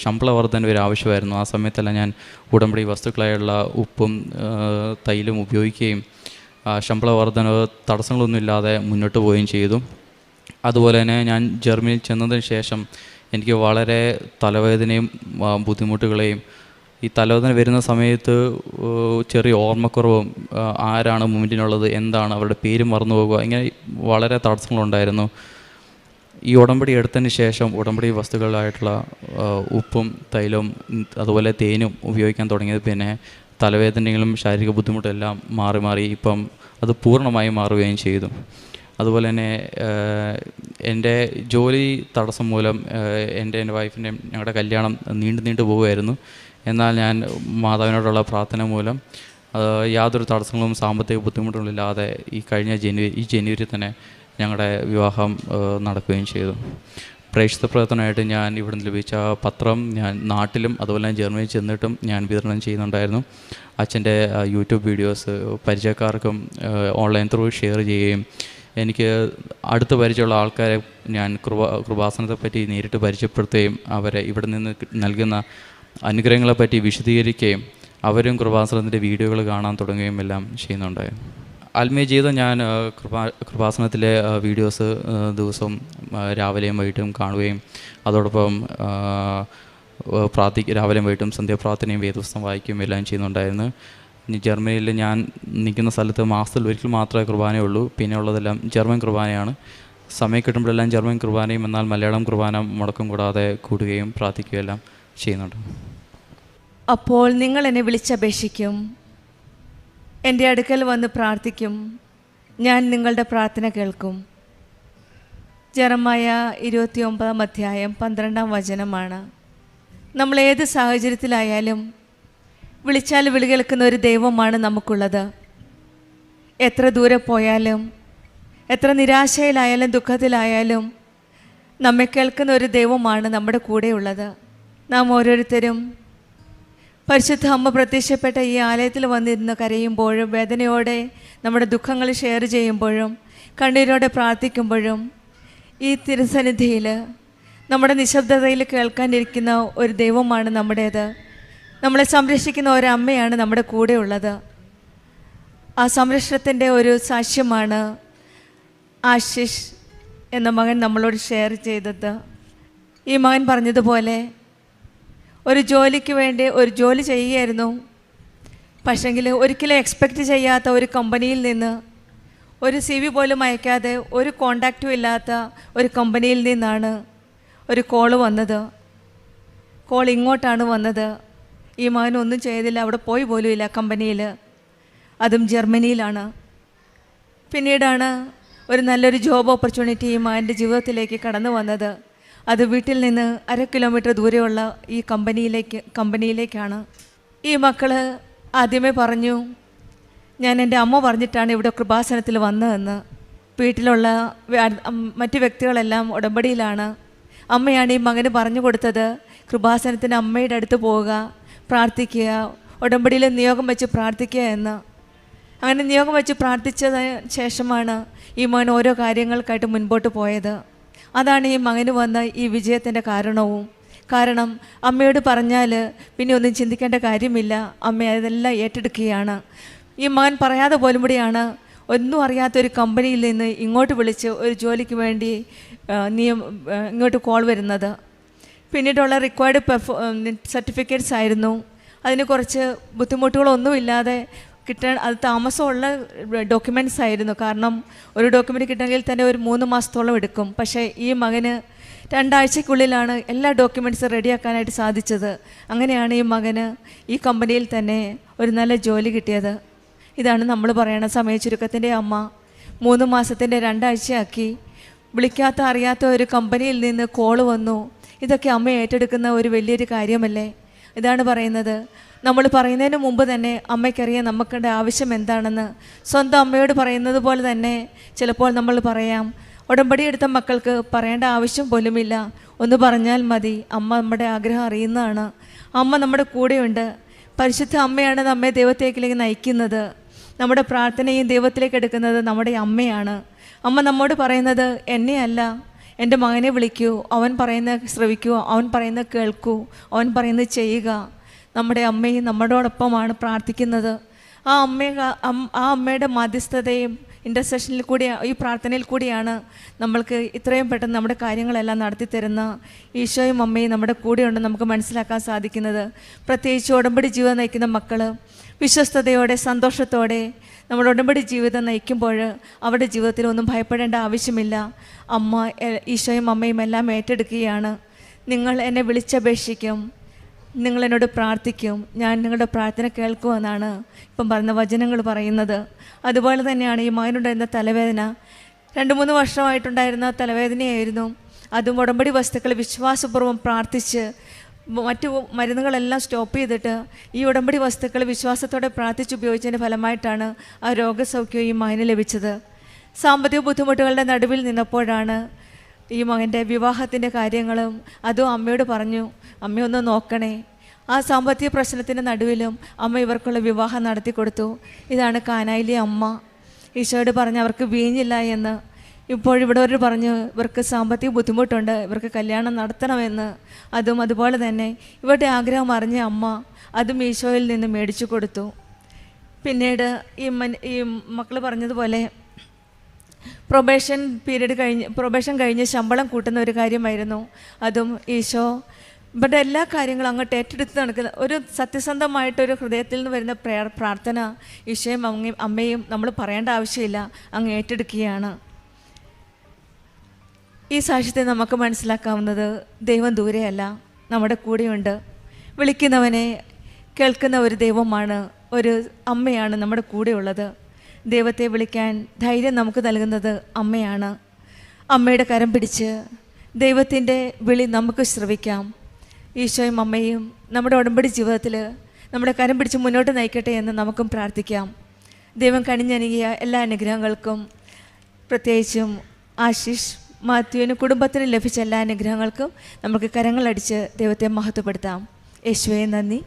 ശമ്പള വർധന ഒരു ആവശ്യമായിരുന്നു. ആ സമയത്തെല്ലാം ഞാൻ ഉടമ്പടി വസ്തുക്കളായുള്ള ഉപ്പും തൈലും ഉപയോഗിക്കുകയും ശമ്പള വർധന തടസ്സങ്ങളൊന്നുമില്ലാതെ മുന്നോട്ട് പോവുകയും ചെയ്തു. അതുപോലെ തന്നെ ഞാൻ ജർമ്മനിയിൽ ചെന്നതിന് ശേഷം എനിക്ക് വളരെ തലവേദനയും ബുദ്ധിമുട്ടുകളെയും ഈ തലവേദന വരുന്ന സമയത്ത് ചെറിയ ഓർമ്മക്കുറവും ആരാണ് മുന്നിലുള്ളത്, എന്താണ് അവരുടെ പേര് മറന്നു പോകുക, ഇങ്ങനെ വളരെ തടസ്സങ്ങളുണ്ടായിരുന്നു. ഈ ഉടമ്പടി എടുത്തതിന് ശേഷം ഉടമ്പടി വസ്തുക്കളായിട്ടുള്ള ഉപ്പും തൈലവും അതുപോലെ തേനും ഉപയോഗിക്കാൻ തുടങ്ങിയത് പിന്നെ തലവേദനകളും ശാരീരിക ബുദ്ധിമുട്ടും എല്ലാം മാറി ഇപ്പം അത് പൂർണ്ണമായും മാറുകയും ചെയ്തു. അതുപോലെ തന്നെ എൻ്റെ ജോലി തടസ്സം മൂലം എൻ്റെ വൈഫിൻ്റെയും ഞങ്ങളുടെ കല്യാണം നീണ്ടു പോവുമായിരുന്നു. എന്നാൽ ഞാൻ മാതാവിനോടുള്ള പ്രാർത്ഥന മൂലം യാതൊരു തടസ്സങ്ങളും സാമ്പത്തിക ബുദ്ധിമുട്ടുകളില്ലാതെ ഈ കഴിഞ്ഞ ജനുവരി തന്നെ ഞങ്ങളുടെ വിവാഹം നടക്കുകയും ചെയ്തു. പ്രേക്ഷിത പ്രവർത്തനമായിട്ട് ഞാൻ ഇവിടെ നിന്ന് ലഭിച്ച പത്രം ഞാൻ നാട്ടിലും അതുപോലെ തന്നെ ജർമ്മനിയിൽ ചെന്നിട്ടും ഞാൻ വിതരണം ചെയ്യുന്നുണ്ടായിരുന്നു. അച്ഛൻ്റെ യൂട്യൂബ് വീഡിയോസ് പരിചയക്കാർക്കും ഓൺലൈൻ ത്രൂ ഷെയർ ചെയ്യുകയും എനിക്ക് അടുത്ത് പരിചയമുള്ള ആൾക്കാരെ ഞാൻ കൃപാസനത്തെപ്പറ്റി നേരിട്ട് പരിചയപ്പെടുത്തുകയും അവരെ ഇവിടെ നിന്ന് നൽകുന്ന അനുഗ്രഹങ്ങളെപ്പറ്റി വിശദീകരിക്കുകയും അവരും കൃപാസനത്തിൻ്റെ വീഡിയോകൾ കാണാൻ തുടങ്ങുകയും എല്ലാം ചെയ്യുന്നുണ്ടായിരുന്നു. ആത്മീയ ജീവിതം ഞാൻ കൃപാസനത്തിലെ വീഡിയോസ് ദിവസവും രാവിലെയും വൈകിട്ടും കാണുകയും അതോടൊപ്പം രാവിലെയും വൈകിട്ടും സന്ധ്യാപ്രാർത്ഥനയും വേദപുസ്തകം വായിക്കുകയും എല്ലാം ചെയ്യുന്നുണ്ടായിരുന്നു. ജർമ്മനിയിൽ ഞാൻ നിൽക്കുന്ന സ്ഥലത്ത് മാസത്തിൽ ഒരിക്കൽ മാത്രമേ കുർബാനയുള്ളൂ. പിന്നെ ഉള്ളതെല്ലാം ജർമ്മൻ കുർബാനയാണ്. സമയം കിട്ടുമ്പോഴെല്ലാം ജർമ്മൻ കുർബാനയും എന്നാൽ മലയാളം കുർബാന മുടക്കം കൂടാതെ കൂടുകയും പ്രാർത്ഥിക്കുകയും എല്ലാം ചെയ്യുന്നുണ്ട്. അപ്പോൾ നിങ്ങൾ എന്നെ വിളിച്ചപേക്ഷിക്കും, എൻ്റെ അടുക്കൽ വന്ന് പ്രാർത്ഥിക്കും, ഞാൻ നിങ്ങളുടെ പ്രാർത്ഥന കേൾക്കും. ജെറമ്യാ 29:12 നമ്മൾ ഏത് സാഹചര്യത്തിലായാലും വിളിച്ചാൽ വിളി കേൾക്കുന്ന ഒരു ദൈവമാണ് നമുക്കുള്ളത്. എത്ര ദൂരെ പോയാലും എത്ര നിരാശയിലായാലും ദുഃഖത്തിലായാലും നമ്മെ കേൾക്കുന്ന ഒരു ദൈവമാണ് നമ്മുടെ കൂടെയുള്ളത്. നാം ഓരോരുത്തരും പരിശുദ്ധ അമ്മ പ്രത്യക്ഷപ്പെട്ട ഈ ആലയത്തിൽ വന്നിരുന്ന് കരയുമ്പോഴും വേദനയോടെ നമ്മുടെ ദുഃഖങ്ങൾ ഷെയർ ചെയ്യുമ്പോഴും കണ്ണീരോടെ പ്രാർത്ഥിക്കുമ്പോഴും ഈ തിരുസന്നിധിയിൽ നമ്മുടെ നിശബ്ദതയിൽ കേൾക്കാനിരിക്കുന്ന ഒരു ദൈവമാണ് നമ്മുടേത്. നമ്മളെ സംരക്ഷിക്കുന്ന ഒരമ്മയാണ് നമ്മുടെ കൂടെയുള്ളത്. ആ സംരക്ഷണത്തിൻ്റെ ഒരു സാക്ഷ്യമാണ് ആശിഷ് എന്ന മകൻ നമ്മളോട് ഷെയർ ചെയ്തത്. ഈ മകൻ പറഞ്ഞതുപോലെ ഒരു ജോലിക്ക് വേണ്ടി ഒരു ജോലി ചെയ്യുകയായിരുന്നു. പക്ഷെങ്കിൽ ഒരിക്കലും എക്സ്പെക്റ്റ് ചെയ്യാത്ത ഒരു കമ്പനിയിൽ നിന്ന്, ഒരു CV പോലും അയക്കാതെ, ഒരു കോണ്ടാക്റ്റും ഇല്ലാത്ത ഒരു കമ്പനിയിൽ നിന്നാണ് ഒരു കോള് വന്നത്. കോൾ ഇങ്ങോട്ടാണ് വന്നത്. ഈ മകനൊന്നും ചെയ്തില്ല, അവിടെ പോയി പോലും ഇല്ല കമ്പനിയിൽ, അതും ജർമ്മനിയിലാണ്. പിന്നീടാണ് ഒരു നല്ലൊരു ജോബ് ഓപ്പർച്യൂണിറ്റി ഈ മകൻ്റെ ജീവിതത്തിലേക്ക് കടന്നു വന്നത്. അത് വീട്ടിൽ നിന്ന് 1/2 കിലോമീറ്റർ ദൂരെയുള്ള ഈ കമ്പനിയിലേക്കാണ്. ഈ മക്കൾ ആദ്യമേ പറഞ്ഞു, ഞാൻ എൻ്റെ അമ്മ പറഞ്ഞിട്ടാണ് ഇവിടെ കൃപാസനത്തിൽ വന്നതെന്ന്. വീട്ടിലുള്ള മറ്റ് വ്യക്തികളെല്ലാം ഉടമ്പടിയിലാണ്. അമ്മയാണ് ഈ മകന് പറഞ്ഞു കൊടുത്തത്, കൃപാസനത്തിന് അമ്മയുടെ അടുത്ത് പോവുക, പ്രാർത്ഥിക്കുക, ഉടമ്പടിയിൽ നിയോഗം വെച്ച് പ്രാർത്ഥിക്കുക എന്ന്. അങ്ങനെ നിയോഗം വെച്ച് പ്രാർത്ഥിച്ചതിന് ശേഷമാണ് ഈ മകൻ ഓരോ കാര്യങ്ങൾക്കായിട്ട് മുൻപോട്ട് പോയത്. അതാണ് ഈ മകന് വന്ന ഈ വിജയത്തിൻ്റെ കാരണവും. കാരണം അമ്മയോട് പറഞ്ഞാൽ പിന്നെ ഒന്നും ചിന്തിക്കേണ്ട കാര്യമില്ല, അമ്മ അതെല്ലാം ഏറ്റെടുക്കുകയാണ്. ഈ മകൻ പറയാതെ പോലും കൂടിയാണ് ഒന്നും അറിയാത്തൊരു കമ്പനിയിൽ നിന്ന് ഇങ്ങോട്ട് വിളിച്ച് ഒരു ജോലിക്ക് വേണ്ടി ഇങ്ങോട്ട് കോൾ വരുന്നത്. പിന്നീടുള്ള റിക്വയർഡ് സർട്ടിഫിക്കറ്റ്സ് ആയിരുന്നു. അതിന് കുറച്ച് ബുദ്ധിമുട്ടുകളൊന്നുമില്ലാതെ കിട്ടാൻ, അത് താമസമുള്ള ഡോക്യുമെൻറ്റ്സ് ആയിരുന്നു. കാരണം ഒരു ഡോക്യുമെൻ്റ് കിട്ടണമെങ്കിൽ തന്നെ ഒരു 3 മാസത്തോളം എടുക്കും. പക്ഷേ ഈ മകന് 2 ആഴ്ചയ്ക്കുള്ളിലാണ് എല്ലാ ഡോക്യുമെൻറ്റ്സും റെഡിയാക്കാനായിട്ട് സാധിച്ചത്. അങ്ങനെയാണ് ഈ മകന് ഈ കമ്പനിയിൽ തന്നെ ഒരു നല്ല ജോലി കിട്ടിയത്. ഇതാണ് നമ്മൾ പറയണ സമയ ചുരുക്കത്തിൻ്റെ അമ്മ. 3 മാസത്തിൻ്റെ 2 ആഴ്ചയാക്കി. വിളിക്കാത്ത അറിയാത്ത ഒരു കമ്പനിയിൽ നിന്ന് കോള് വന്നു. ഇതൊക്കെ അമ്മ ഏറ്റെടുക്കുന്ന ഒരു വലിയൊരു കാര്യമല്ലേ? ഇതാണ് പറയുന്നത്. നമ്മൾ പറയുന്നതിന് മുമ്പ് തന്നെ അമ്മയ്ക്കറിയാം നമുക്കുണ്ട് ആവശ്യം എന്താണെന്ന്. സ്വന്തം അമ്മയോട് പറയുന്നത് പോലെ തന്നെ ചിലപ്പോൾ നമ്മൾ പറയാം. ഉടമ്പടി എടുത്ത മക്കൾക്ക് പറയേണ്ട ആവശ്യം പോലുമില്ല, ഒന്ന് പറഞ്ഞാൽ മതി. അമ്മ നമ്മുടെ ആഗ്രഹം അറിയുന്നതാണ്. അമ്മ നമ്മുടെ കൂടെയുണ്ട്. പരിശുദ്ധ അമ്മയാണ് നമ്മെ ദൈവത്തേക്കിലേക്ക് നയിക്കുന്നത്. നമ്മുടെ പ്രാർത്ഥനയും ദൈവത്തിലേക്ക് എടുക്കുന്നത് നമ്മുടെ അമ്മയാണ്. അമ്മ നമ്മോട് പറയുന്നത് എന്നെയല്ല, എൻ്റെ മകനെ വിളിക്കൂ, അവൻ പറയുന്നത് ശ്രവിക്കൂ, അവൻ പറയുന്നത് കേൾക്കൂ, അവൻ പറയുന്നത് ചെയ്യുക. നമ്മുടെ അമ്മയും നമ്മളോടൊപ്പമാണ് പ്രാർത്ഥിക്കുന്നത്. ആ അമ്മയുടെ മധ്യസ്ഥതയും ഇൻ്റർസെഷനിൽ കൂടി, ഈ പ്രാർത്ഥനയിൽ കൂടിയാണ് നമ്മൾക്ക് ഇത്രയും പെട്ടെന്ന് നമ്മുടെ കാര്യങ്ങളെല്ലാം നടത്തി തരുന്ന ഈശോയും അമ്മയും നമ്മുടെ കൂടെയുണ്ടെന്ന് നമുക്ക് മനസ്സിലാക്കാൻ സാധിക്കുന്നത്. പ്രത്യേകിച്ച് ഉടമ്പടി ജീവിതം നയിക്കുന്ന മക്കൾ വിശ്വസ്തയോടെ സന്തോഷത്തോടെ നമ്മുടെ ഉടമ്പടി ജീവിതം നയിക്കുമ്പോൾ അവരുടെ ജീവിതത്തിൽ ഒന്നും ഭയപ്പെടേണ്ട ആവശ്യമില്ല. അമ്മ, ഈശോയും അമ്മയും എല്ലാം ഏറ്റെടുക്കുകയാണ്. നിങ്ങൾ എന്നെ വിളിച്ചപേക്ഷിക്കും, നിങ്ങൾ എന്നോട് പ്രാർത്ഥിക്കും, ഞാൻ നിങ്ങളുടെ പ്രാർത്ഥന കേൾക്കുമെന്നാണ് ഇപ്പം പറഞ്ഞ വചനങ്ങൾ പറയുന്നത്. അതുപോലെ തന്നെയാണ് ഈ മകനുണ്ടായിരുന്ന തലവേദന. 2-3 വർഷമായിട്ടുണ്ടായിരുന്ന തലവേദനയായിരുന്നു. അതും ഉടമ്പടി വസ്തുക്കൾ വിശ്വാസപൂർവ്വം പ്രാർത്ഥിച്ച് മറ്റു മരുന്നുകളെല്ലാം സ്റ്റോപ്പ് ചെയ്തിട്ട് ഈ ഉടമ്പടി വസ്തുക്കൾ വിശ്വാസത്തോടെ പ്രാർത്ഥിച്ചുപയോഗിച്ചതിൻ്റെ ഫലമായിട്ടാണ് ആ രോഗസൗഖ്യം ഈ മകന് ലഭിച്ചത്. സാമ്പത്തിക ബുദ്ധിമുട്ടുകളുടെ നടുവിൽ നിന്നപ്പോഴാണ് ഈ മകൻ്റെ വിവാഹത്തിൻ്റെ കാര്യങ്ങളും അതും അമ്മയോട് പറഞ്ഞു, അമ്മയൊന്ന് നോക്കണേ. ആ സാമ്പത്തിക പ്രശ്നത്തിൻ്റെ നടുവിലും അമ്മ ഇവർക്കുള്ള വിവാഹം നടത്തി കൊടുത്തു. ഇതാണ് കാനായിലെ അമ്മ. ഈശോയോട് പറഞ്ഞ് അവർക്ക് വീഞ്ഞില്ല എന്ന്. ഇപ്പോഴിവിടെ ഒരു പറഞ്ഞു ഇവർക്ക് സാമ്പത്തിക ബുദ്ധിമുട്ടുണ്ട്, ഇവർക്ക് കല്യാണം നടത്തണമെന്ന്. അതും അതുപോലെ തന്നെ ഇവരുടെ ആഗ്രഹം അറിഞ്ഞ അമ്മ അതും ഈശോയിൽ നിന്ന് മേടിച്ചു കൊടുത്തു. പിന്നീട് ഈ മക്കൾ പറഞ്ഞതുപോലെ പ്രൊബേഷൻ കഴിഞ്ഞ് ശമ്പളം കൂട്ടുന്ന ഒരു കാര്യമായിരുന്നു. അതും ഈശോ ഇവരുടെ എല്ലാ കാര്യങ്ങളും അങ്ങോട്ട് ഏറ്റെടുത്ത് നടക്കുന്ന ഒരു സത്യസന്ധമായിട്ടൊരു ഹൃദയത്തിൽ നിന്ന് വരുന്ന പ്രാർത്ഥന ഈശോയും അമ്മയും നമ്മൾ പറയേണ്ട ആവശ്യമില്ല, അങ്ങ് ഏറ്റെടുക്കുകയാണ്. ഈ സാക്ഷ്യത്തെ നമുക്ക് മനസ്സിലാക്കാവുന്നത് ദൈവം ദൂരെയല്ല, നമ്മുടെ കൂടെയുണ്ട്. വിളിക്കുന്നവനെ കേൾക്കുന്ന ഒരു ദൈവമാണ്, ഒരു അമ്മയാണ് നമ്മുടെ കൂടെയുള്ളത്. ദൈവത്തെ വിളിക്കാൻ ധൈര്യം നമുക്ക് നൽകുന്നത് അമ്മയാണ്. അമ്മയുടെ കരം പിടിച്ച് ദൈവത്തിൻ്റെ വിളി നമുക്ക് ശ്രവിക്കാം. ഈശോയും അമ്മയും നമ്മുടെ ഉടമ്പടി ജീവിതത്തിൽ നമ്മുടെ കരം പിടിച്ച് മുന്നോട്ട് നയിക്കട്ടെ എന്ന് നമുക്കും പ്രാർത്ഥിക്കാം. ദൈവം കനിഞ്ഞനുകിയ എല്ലാ അനുഗ്രഹങ്ങൾക്കും, പ്രത്യേകിച്ചും ആശിഷ് മാത്യുവിന് കുടുംബത്തിന് ലഭിച്ച എല്ലാ അനുഗ്രഹങ്ങൾക്കും നമുക്ക് കരങ്ങളടിച്ച് ദൈവത്തെ മഹത്വപ്പെടുത്താം. യേശുവേ നന്ദി.